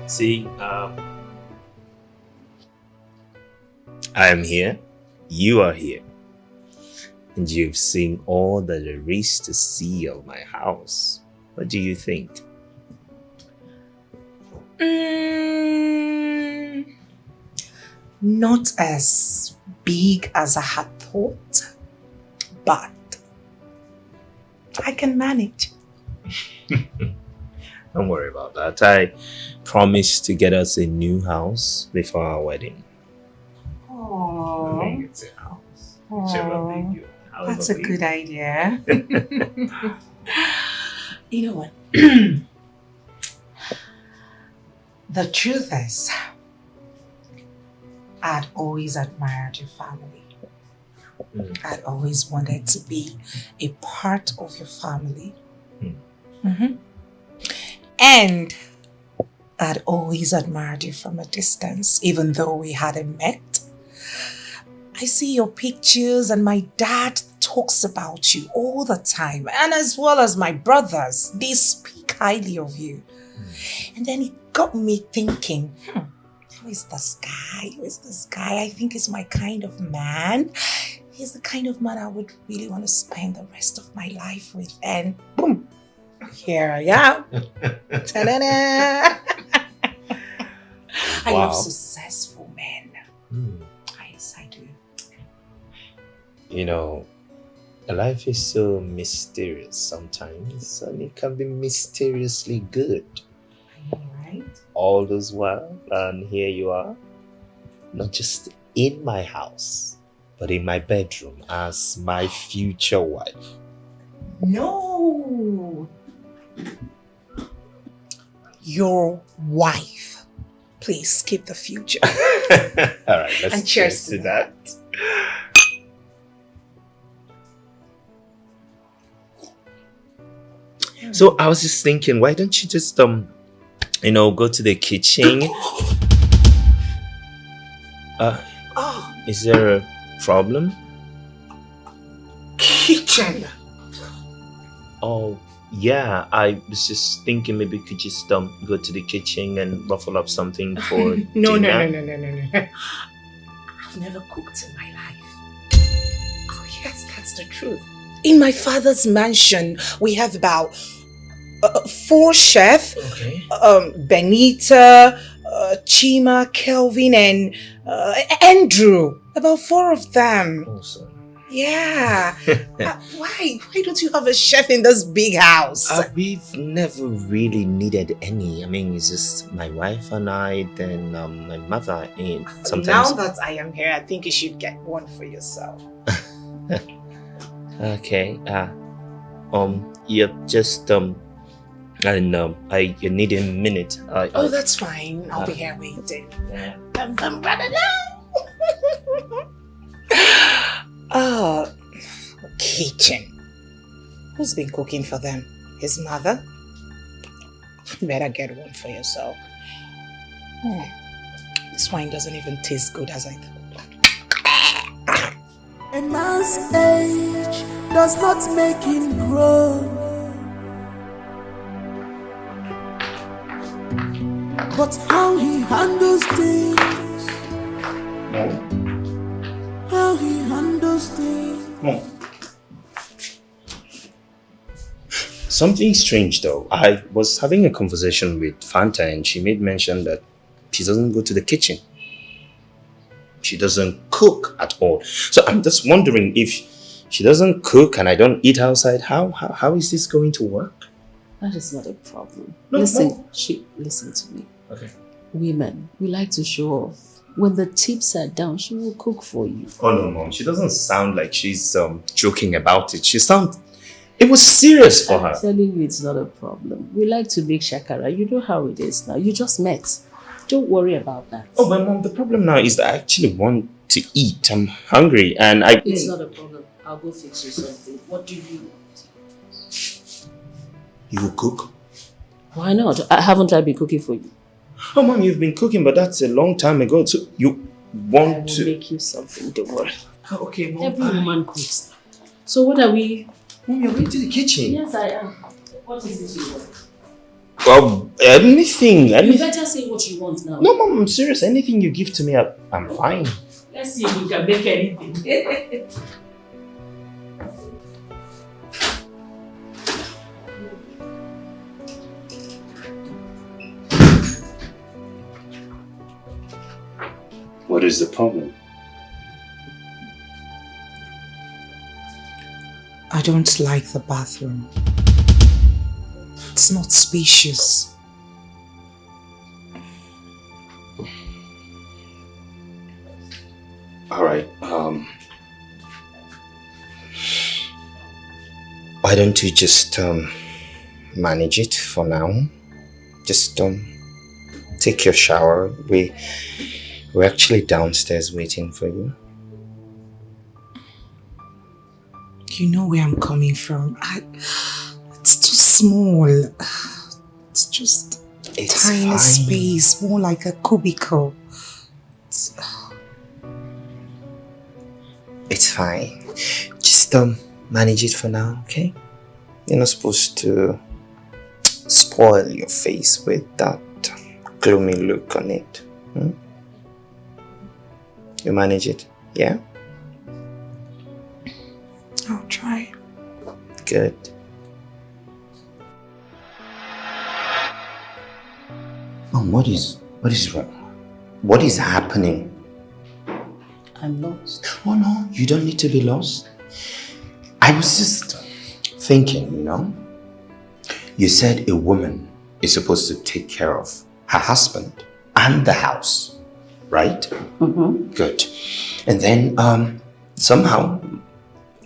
See, I am here, you are here, and you've seen all that there is to see of my house. What do you think? Not as big as I had thought, but I can manage. Don't worry about that. I promised to get us a new house before our wedding. Oh, I think it's a house. Whichever way you- however that's a way good you- idea. You know what? The truth is, I'd always admired your family. I'd always wanted to be a part of your family. And I'd always admired you from a distance, even though we hadn't met. I see your pictures and my dad talks about you all the time, and as well as my brothers, they speak highly of you. And then it got me thinking, who is this guy? Who is this guy? I think he's my kind of man. He's the kind of man I would really want to spend the rest of my life with. And boom, here I am. Ta-da-da. I love successful men. Yes, I do. You know, Life is so mysterious sometimes, and it can be mysteriously good. Right? All those while, and here you are, not just in my house, but in my bedroom as my future wife. No. Your wife. Please skip the future. All right, let's And cheers to that. So I was just thinking, why don't you just go to the kitchen? Is there a problem? Kitchen. Oh yeah, I was just thinking maybe we could just go to the kitchen and ruffle up something for No. dinner. I've never cooked in my life. Oh yes, that's the truth. In my father's mansion, we have about 4 chefs. Okay. Benita, Chima, Kelvin, and Andrew. About 4 of them. Awesome. Yeah. Why don't you have a chef in this big house? We've never really needed any. I mean, it's just my wife and I, then my mother, and sometimes. Now that I am here, I think you should get one for yourself. Okay. Yeah, just I know. You need a minute. Oh, that's fine. I'll be here waiting. Yeah. Oh, kitchen. Who's been cooking for them? His mother? Better get one for yourself. This wine doesn't even taste good as I thought. A man's age does not make him grow, but how he handles things. How he handles things. Something strange though. I was having a conversation with Fanta and she made mention that she doesn't go to the kitchen. She doesn't cook at all. So I'm just wondering, if she doesn't cook and I don't eat outside, how is this going to work? That is not a problem. No, listen to me. Okay. Women, we like to show off. When the tips are down, she will cook for you. Oh no, Mom. She doesn't sound like she's joking about it. It was serious for her. I'm telling you, it's not a problem. We like to make shakara. You know how it is now. You just met. Don't worry about that. Oh, but Mom, the problem now is that I actually want to eat. I'm hungry and It's not a problem. I'll go fix you something. What do you want? You will cook? Why not? Haven't I been cooking for you? Oh, Mom, you've been cooking, but that's a long time ago. So you want to make you something, don't worry. Oh, okay, Mom. Every woman cooks. So what are we? Mom, you're going to the kitchen. Yes, I am. What is it you want? Well, anything. You better say what you want now. No, Mom, I'm serious. Anything you give to me, I'm fine. Let's see if we can make anything. What is the problem? I don't like the bathroom. It's not spacious. All right. Why don't you just manage it for now? Just take your shower. We're actually downstairs waiting for you. You know where I'm coming from. It's too small. It's just a tiny fine. space, more like a cubicle. It's fine. Just manage it for now, okay? You're not supposed to spoil your face with that gloomy look on it. You manage it, yeah? I'll try. Good. Mom, what is wrong? What is happening? I'm lost. Oh no, you don't need to be lost. I was just thinking, you know. You said a woman is supposed to take care of her husband and the house, right? Mm-hmm. Good. And then somehow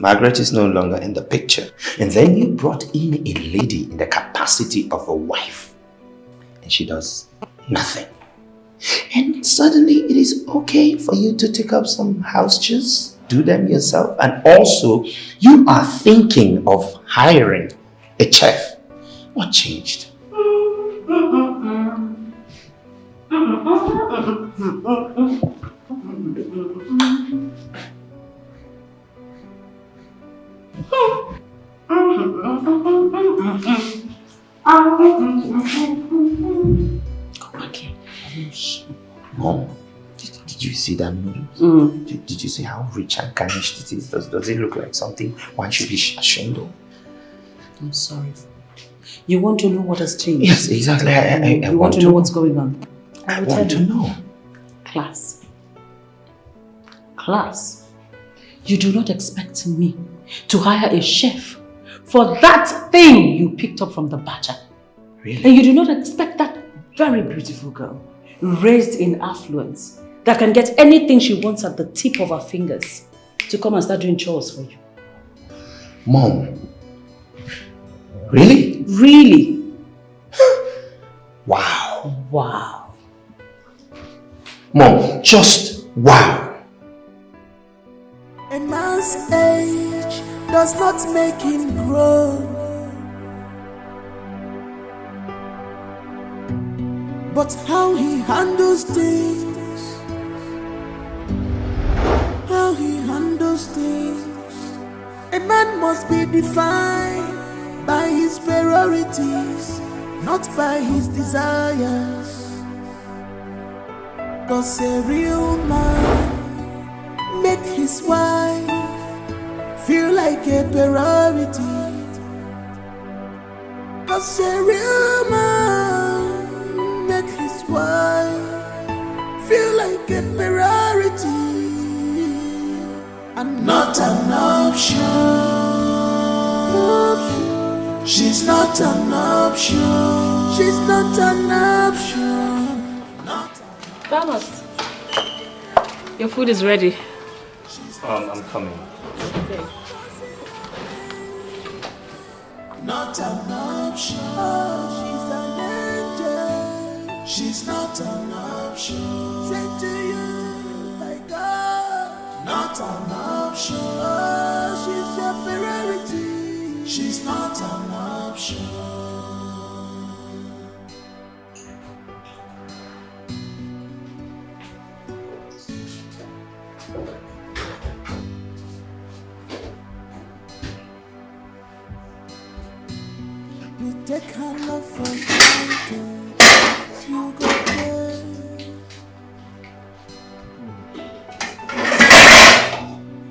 Margaret is no longer in the picture. And then you brought in a lady in the capacity of a wife. And she does nothing. And suddenly it is okay for you to take up some house chores, do them yourself. And also, you are thinking of hiring a chef. What changed? Mom, did you see that noodles? Did you see how rich and garnished it is? Does it look like something one should be ashamed of? I'm sorry. You want to know what has changed? Yes, exactly. I you want to know what's going on? I want to know. Class. Class. You do not expect me to hire a chef for that thing you picked up from the badger. Really? And you do not expect that very beautiful girl, raised in affluence, that can get anything she wants at the tip of her fingers, to come and start doing chores for you. Mom. Really? Really? Wow. Wow. Mom, just wow. A man's age does not make him grow, but how he handles things, how he handles things. A man must be defined by his priorities, not by his desires. 'Cause a real man make his wife feel like a priority. 'Cause a real man make his wife feel like a priority and not an option. She's not an option. She's not an option. Thomas, your food is ready. I'm coming. Okay. Not an option. She's an angel. She's not an option. Say to you, my God. Not an option. She's your priority. She's not an option. You take her love for granted. You go there.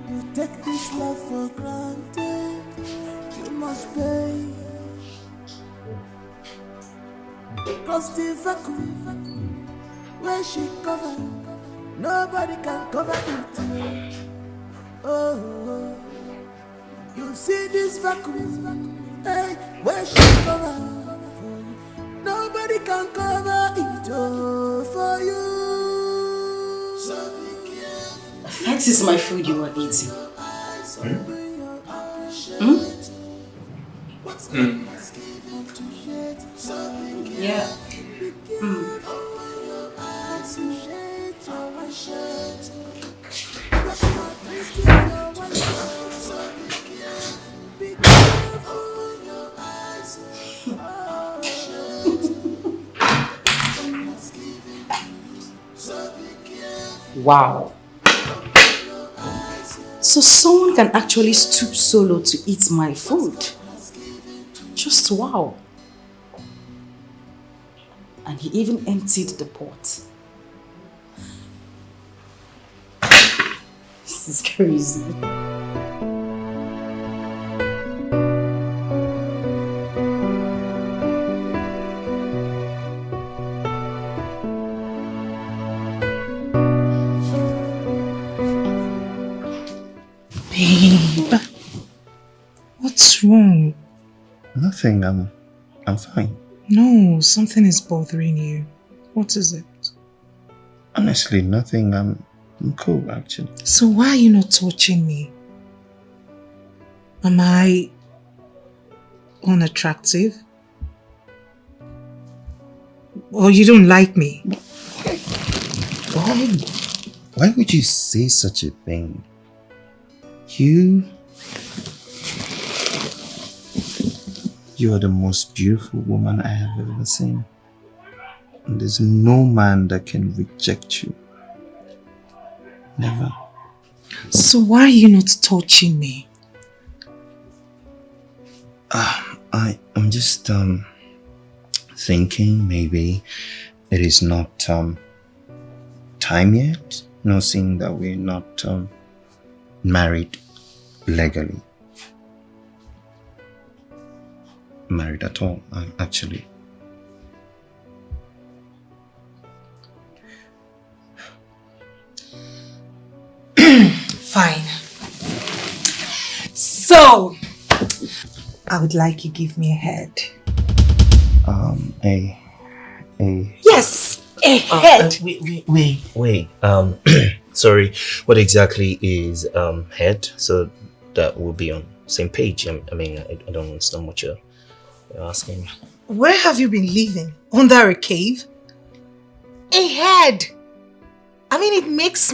You take this love for granted. You must pay. 'Cause the vacuum where she covered, nobody can cover it. Oh, you see this vacuum. Hey, where she cover, nobody can cover it for you. So be careful. That is my food you are eating. Yeah. Wow. So someone can actually stoop so low to eat my food. Just wow. And he even emptied the pot. This is crazy. Babe, Nothing. I'm fine. No, something is bothering you. What is it? Honestly, nothing. I'm cool, actually. So why are you not touching me? Am I unattractive? Or you don't like me? Why would you say such a thing? You are the most beautiful woman I have ever seen. And there's no man that can reject you. Never. So why are you not touching me? I'm just thinking maybe it is not time yet. No, seeing that we're not married legally. Married at all, actually. Fine. So, I would like you give me a head. Yes, a head. Wait. Sorry. What exactly is head? So that will be on the same page. I mean, I don't understand what you're asking. Where have you been living? Under a cave? A head. I mean, it makes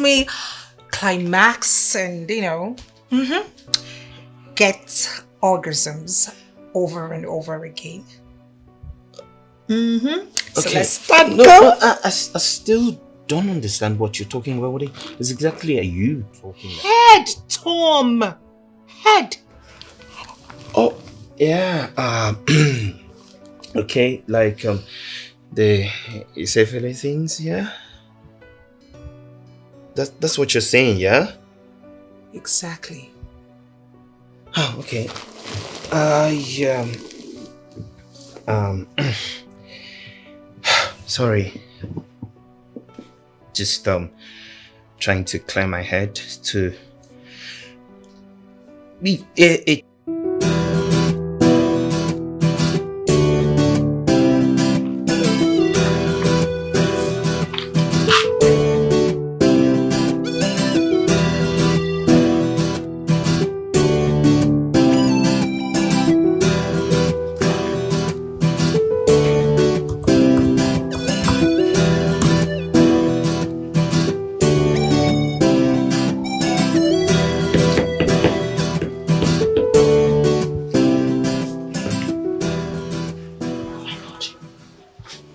climax and, get orgasms over and over again. So let's start. No, I still don't understand what you're talking about. What is exactly are you talking about? Head, Tom. Head. Oh, yeah. Okay, like the syphilis things, yeah. That's what you're saying, yeah? Exactly. Oh, okay. Sorry. Just trying to clear my head to be it.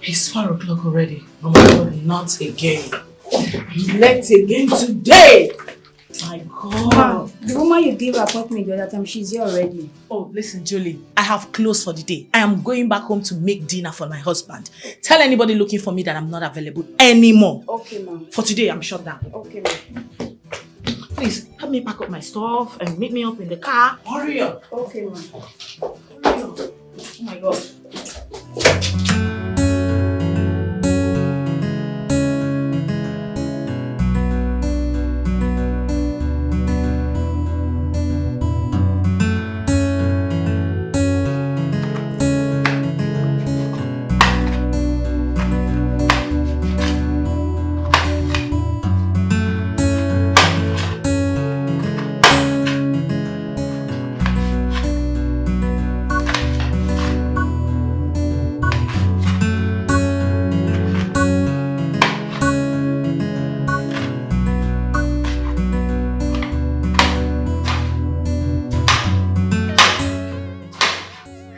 It's 4 o'clock already. Oh my God, not again. Not again today. My God. Mom, the woman you gave appointment the other time, she's here already. Oh, listen, Julie. I have closed for the day. I am going back home to make dinner for my husband. Tell anybody looking for me that I'm not available anymore. Okay, ma'am. For today, I'm shut down. Okay, ma'am. Please, help me pack up my stuff and meet me up in the car. Hurry up. Okay, ma'am. Hurry up. Oh my God.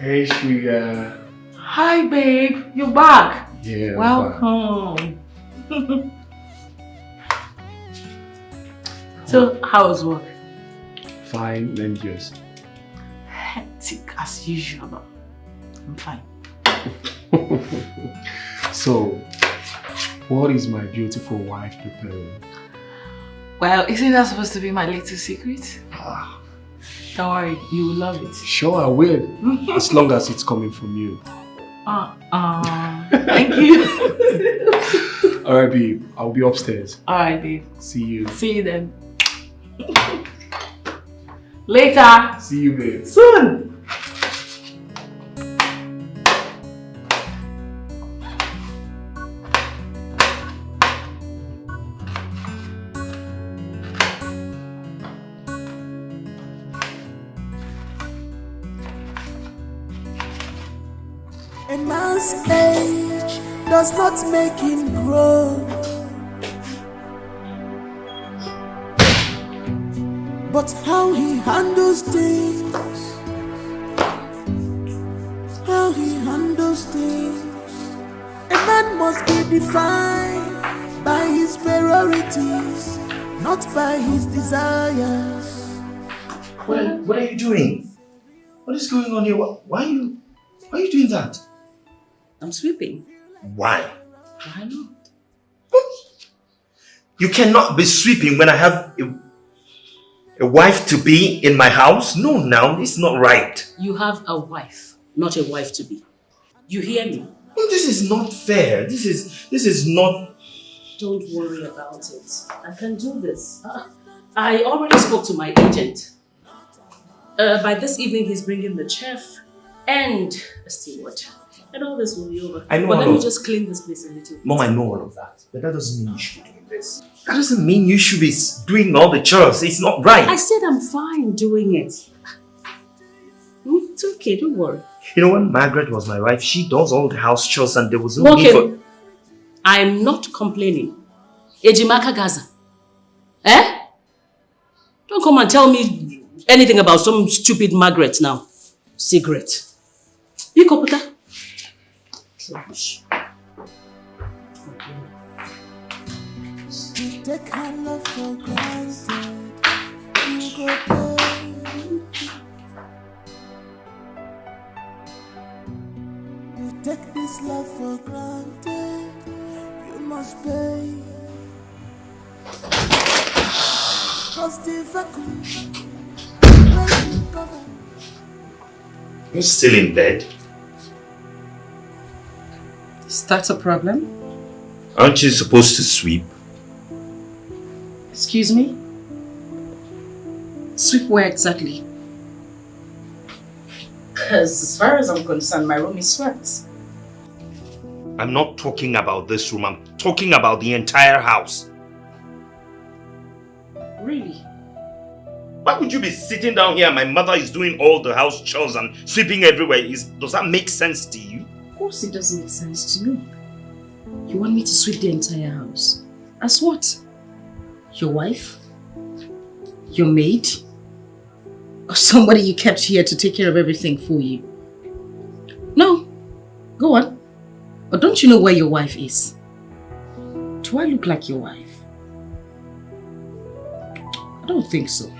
Hey, sugar. Hi, babe. You're back. Yeah. Welcome. So, how was work? Fine, and yours? Hectic as usual, but I'm fine. So, what is my beautiful wife preparing? Well, isn't that supposed to be my little secret? Don't worry, you will love it. Sure, I will. As long as it's coming from you. Thank you. Alright, babe. I'll be upstairs. Alright, babe. See you. See you then. Later. See you, babe. Soon. A man's age does not make him grow, but how he handles things, how he handles things. A man must be defined by his priorities, not by his desires. What are you doing? What is going on here? Why are you doing that? I'm sweeping. Why? Why not? You cannot be sweeping when I have a wife to be in my house? No, now, it's not right. You have a wife, not a wife to be. You hear me? No, this is not fair. This is not... Don't worry about it. I can do this. I already spoke to my agent. By this evening, he's bringing the chef and a steward. And all this will be over. I know. But let me just clean this place a little bit. Mom, I know all of that. But that doesn't mean you should be doing this. That doesn't mean you should be doing all the chores. It's not right. I said I'm fine doing it. It's okay, don't worry. You know, when Margaret was my wife, she does all the house chores and there was no need for... I'm not complaining. Ejimaka Gaza. Eh? Don't come and tell me anything about some stupid Margaret now. Cigarette. You go put that. Trash. You take her love for granted. You go pay. You take this love for granted. You must pay. Cause the vacuum will be covered. You're still in bed? Is that a problem? Aren't you supposed to sweep? Excuse me? Sweep where exactly? Because as far as I'm concerned, my room is swept. I'm not talking about this room. I'm talking about the entire house. Really? Why would you be sitting down here and my mother is doing all the house chores and sweeping everywhere? Does that make sense to you? Of course it doesn't make sense to me. You want me to sweep the entire house? As what? Your wife? Your maid? Or somebody you kept here to take care of everything for you? No. Go on. Or don't you know where your wife is? Do I look like your wife? I don't think so.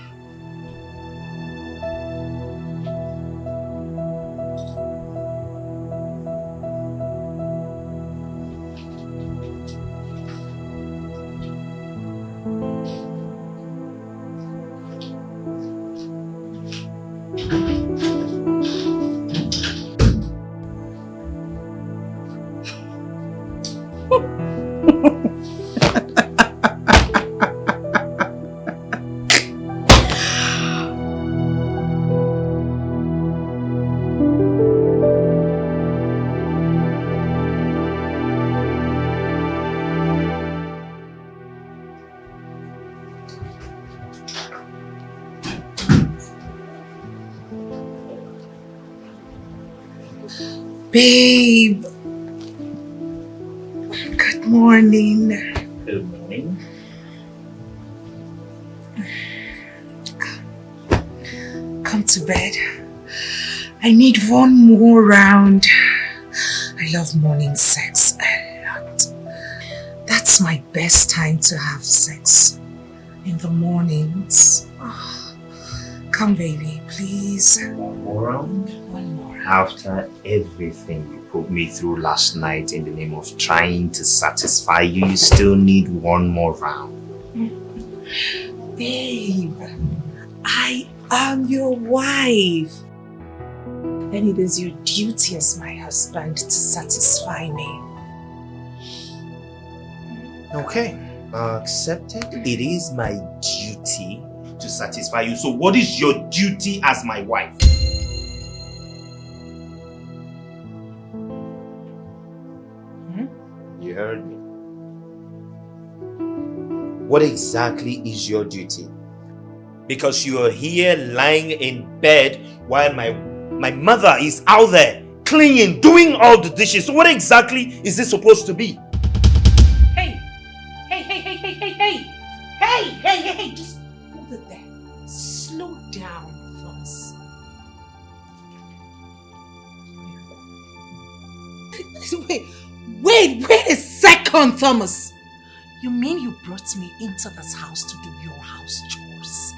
Babe, good morning. Good morning. Come to bed. I need one more round. I love morning sex a lot. That's my best time to have sex. In the mornings. Oh, come baby, please. One more round? One more. After everything you put me through last night in the name of trying to satisfy you, you still need one more round. Babe, I am your wife. And it is your duty as my husband to satisfy me. Okay, accepted. It is my duty to satisfy you. So what is your duty as my wife? You heard me. What exactly is your duty? Because you are here lying in bed while my mother is out there cleaning, doing all the dishes. So what exactly is this supposed to be? Hey, just hold it there. Slow down, Thomas. Wait a second, Thomas. You mean you brought me into this house to do your house chores?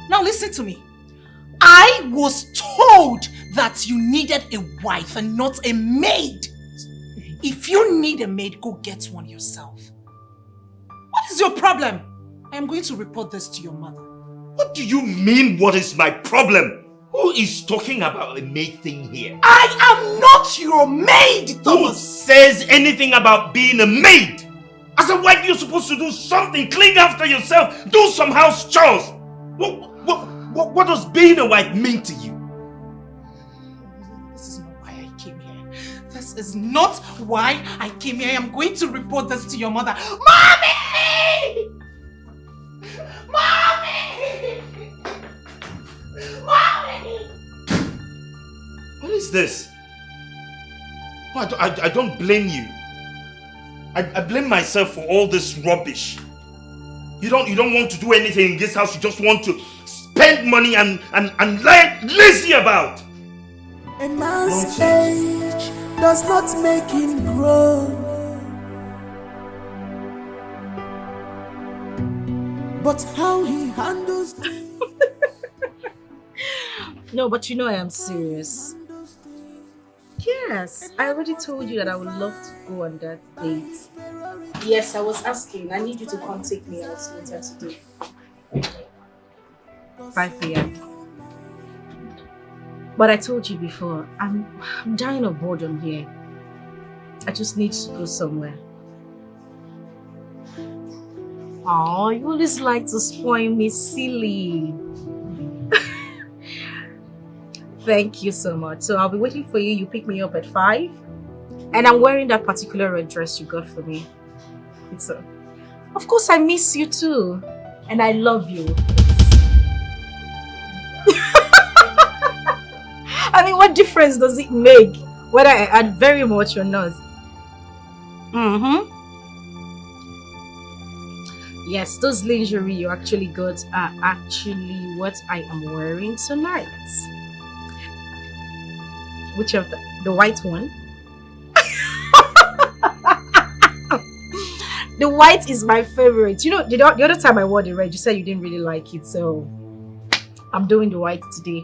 Now listen to me. I was told that you needed a wife and not a maid. If you need a maid, go get one yourself. What is your problem? I am going to report this to your mother. What do you mean, what is my problem? Who is talking about a maid thing here? I am not your maid, Thomas! Who says anything about being a maid? As a wife, you're supposed to do something, clean after yourself, do some house chores. What does being a wife mean to you? This is not why I came here. This is not why I came here. I am going to report this to your mother. Mommy! Mommy! Mommy! What is this? Oh, I don't blame you. I blame myself for all this rubbish. You don't want to do anything in this house. You just want to spend money and lie lazy about. A man's age does not make him grow, but how he handles things. No, but you know I am serious. Yes, I already told you that I would love to go on that date. Yes, I was asking. I need you to come take me out later today. 5 p.m. But I told you before, I'm dying of boredom here. I just need to go somewhere. Oh, you always like to spoil me, silly. Thank you so much. So I'll be waiting for you. You pick me up at 5. And I'm wearing that particular red dress you got for me. It's of course I miss you too. And I love you. I mean, what difference does it make whether I add very much or not? Yes, those lingerie you actually got are actually what I am wearing tonight. Which of the white one? The white is my favorite. You know, the other time I wore the red, you said you didn't really like it, so I'm doing the white today.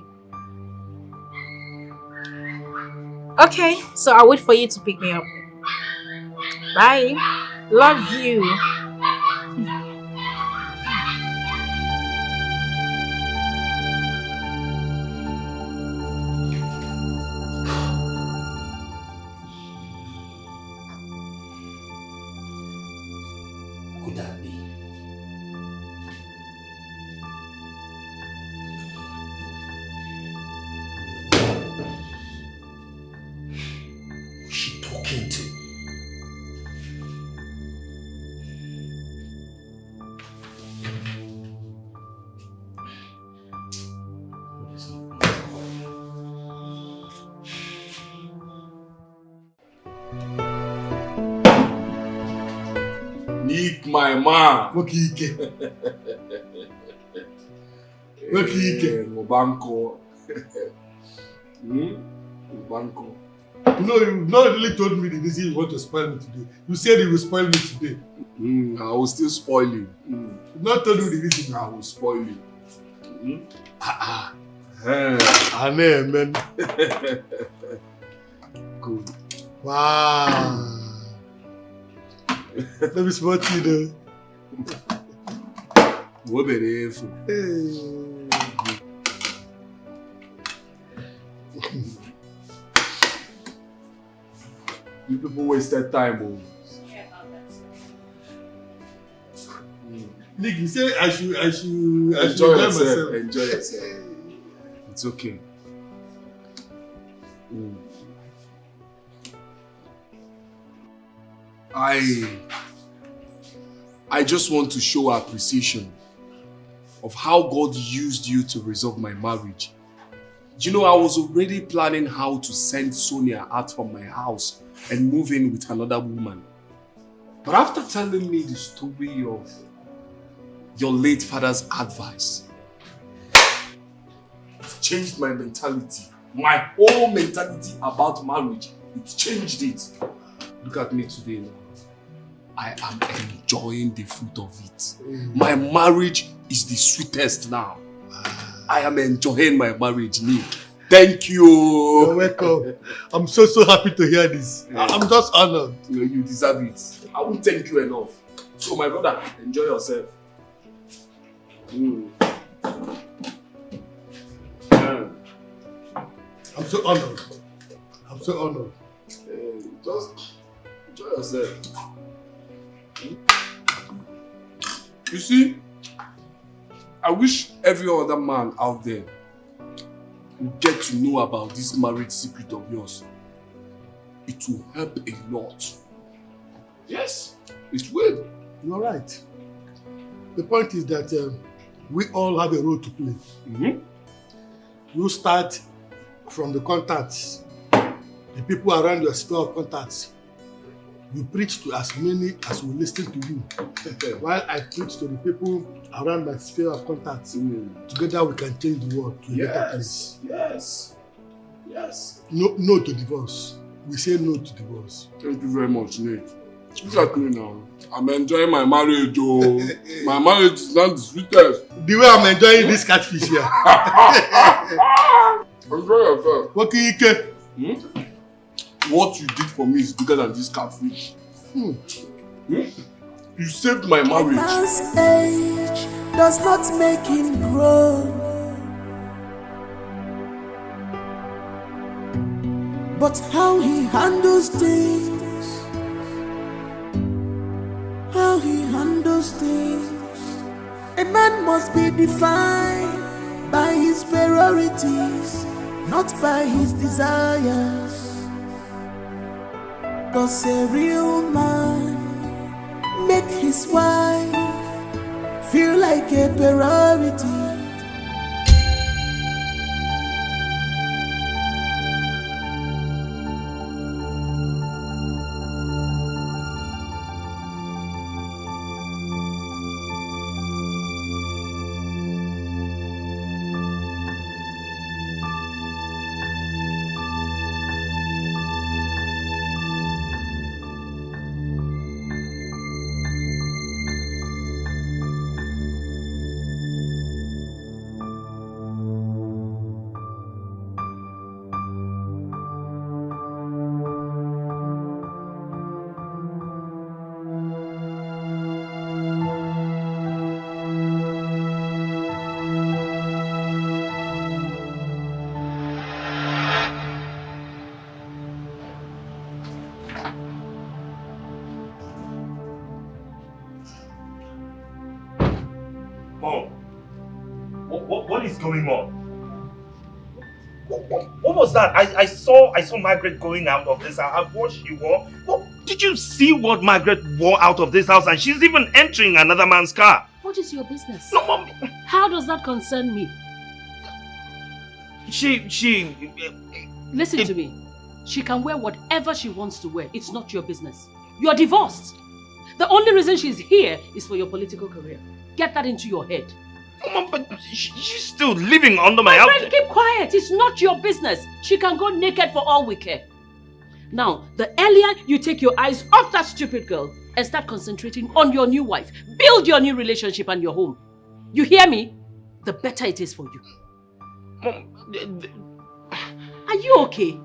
Okay, so I'll wait for you to pick me up. Bye. Love you. Could that be? Who's she talking to? Nick, my man. Ike. Mobanko. Mobanko. You know, you've not really told me the reason you want to spoil me today. You said you will spoil me today. I will still spoil you. You've not told me the reason. I will spoil you. Amen. Good. Wow. Let me spot you there. What be there? You people wasted time, oh. Nick, you say I should enjoy yourself. Enjoy yourself. It's okay. I just want to show appreciation of how God used you to resolve my marriage. You know, I was already planning how to send Sonia out from my house and move in with another woman. But after telling me the story of your late father's advice, it changed my mentality. My whole mentality about marriage, it changed it. Look at me today now. I am enjoying the fruit of it. My marriage is the sweetest now. I am enjoying my marriage, Nick. Thank you. You're welcome. I'm so happy to hear this. I'm just honored. You deserve it. I won't thank you enough. So my brother, enjoy yourself. I'm so honored. I'm so honored. Just enjoy yourself. You see, I wish every other man out there would get to know about this marriage secret of yours. It will help a lot. Yes, it will. You're right. The point is that we all have a role to play. You start from the contacts, the people around your sphere of contacts. You preach to as many as will listen to you, while I preach to the people around my sphere of contacts. Together we can change the world to a better place. Yes. No to divorce. We say no to divorce. Thank you very much, Nate. Look at me now. I'm enjoying my marriage, oh. My marriage is not the sweetest. The way I'm enjoying this catfish here. Enjoy yourself. Okay. What you did for me is bigger than this catfish. You saved my marriage. A man's age does not make him grow, but how he handles things, how he handles things. A man must be defined by his priorities, not by his desires. 'Cause a real man make his wife feel like a priority. What is going on? What was that? I saw Margaret going out of this house. What she wore. Did you see what Margaret wore out of this house? And she's even entering another man's car. What is your business? No, Mom. How does that concern me? Listen to me. She can wear whatever she wants to wear. It's not your business. You're divorced. The only reason she's here is for your political career. Get that into your head. Mom, but she's still living under my house. My friend, keep quiet. It's not your business. She can go naked for all we care. Now, the earlier you take your eyes off that stupid girl and start concentrating on your new wife, build your new relationship and your home. You hear me? The better it is for you. Mom, are you okay?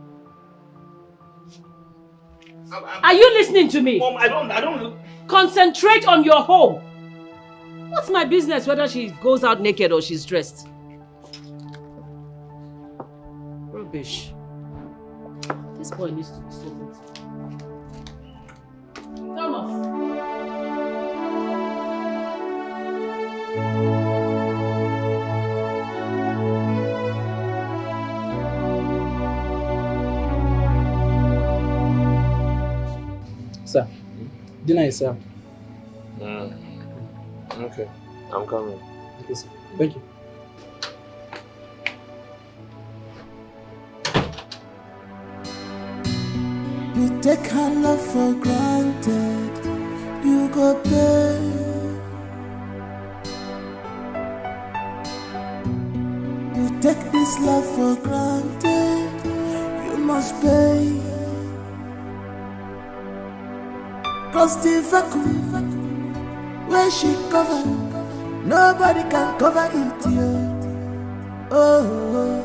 Are you listening to me? Mom, I don't... Concentrate on your home. What's my business whether she goes out naked or she's dressed? Rubbish. This boy needs to be sold. Thomas. Sir, dinner is served. Okay, I'm coming. Okay, sir. Thank you. take her love for granted, you go pay. You take this love for granted, you must pay. Cause the vacuum where she cover, nobody can cover it here. Oh,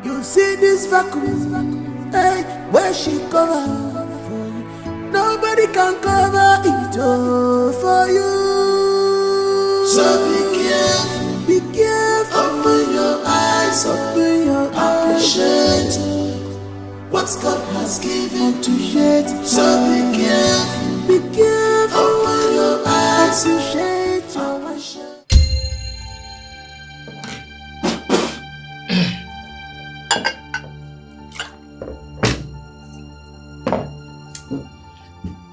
you see this vacuum, hey, where she cover, nobody can cover it for you. So be careful, open your eyes, appreciate what God has given to you. So be careful, open your eyes, appreciate your worship.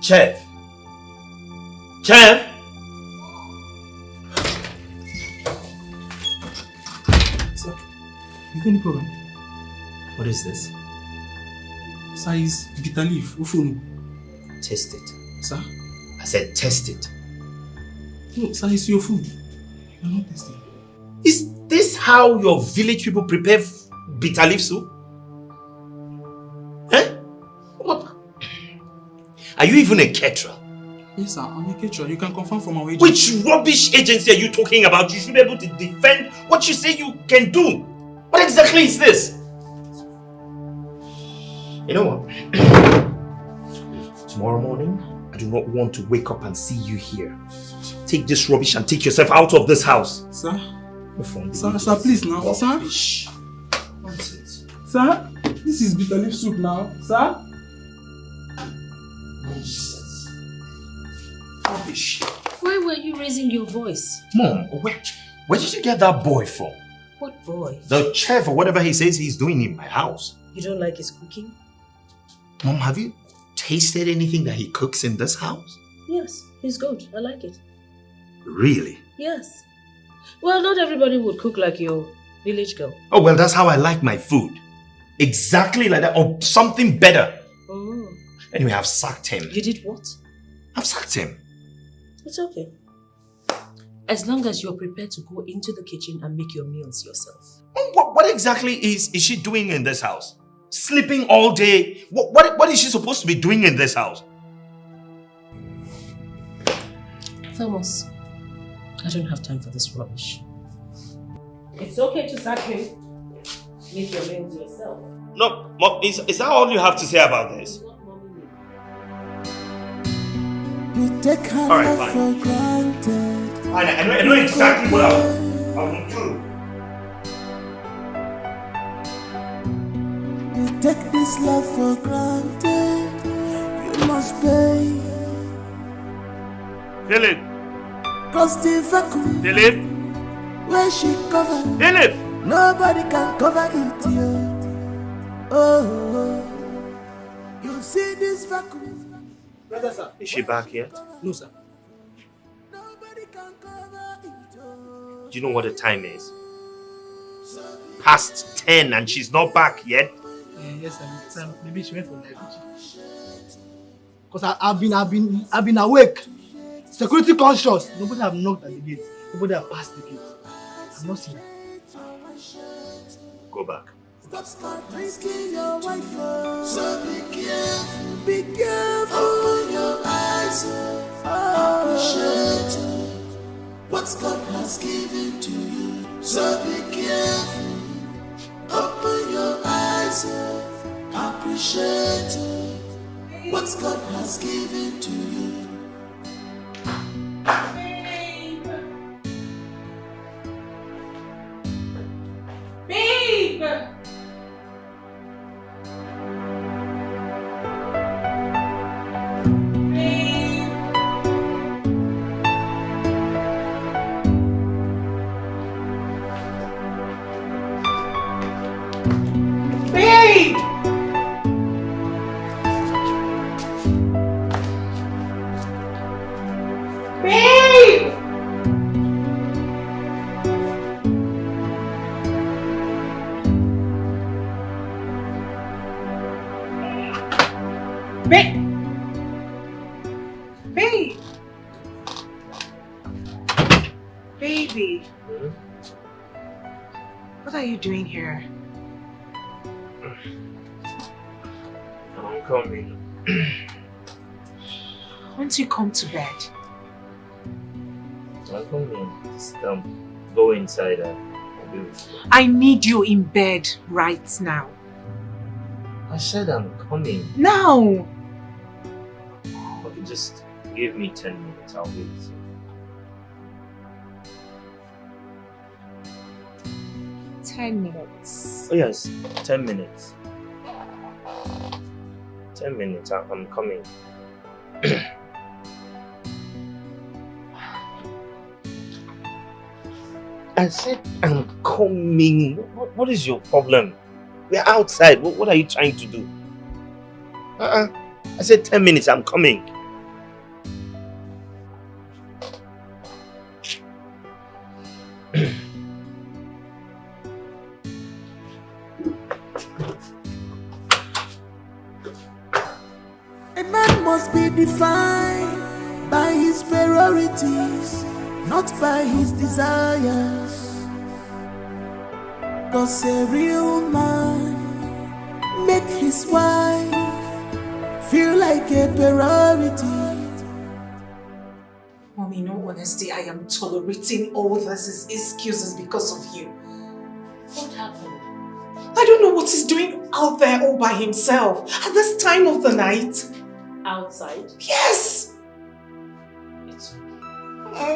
Chef! Chef! Sir, is there any problem? What is this? Sir, it's bitter leaf. Ufunu. Taste it. Sir? I said test it. No, sir, it's your food. You're not tasting. Is this how your village people prepare bitter leaf soup? Eh? What? Are you even a caterer? Yes, sir, I'm a caterer. You can confirm from our agency. Which rubbish agency are you talking about? You should be able to defend what you say you can do. What exactly is this? You know what? Tomorrow morning, I do not want to wake up and see you here. Take this rubbish and take yourself out of this house. Sir? Sir, please now. Rubbish. Sir? Nonsense. Sir? This is bitter leaf soup now. Sir? Nonsense. Rubbish. Why were you raising your voice? Mom, where did you get that boy from? What boy? The chef or whatever he says he's doing in my house. You don't like his cooking? Mom, have you tasted anything that he cooks in this house? Yes, he's good. I like it. Really? Yes. Well, not everybody would cook like your village girl. Oh, well, that's how I like my food. Exactly like that, or something better. Oh. Anyway, I've sacked him. You did what? I've sacked him. It's okay. As long as you're prepared to go into the kitchen and make your meals yourself. What exactly is she doing in this house? Sleeping all day? What is she supposed to be doing in this house? Thomas, I don't have time for this rubbish. It's okay to sack him. Make your meals yourself. No, Mom, is that all you have to say about this? You take her Alright, love fine. for granted. Fine, I know exactly what I will do. You take this love for granted, you must pay. Philip! Cause the vacuum Philip! where she cover, Philip! nobody can cover it here. Oh, you see this vacuum. Brother, sir. Is she back yet? No, sir. Do you know what the time is? Past 10 and she's not back yet? Yes, sir. Maybe she went for language. Because I've been awake. Security conscious. Nobody have knocked at the gate. Nobody have passed the gate. I'm not seen her. Go back. Stop drinking your wife. So be careful. Open your eyes. Appreciate what God has given to you. So be careful. Open your eyes. Appreciate what God has given to you. Babe! Baby, what are you doing here? I'm coming. Won't you come to bed? I'm coming. Just go inside and I'll be with you. I need you in bed right now. I said I'm coming. Now! Okay, just give me 10 minutes. I'll be with you. Ten minutes. Oh yes, 10 minutes. 10 minutes, I'm coming. I said I'm coming. What is your problem? We're outside. What are you trying to do? I said 10 minutes, I'm coming. A man must be defined by his priorities, not by his desires. 'Cause a real man make his wife feel like a priority. Mommy, in all honesty, I am tolerating all these excuses because of you. What happened? I don't know what he's doing out there all by himself at this time of the night. Outside? Yes!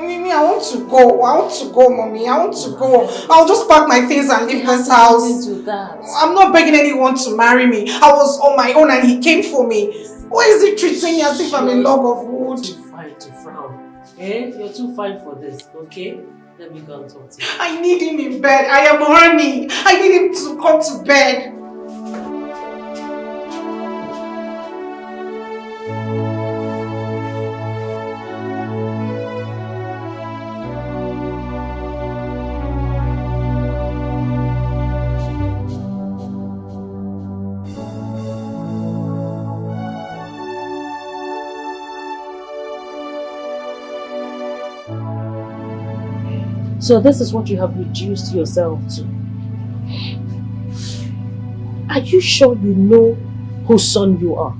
Mimi, I want to go. Mommy. I want to go. I'll just pack my things and leave this house. I'm not begging anyone to marry me. I was on my own and he came for me. Why is he treating me as if I'm a log of wood? You're too fine to frown. You're too fine for this, okay? Let me go and talk to you. I need him in bed. I am horny. I need him to come to bed. So this is what you have reduced yourself to. Are you sure you know whose son you are?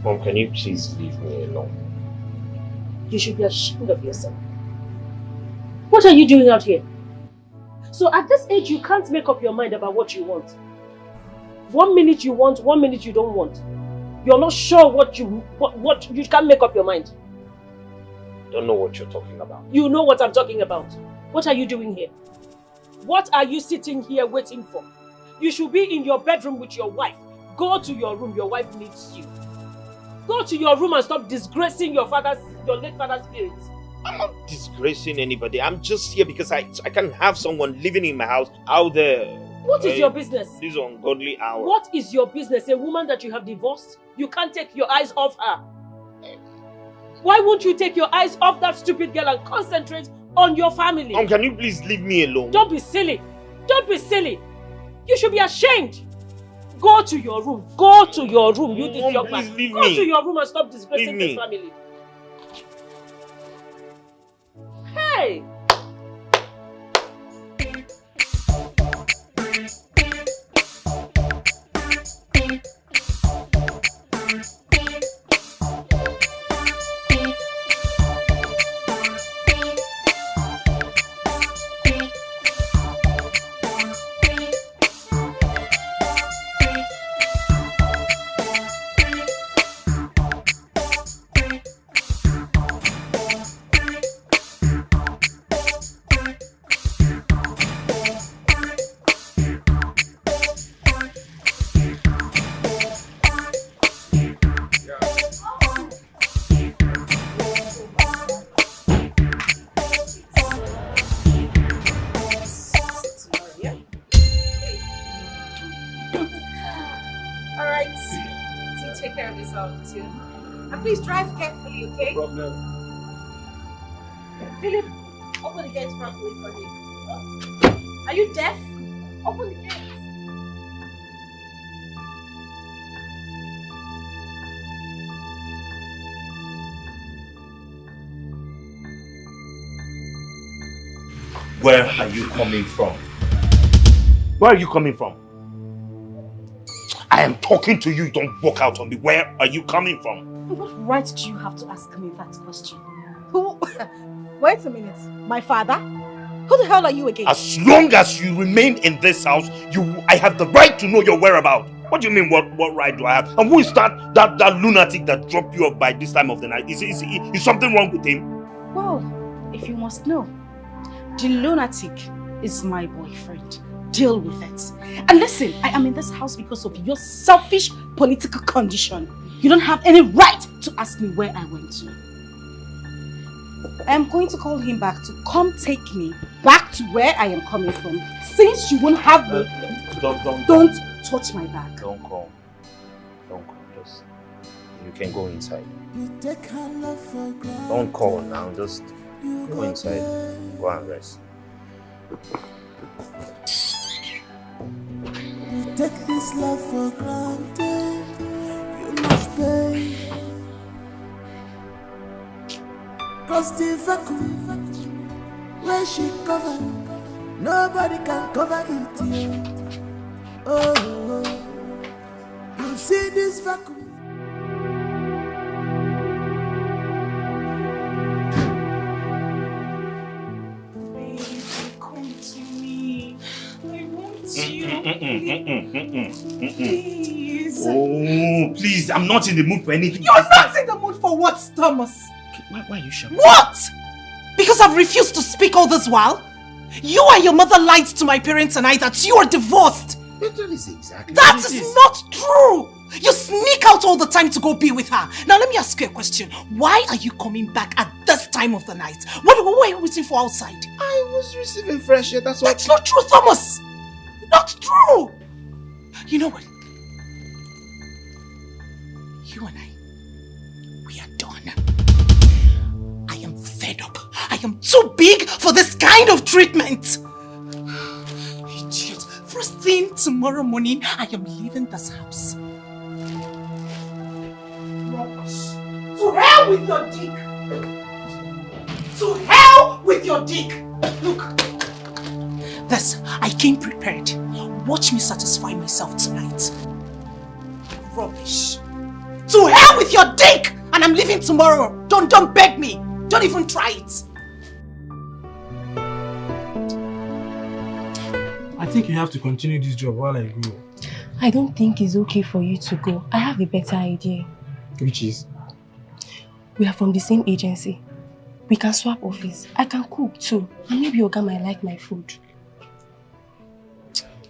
Mom, can you please leave me alone? You should be ashamed of yourself. What are you doing out here? So at this age, you can't make up your mind about what you want. 1 minute you want, 1 minute you don't want. You're not sure what you can't make up your mind. Don't know what you're talking about. You know what I'm talking about. What are you doing here? What are you sitting here waiting for? You should be in your bedroom with your wife. Go to your room. Your wife needs you. Go to your room and stop disgracing your late father's spirit. I'm not disgracing anybody. I'm just here because I can't have someone living in my house out there. What is your business? This ungodly hour. What is your business? A woman that you have divorced? You can't take your eyes off her. Why won't you take your eyes off that stupid girl and concentrate on your family? Mom, can you please leave me alone? Don't be silly. Don't be silly. You should be ashamed. Go to your room. Go to your room. You this young man. Go to your room and stop disgracing this family. Hey! And please drive carefully, okay? No problem. Philip, open the gate for me. Are you deaf? Open the gate. Where are you coming from? Where are you coming from? I am talking to you, don't walk out on me. Where are you coming from? What right do you have to ask me that question? Who? Wait a minute. My father? Who the hell are you again? As long as you remain in this house, I have the right to know your whereabouts. What do you mean, what right do I have? And who is that lunatic that dropped you off by this time of the night? Is something wrong with him? Well, if you must know, the lunatic is my boyfriend. Deal with it. And listen, I am in this house because of your selfish political condition. You don't have any right to ask me where I went to. I am going to call him back to come take me back to where I am coming from. Since you won't have me, don't touch my back. Don't call. Just, you can go inside. Don't call now. Just go inside. Go and rest. You take this love for granted. You must pay. Cause the vacuum where she covered, nobody can cover it yet. Oh, you see this vacuum. Baby, come to me. I want you. Please. Oh, please, I'm not in the mood for anything. You're not in the mood for what, Thomas? Why are you shouting? What? Because I've refused to speak all this while? You and your mother lied to my parents and I that you are divorced. That is exactly That is not true. You sneak out all the time to go be with her. Now let me ask you a question. Why are you coming back at this time of the night? What were you waiting for outside? I was receiving fresh air, that's why. That's not true, Thomas. Not true. You know what? You and I, we are done. I am fed up. I am too big for this kind of treatment. Idiot. First thing tomorrow morning, I am leaving this house. Rubbish. To hell with your dick. To hell with your dick. Look. This, I came prepared. Watch me satisfy myself tonight. Rubbish. To hell with your dick! And I'm leaving tomorrow. Don't beg me. Don't even try it. I think you have to continue this job while I go. I don't think it's okay for you to go. I have a better idea. Which is? We are from the same agency. We can swap office. I can cook too. And maybe Oga might like my food.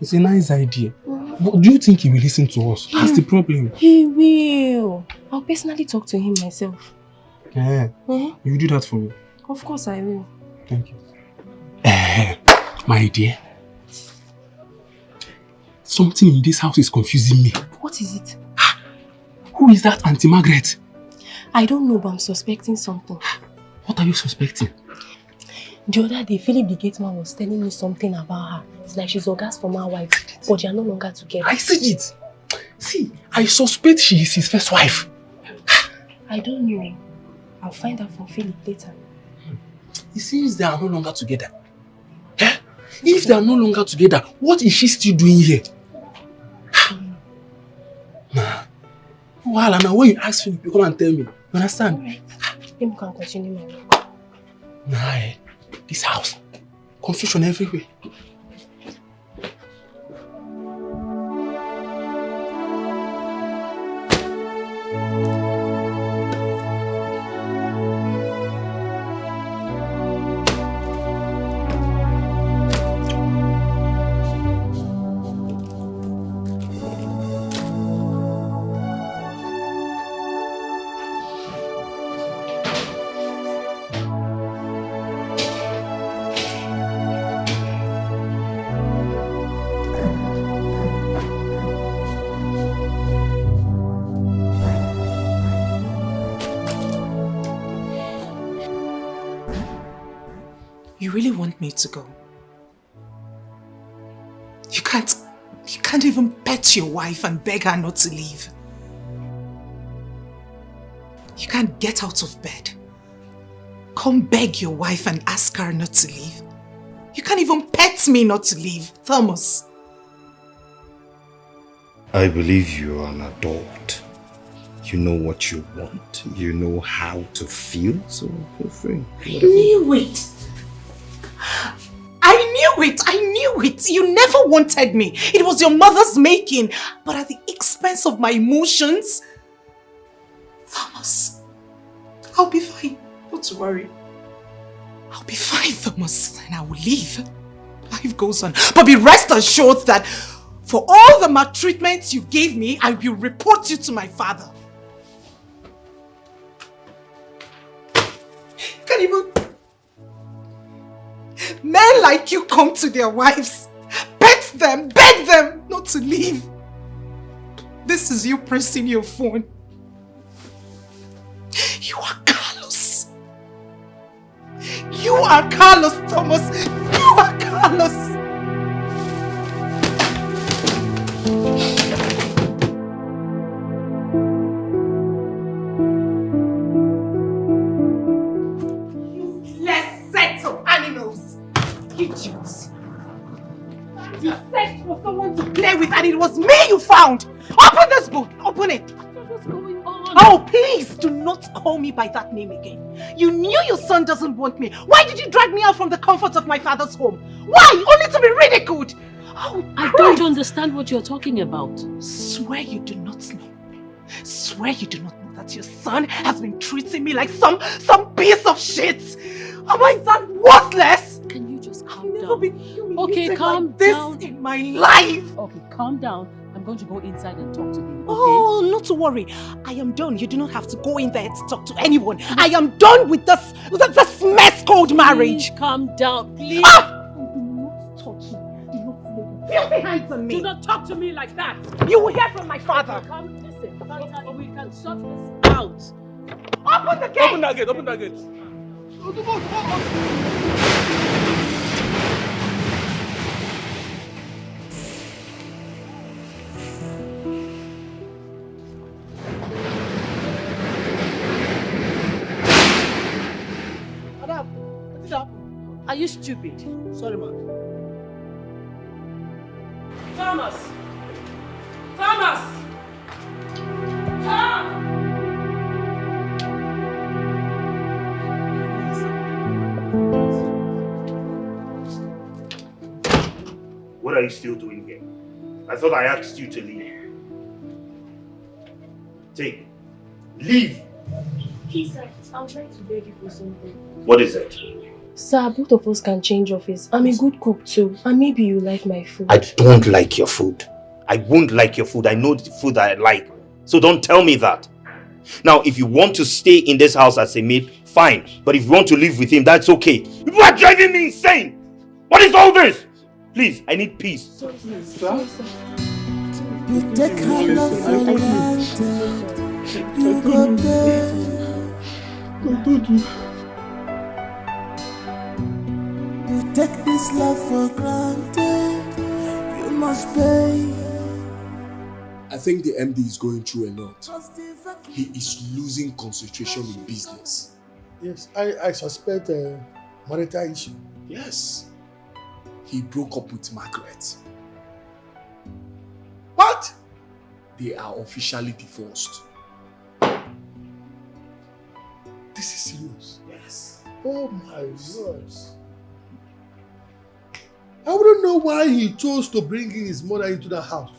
It's a nice idea. But do you think he will listen to us? That's the problem. He will. I'll personally talk to him myself. Yeah. You do that for me? Of course I will. Thank you. My dear. Something in this house is confusing me. What is it? Who is that Auntie Margaret? I don't know, but I'm suspecting something. What are you suspecting? The other day, Philip the gate man was telling me something about her. It's like she's Oga's former wife, but they are no longer together. I see it. See, I suspect she is his first wife. I don't know. I'll find out from Philip later. It seems they are no longer together. Eh? If they are no longer together, what is she still doing here? Nah. Well, now when you ask Philip, you come and tell me. You understand? Alright. Then we can continue my work. Nah, this house. Confusion everywhere. You really want me to go? You can't even pet your wife and beg her not to leave. You can't get out of bed. Come beg your wife and ask her not to leave. You can't even pet me not to leave, Thomas. I believe you are an adult. You know what you want. You know how to feel, so feel free. I knew it. I knew it. You never wanted me. It was your mother's making, but at the expense of my emotions. Thomas, I'll be fine. Don't worry. I'll be fine, Thomas, and I will leave. Life goes on. But be rest assured that for all the maltreatment you gave me, I will report you to my father. You can't even... Men like you come to their wives, pet them, beg them not to leave. This is you pressing your phone. You are Carlos. You are Carlos, Thomas. You are Carlos. Useless set of animals. Idiots. You searched for someone to play with and it was me you found. Open this book. Open it. What's going on? Oh, please do not call me by that name again. You knew your son doesn't want me. Why did you drag me out from the comfort of my father's home? Why? Only to be ridiculed. Oh, I don't understand what you're talking about. Swear you do not know. Swear you do not know that your son has been treating me like some piece of shit. Am I that worthless? Can you just calm down? I've never been humiliated Okay, calm like this down. in my life. Okay, calm down. I'm going to go inside and talk to him, okay? Oh, not to worry. I am done. You do not have to go in there to talk to anyone. I am done with this mess called marriage. Please calm down, please. Ah! Do not touch me. Do not lay filthy hands on me. Do not talk to me like that. You will hear from my father. Come, listen. Sometimes we can sort this out. Open the gate. Open that gate. Open that gate. Are you stupid? Sorry, man. Thomas! Thomas! Tom! What are you still doing here? I thought I asked you to leave. Take. Leave! Please, sir, I'm trying to beg you for something. What is it? Sir, both of us can change office. I'm a good cook too, and maybe you like my food. I don't like your food. I won't like your food. I know the food that I like. So don't tell me that. Now, if you want to stay in this house as a maid, fine. But if you want to live with him, that's okay. You are driving me insane! What is all this? Please, I need peace. Sorry, sir. You take her love for granted. You go pay. You take this love for granted. You must pay. I think the MD is going through a lot. He is losing concentration in business. Yes, I suspect a marital issue. Yes. He broke up with Margaret. What? They are officially divorced. This is serious. Yes. Oh my God. I wouldn't know why he chose to bring in his mother into the house.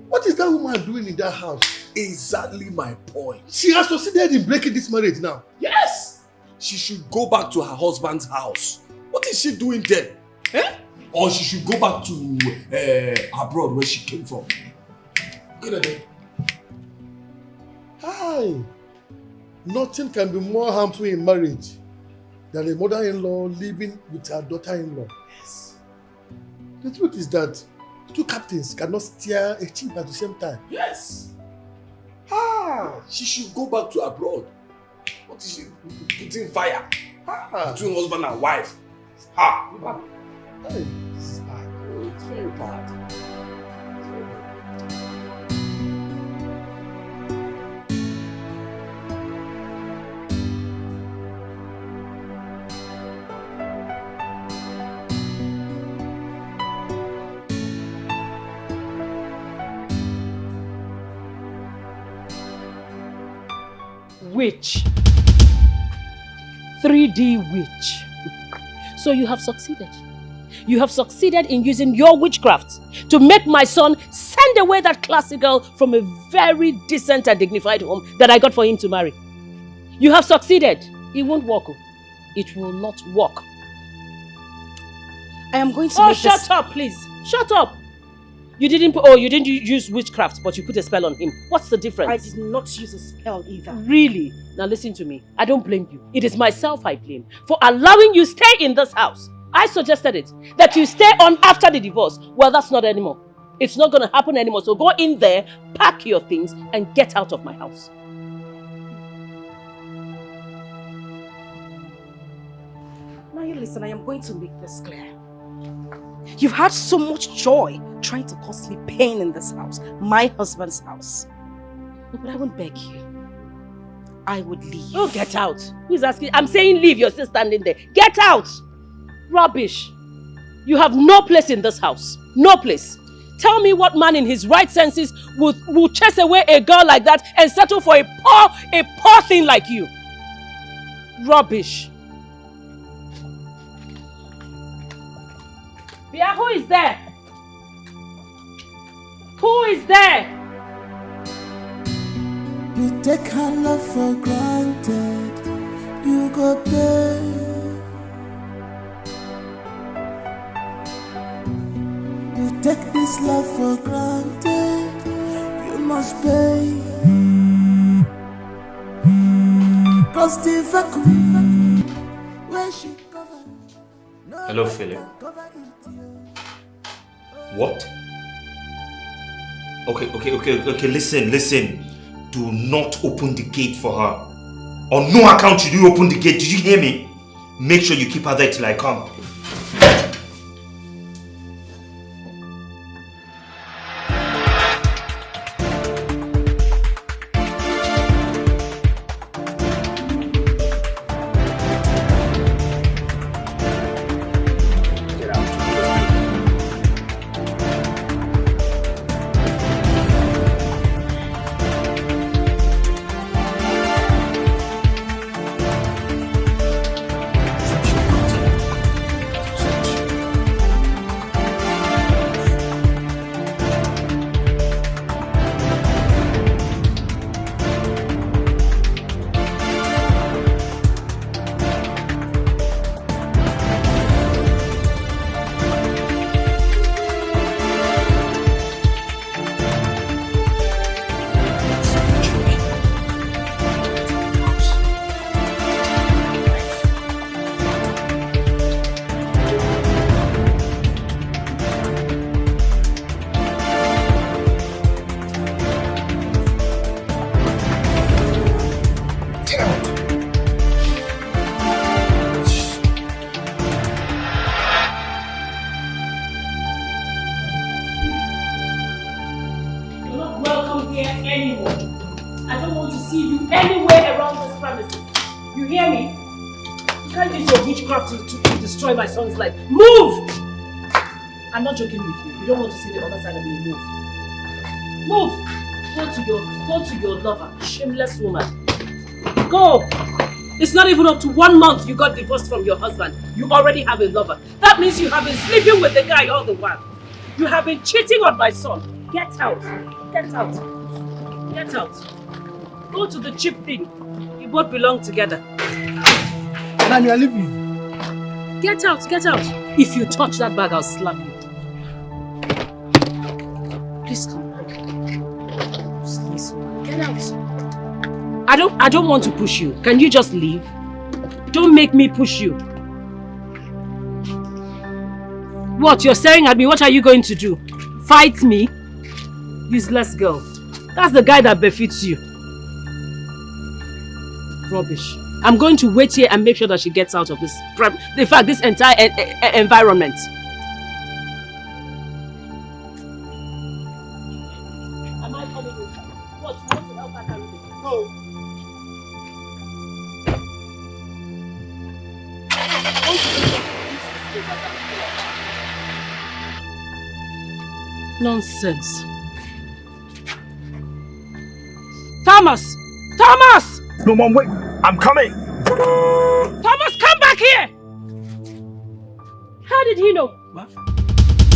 What is that woman doing in that house? Exactly my point. She has succeeded in breaking this marriage now. Yes! She should go back to her husband's house. What is she doing there? Or she should go back to abroad where she came from. Hi. Nothing can be more harmful in marriage than a mother-in-law living with her daughter-in-law. Yes. The truth is that two captains cannot steer a ship at the same time. Yes. She should go back to abroad. What is she putting fire between husband and wife? Hey, this is bad. Oh, it's very bad. witch. 3D witch. So you have succeeded. You have succeeded in using your witchcraft to make my son send away that classy girl from a very decent and dignified home that I got for him to marry. You have succeeded. It won't work. It will not work. I am going to make this... shut up, please. Shut up. You didn't use witchcraft, but you put a spell on him. What's the difference? I did not use a spell either. Really? Now listen to me. I don't blame you. It is myself I blame for allowing you stay in this house. I suggested it. That you stay on after the divorce. Well, that's not anymore. It's not going to happen anymore. So go in there, pack your things, and get out of my house. Now you listen, I am going to make this clear. You've had so much joy trying to cause me pain in this house, my husband's house. But I won't beg you. I would leave. Oh, get out. Who's asking? I'm saying leave. You're still standing there. Get out. Rubbish. You have no place in this house. No place. Tell me what man in his right senses will chase away a girl like that and settle for a poor thing like you. Rubbish. Bia, who is there? Who is there? You take her love for granted. You go pay. You take this love for granted. You must pay. Cause the vacuum where she covered. Hello, Philip. What? Okay, listen. Do not open the gate for her. On no account should you open the gate. Did you hear me? Make sure you keep her there till I come. My son's life. Move! I'm not joking with you. You don't want to see the other side of me. Move. Go to your lover. Shameless woman. Go. It's not even up to 1 month you got divorced from your husband. You already have a lover. That means you have been sleeping with the guy all the while. You have been cheating on my son. Get out. Get out. Get out. Go to the cheap thing. You both belong together. Nan, you are leaving. Get out. If you touch that bag, I'll slap you. Please come. Please, get out. I don't want to push you. Can you just leave? Don't make me push you. What? You're staring at me. What are you going to do? Fight me? Useless girl. That's the guy that befits you. Rubbish. I'm going to wait here and make sure that she gets out of this, in fact, this entire environment. Am I coming with her? What? You want to help her carry this? No. Nonsense. Thomas! No, Mom, wait. I'm coming. Thomas, come back here! How did he know? What?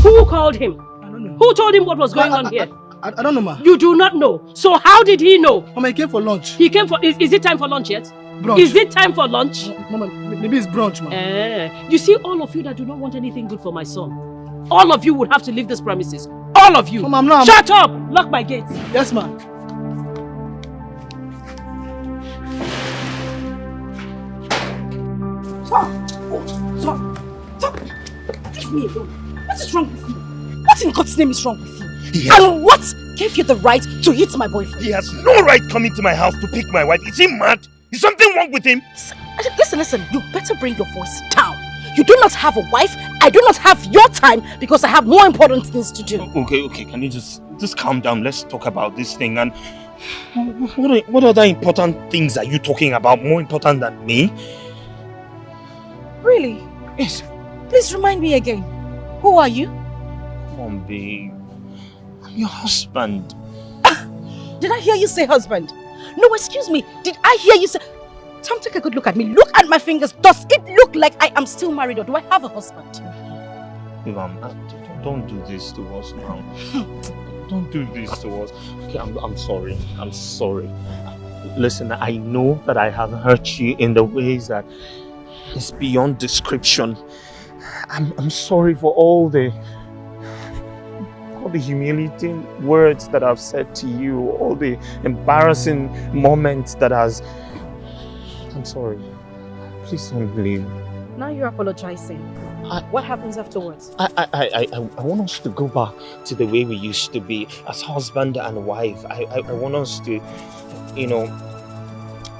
Who called him? I don't know. Who told him what was going on here? I don't know, ma. You do not know. So how did he know? Mama, he came for lunch. He came for... Is it time for lunch yet? Brunch. Is it time for lunch? Mama, maybe it's brunch, ma. You see, all of you that do not want anything good for my son, all of you would have to leave this premises. All of you. Mama, I'm not... Shut up! Lock my gate. Yes, ma. Stop! Leave me alone. What is wrong with you? What in God's name is wrong with you? And what gave you the right to hit my boyfriend? He has no right coming to my house to pick my wife. Is he mad? Is something wrong with him? Listen. You better bring your voice down. You do not have a wife. I do not have your time because I have more important things to do. Okay. Can you just calm down? Let's talk about this thing. And what other important things are you talking about? More important than me? Really? Yes. Please remind me again. Who are you? Come on, babe. I'm your husband. Did I hear you say husband? No, excuse me. Did I hear you say... Tom, take a good look at me. Look at my fingers. Does it look like I am still married or do I have a husband? Don't do this to us now. Don't do this to us. Okay, I'm sorry. I'm sorry. Listen, I know that I have hurt you in the ways that is beyond description. I'm sorry for all the humiliating words that I've said to you, all the embarrassing moments that I'm sorry. Please don't leave. Now you're apologizing. What happens afterwards? I want us to go back to the way we used to be as husband and wife. I want us to,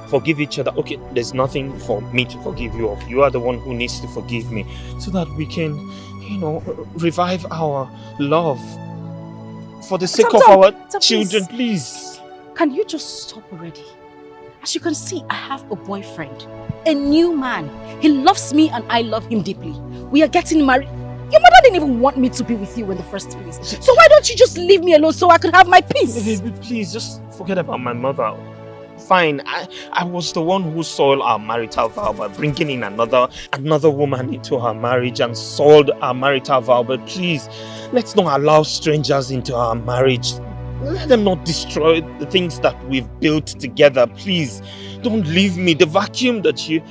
forgive each other. Okay, there's nothing for me to forgive you of. You are the one who needs to forgive me so that we can, revive our love for the sake of our children, please. Can you just stop already? As you can see, I have a boyfriend, a new man. He loves me and I love him deeply. We are getting married. Your mother didn't even want me to be with you in the first place. So why don't you just leave me alone so I could have my peace? Please, just forget about my mother. Fine, I was the one who soiled our marital vow by bringing in another woman into our marriage and soiled our marital vow. But please, let's not allow strangers into our marriage. Let them not destroy the things that we've built together. Please, don't leave me. The vacuum that you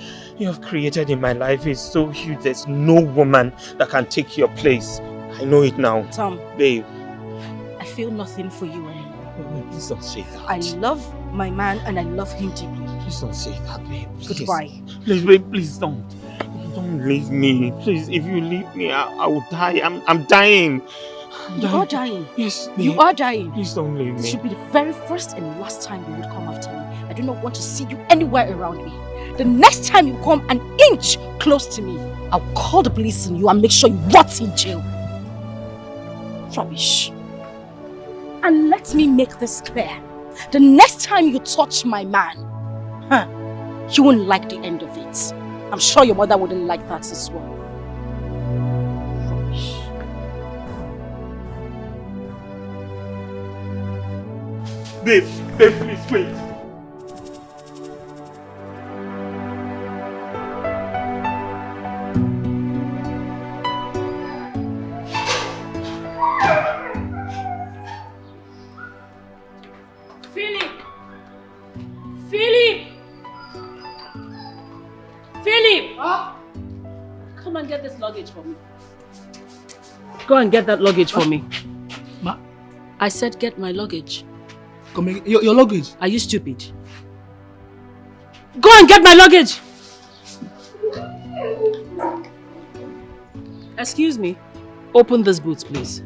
have created in my life is so huge. There's no woman that can take your place. I know it now. Tom. Babe. I feel nothing for you anymore. Please don't say that. I love my man and I love him deeply. Please don't say that, babe. Please. Goodbye. Please, babe, please don't. Don't leave me. Please, if you leave me, I will die. I'm dying. You are dying. Yes, babe. You are dying. Please don't leave me. This should be the very first and last time you would come after me. I do not want to see you anywhere around me. The next time you come an inch close to me, I'll call the police on you and make sure you rot in jail. Rubbish. And let me make this clear. The next time you touch my man, you won't like the end of it. I'm sure your mother wouldn't like that as well. Rubbish. Babe, please wait. Philip! Huh? Come and get this luggage for me. Go and get that luggage for me. Ma? I said get my luggage. Come again. Your luggage? Are you stupid? Go and get my luggage! Excuse me. Open this boot, please.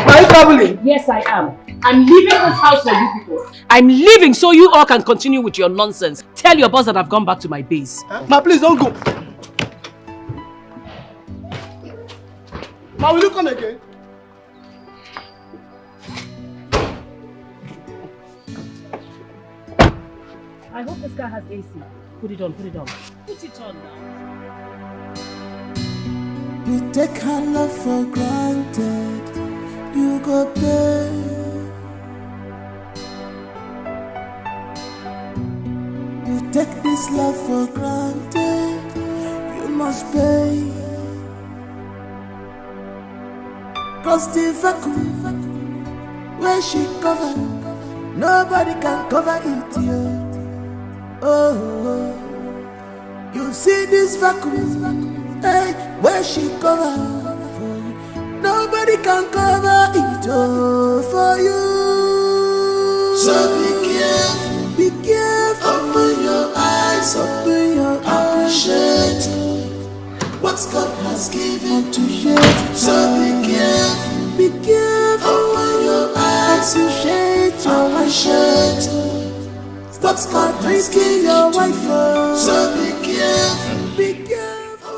Are you traveling? Yes, I am. I'm leaving this house for you people. I'm leaving so you all can continue with your nonsense. Tell your boss that I've gone back to my base. Ma, please don't go. Ma, will you come again? I hope this car has AC. Put it on, put it on. Put it on now. You take her love for granted. you go pay. You take this love for granted, you must pay. Cause the vacuum where she cover, nobody can cover it, yeah. Oh, you see this vacuum, hey, where she cover, nobody can cover it, oh, for you. So be careful, open your eyes, appreciate what God has given to you. So be careful, open your eyes, appreciate what God has given your wife. So be careful.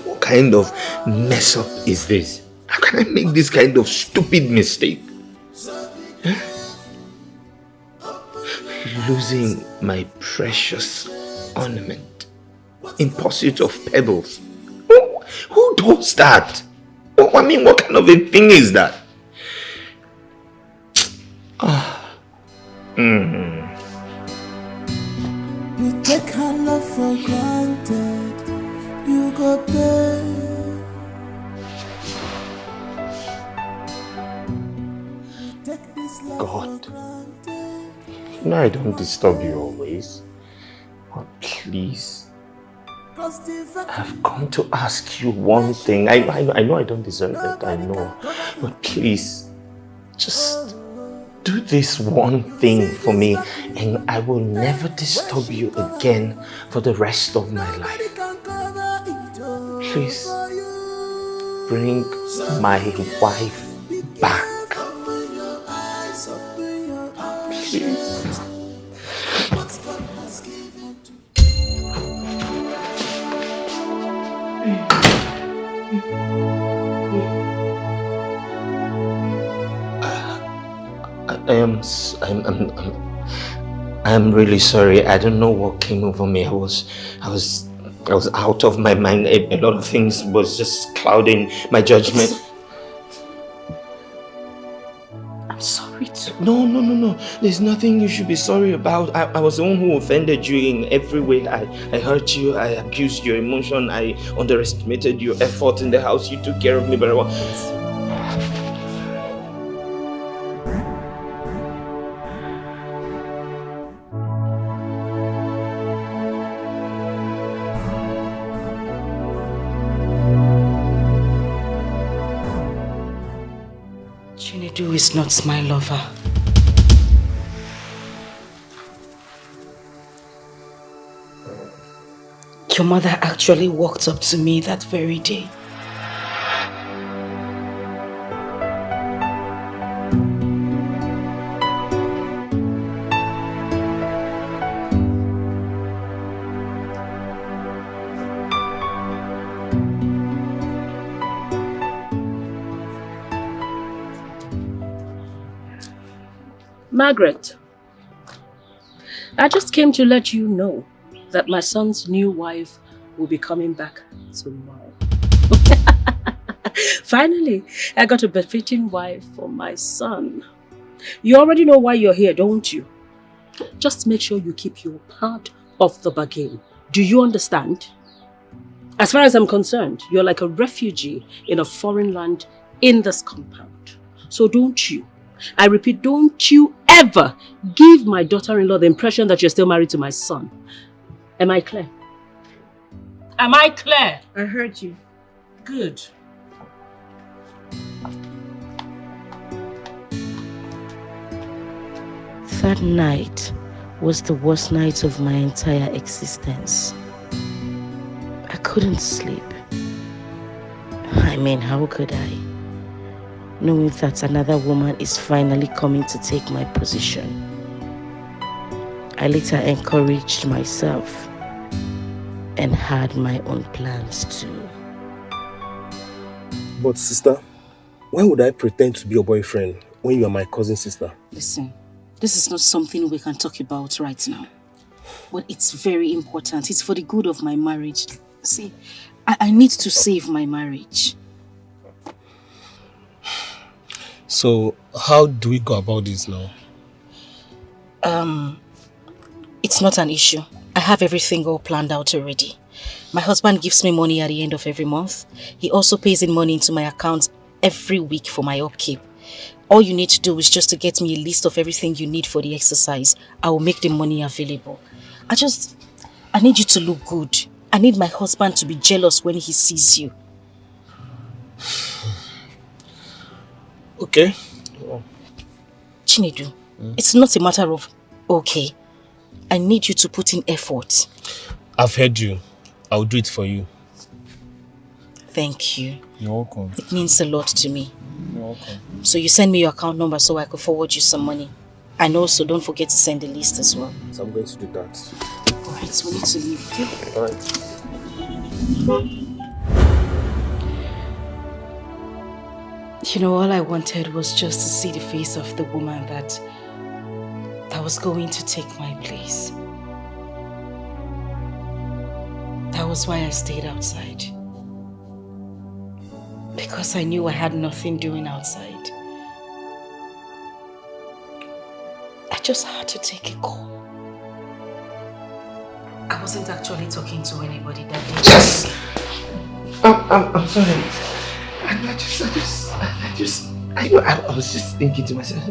What kind of mess up is this? How can I make this kind of stupid mistake? Losing my precious ornament in pursuit of pebbles. Who does that? I mean, what kind of a thing is that? You take her love for granted, you go pay. God, no, I don't disturb you always, but please, I've come to ask you one thing. I know I don't deserve it, I know, but please, just do this one thing for me and I will never disturb you again for the rest of my life. Please, bring my wife back. I'm really sorry. I don't know what came over me. I was out of my mind. A lot of things was just clouding my judgment. I'm sorry too. No. There's nothing you should be sorry about. I was the one who offended you in every way. I hurt you. I abused your emotion. I underestimated your effort in the house. You took care of me very well. Chinedu is not my lover. Your mother actually walked up to me that very day. Margaret, I just came to let you know that my son's new wife will be coming back tomorrow. Finally, I got a befitting wife for my son. You already know why you're here, don't you? Just make sure you keep your part of the bargain. Do you understand? As far as I'm concerned, you're like a refugee in a foreign land in this compound. So don't you, I repeat, don't you ever give my daughter-in-law the impression that you're still married to my son. Am I clear? Am I clear? I heard you. Good. That night was the worst night of my entire existence. I couldn't sleep. I mean, how could I? Knowing that another woman is finally coming to take my position. I later encouraged myself and had my own plans too. But sister, why would I pretend to be your boyfriend when you are my cousin sister? Listen, this is not something we can talk about right now. But it's very important. It's for the good of my marriage. See, I need to save my marriage. So, how do we go about this now? It's not an issue. I have everything all planned out already. My husband gives me money at the end of every month. He also pays in money into my account every week for my upkeep. All you need to do is just to get me a list of everything you need for the exercise. I will make the money available. I need you to look good. I need my husband to be jealous when he sees you. Okay. Chinedu, it's not a matter of okay. I need you to put in effort. I've heard you. I'll do it for you. Thank you. You're welcome. It means a lot to me. You're welcome. So you send me your account number so I could forward you some money. And also don't forget to send the list as well. So I'm going to do that. Alright, so we need to leave, okay? Alright. You know, all I wanted was just to see the face of the woman that was going to take my place. That was why I stayed outside. Because I knew I had nothing doing outside. I just had to take a call. I wasn't actually talking to anybody that day. Yes! I'm sorry. I was just thinking to myself,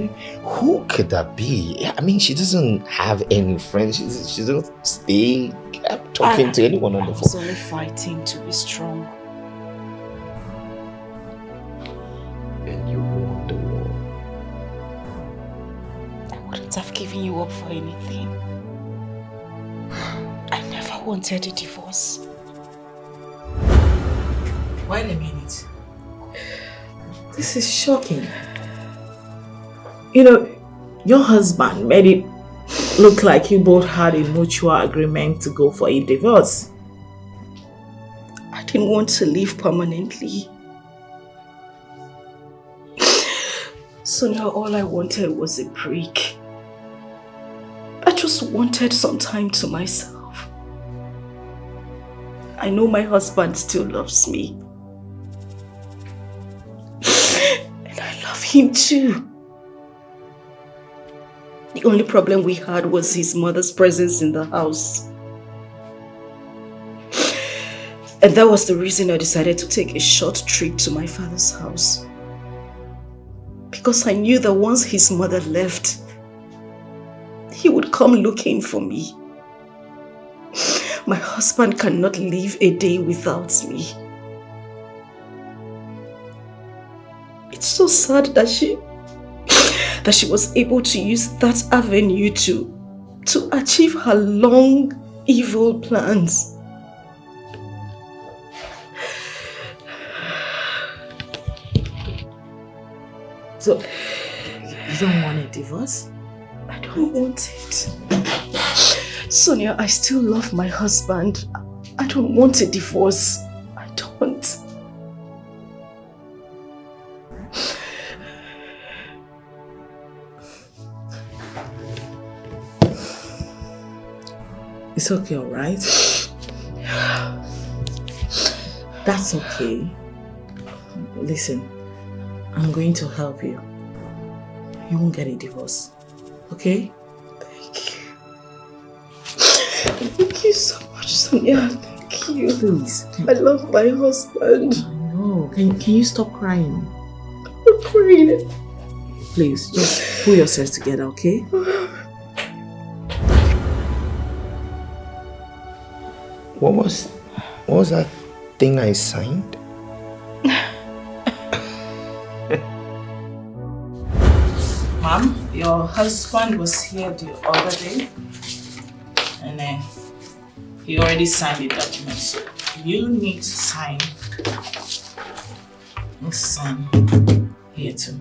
who could that be? I mean, she doesn't have any friends. She doesn't stay talking to anyone on the phone. I was only fighting to be strong. And you won the war. I wouldn't have given you up for anything. I never wanted a divorce. Wait a minute. This is shocking. You know, your husband made it look like you both had a mutual agreement to go for a divorce. I didn't want to live permanently. So now all I wanted was a break. I just wanted some time to myself. I know my husband still loves me. And I love him too. The only problem we had was his mother's presence in the house. And that was the reason I decided to take a short trip to my father's house. Because I knew that once his mother left, he would come looking for me. My husband cannot live a day without me. It's so sad that she was able to use that avenue to achieve her long, evil plans. So, you don't want a divorce? I don't want it. Sonia, I still love my husband. I don't want a divorce. I don't. It's okay, alright? That's okay. Listen, I'm going to help you. You won't get a divorce. Okay? Thank you. Thank you so much, Sonia. Thank you. Please. I love my husband. I know. Can you stop crying? I'm crying. Please, just pull yourself together, okay? What was that thing I signed? Mom, your husband was here the other day and then he already signed the document, so you need to sign. Let's sign here too.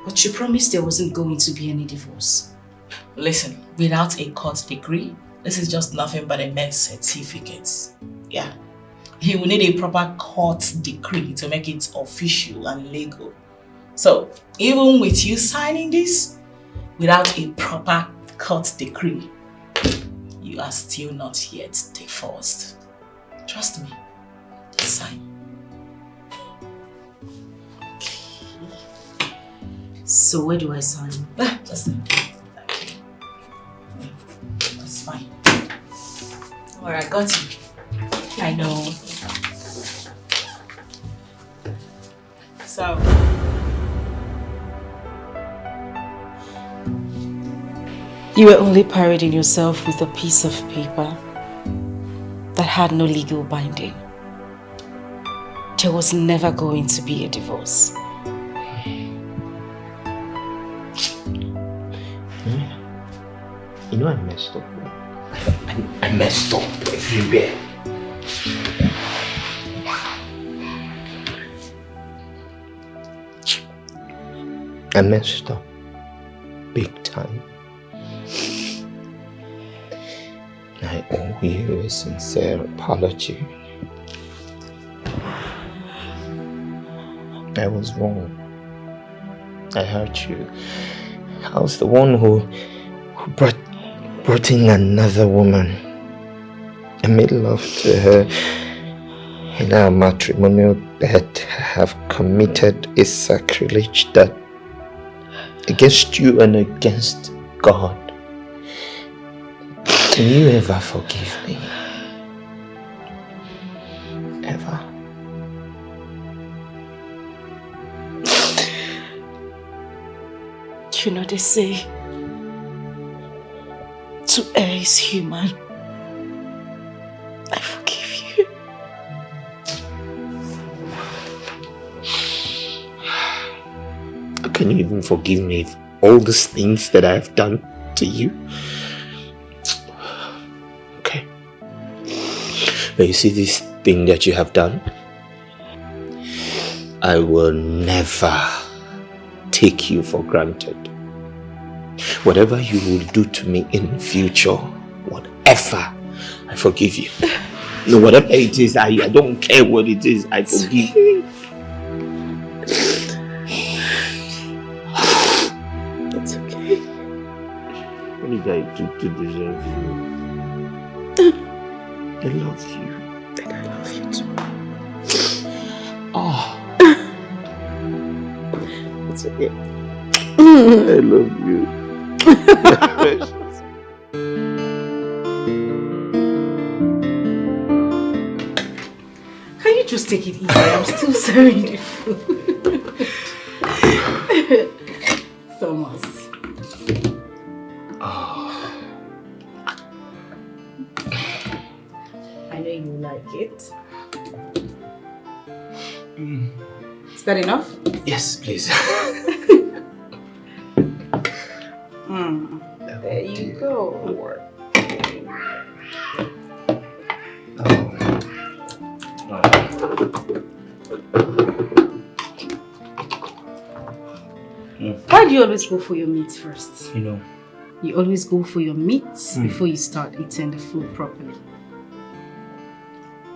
But you promised there wasn't going to be any divorce. Listen, without a court degree, this is just nothing but a mere certificate. Yeah. He will need a proper court decree to make it official and legal. So, even with you signing this, without a proper court decree, you are still not yet divorced. Trust me. Sign. So where do I sign? Just that's fine. Alright, I got you. I know. So You were only parading yourself with a piece of paper that had no legal binding. There was never going to be a divorce. You know I messed up. I messed up everywhere. I messed up big time. I owe you a sincere apology. I was wrong. I hurt you. I was the one who brought in another woman. I made love to her in our matrimonial bed. I have committed a sacrilege that against you and against God. Can you ever forgive me? Ever? You know they say, to err is human. I forgive you. How can you even forgive me for all these things that I have done to you? Okay. But you see this thing that you have done? I will never take you for granted. Whatever you will do to me in future, whatever, I forgive you. No, whatever it is, I don't care what it is, I forgive you. It's okay. What did I do to deserve you? I love you. And I love you too. Oh. It's okay. I love you. Can you just take it easy? I'm still serving the food. Thomas. Oh. I know you like it. Is that enough? Yes, please. There you go. Why do you always go for your meat first? You know. You always go for your meat before you start eating the food properly.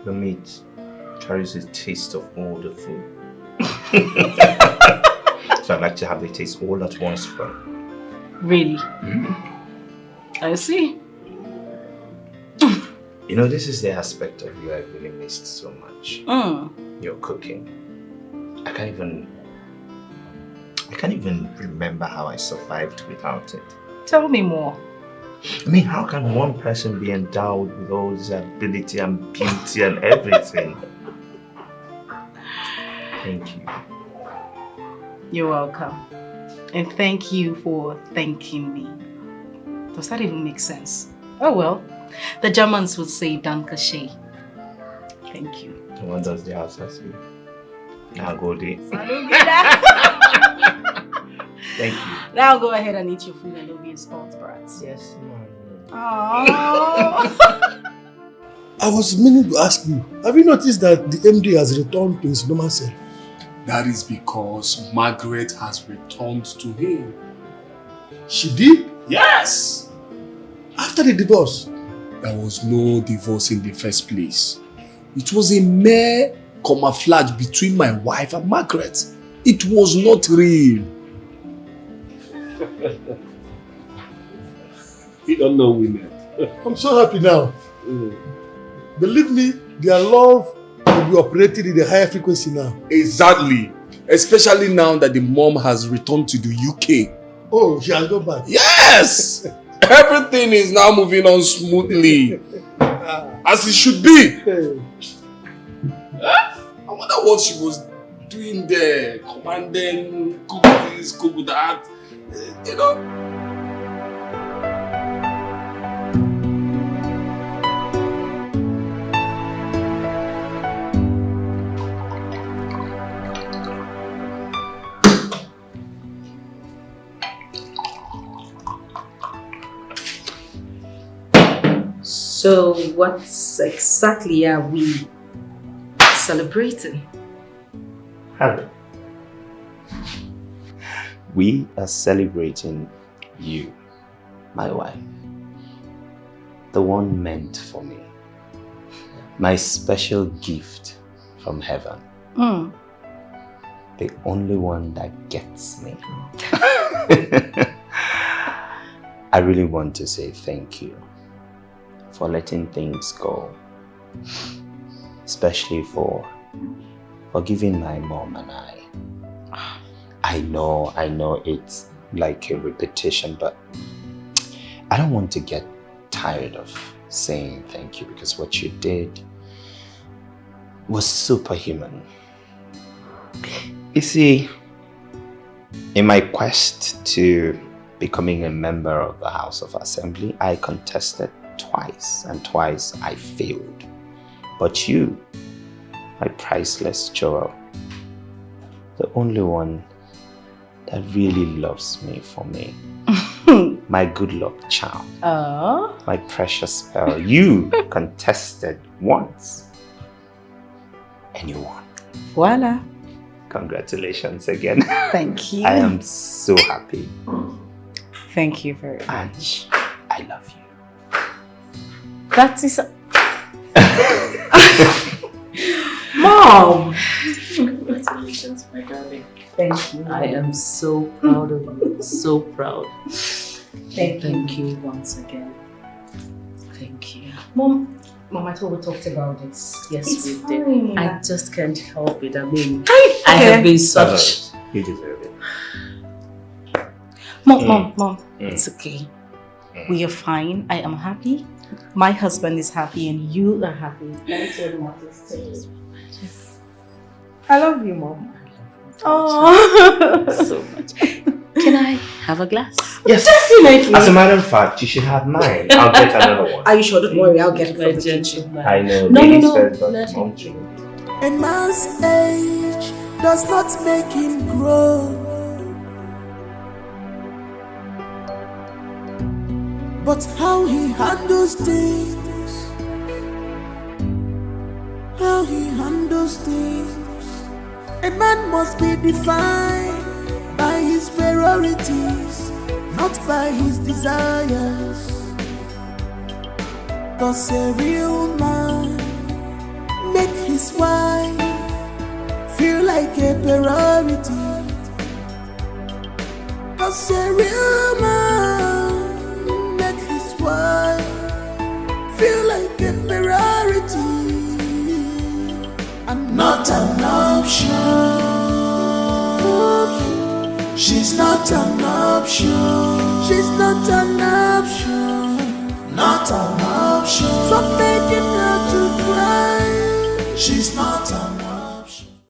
The meat carries the taste of all the food. So I'd like to have the taste all at once first. Really? I see. You know, this is the aspect of you I really missed so much. Your cooking. I can't even remember how I survived without it. Tell me more. I mean, how can one person be endowed with all this ability and beauty and everything? Thank you. You're welcome. And thank you for thanking me. Does that even make sense? Oh well, the Germans would say Danke. Thank you. What does the Hausa say? Nagode. Thank you. Now go ahead and eat your food and don't be a spoiled brat. Yes, ma'am. Aww. I was meaning to ask you, have you noticed that the MD has returned to his normal self? That is because Margaret has returned to him. She did? Yes! After the divorce? There was no divorce in the first place. It was a mere camouflage between my wife and Margaret. It was not real. You don't know women. I'm so happy now. Believe me, their love will be operating in a higher frequency now. Exactly. Especially now that the mom has returned to the UK. Oh, she has gone back. Yes! Everything is now moving on smoothly. As it should be. I wonder what she was doing there. Commanding, cook this, cook that. You know? So what exactly are we celebrating? Hello. We are celebrating you, my wife. The one meant for me. My special gift from heaven. The only one that gets me. I really want to say thank you for letting things go, especially for forgiving my mom and I. I know it's like a repetition, but I don't want to get tired of saying thank you because what you did was superhuman. You see, in my quest to becoming a member of the House of Assembly, I contested twice, and twice I failed. But you, my priceless jewel, the only one that really loves me for me, my good luck charm, my precious pearl, you contested once and you won. Voila. Congratulations again. Thank you. I am so happy. Thank you very much. I love you. That is... Mom! Congratulations, my darling. Thank you. I am so proud of you. So proud. Thank you once again. Thank you. Mom, I thought we talked about this. Yes, It's we fine. did. I just can't help it. I mean, I have been such... You deserve it. Mom, it's okay. We are fine. I am happy. My husband is happy and you are happy. That's what matters to me. I love you, Mom. Oh, so much. Can I have a glass? Yes. Definitely. As a matter of fact, you should have mine. I'll get another one. Are you sure? Don't worry, I'll get it from the kitchen. I know. No. First, but Mom too. A man's age does not make him grow, but how he handles things, how he handles things. A man must be defined by his priorities, not by his desires. 'Cause a real man make his wife feel like a priority. 'Cause a real man make his wife feel like a priority and not an option. She's not an option. She's not an option. Not an option. Stop making her to cry. She's not an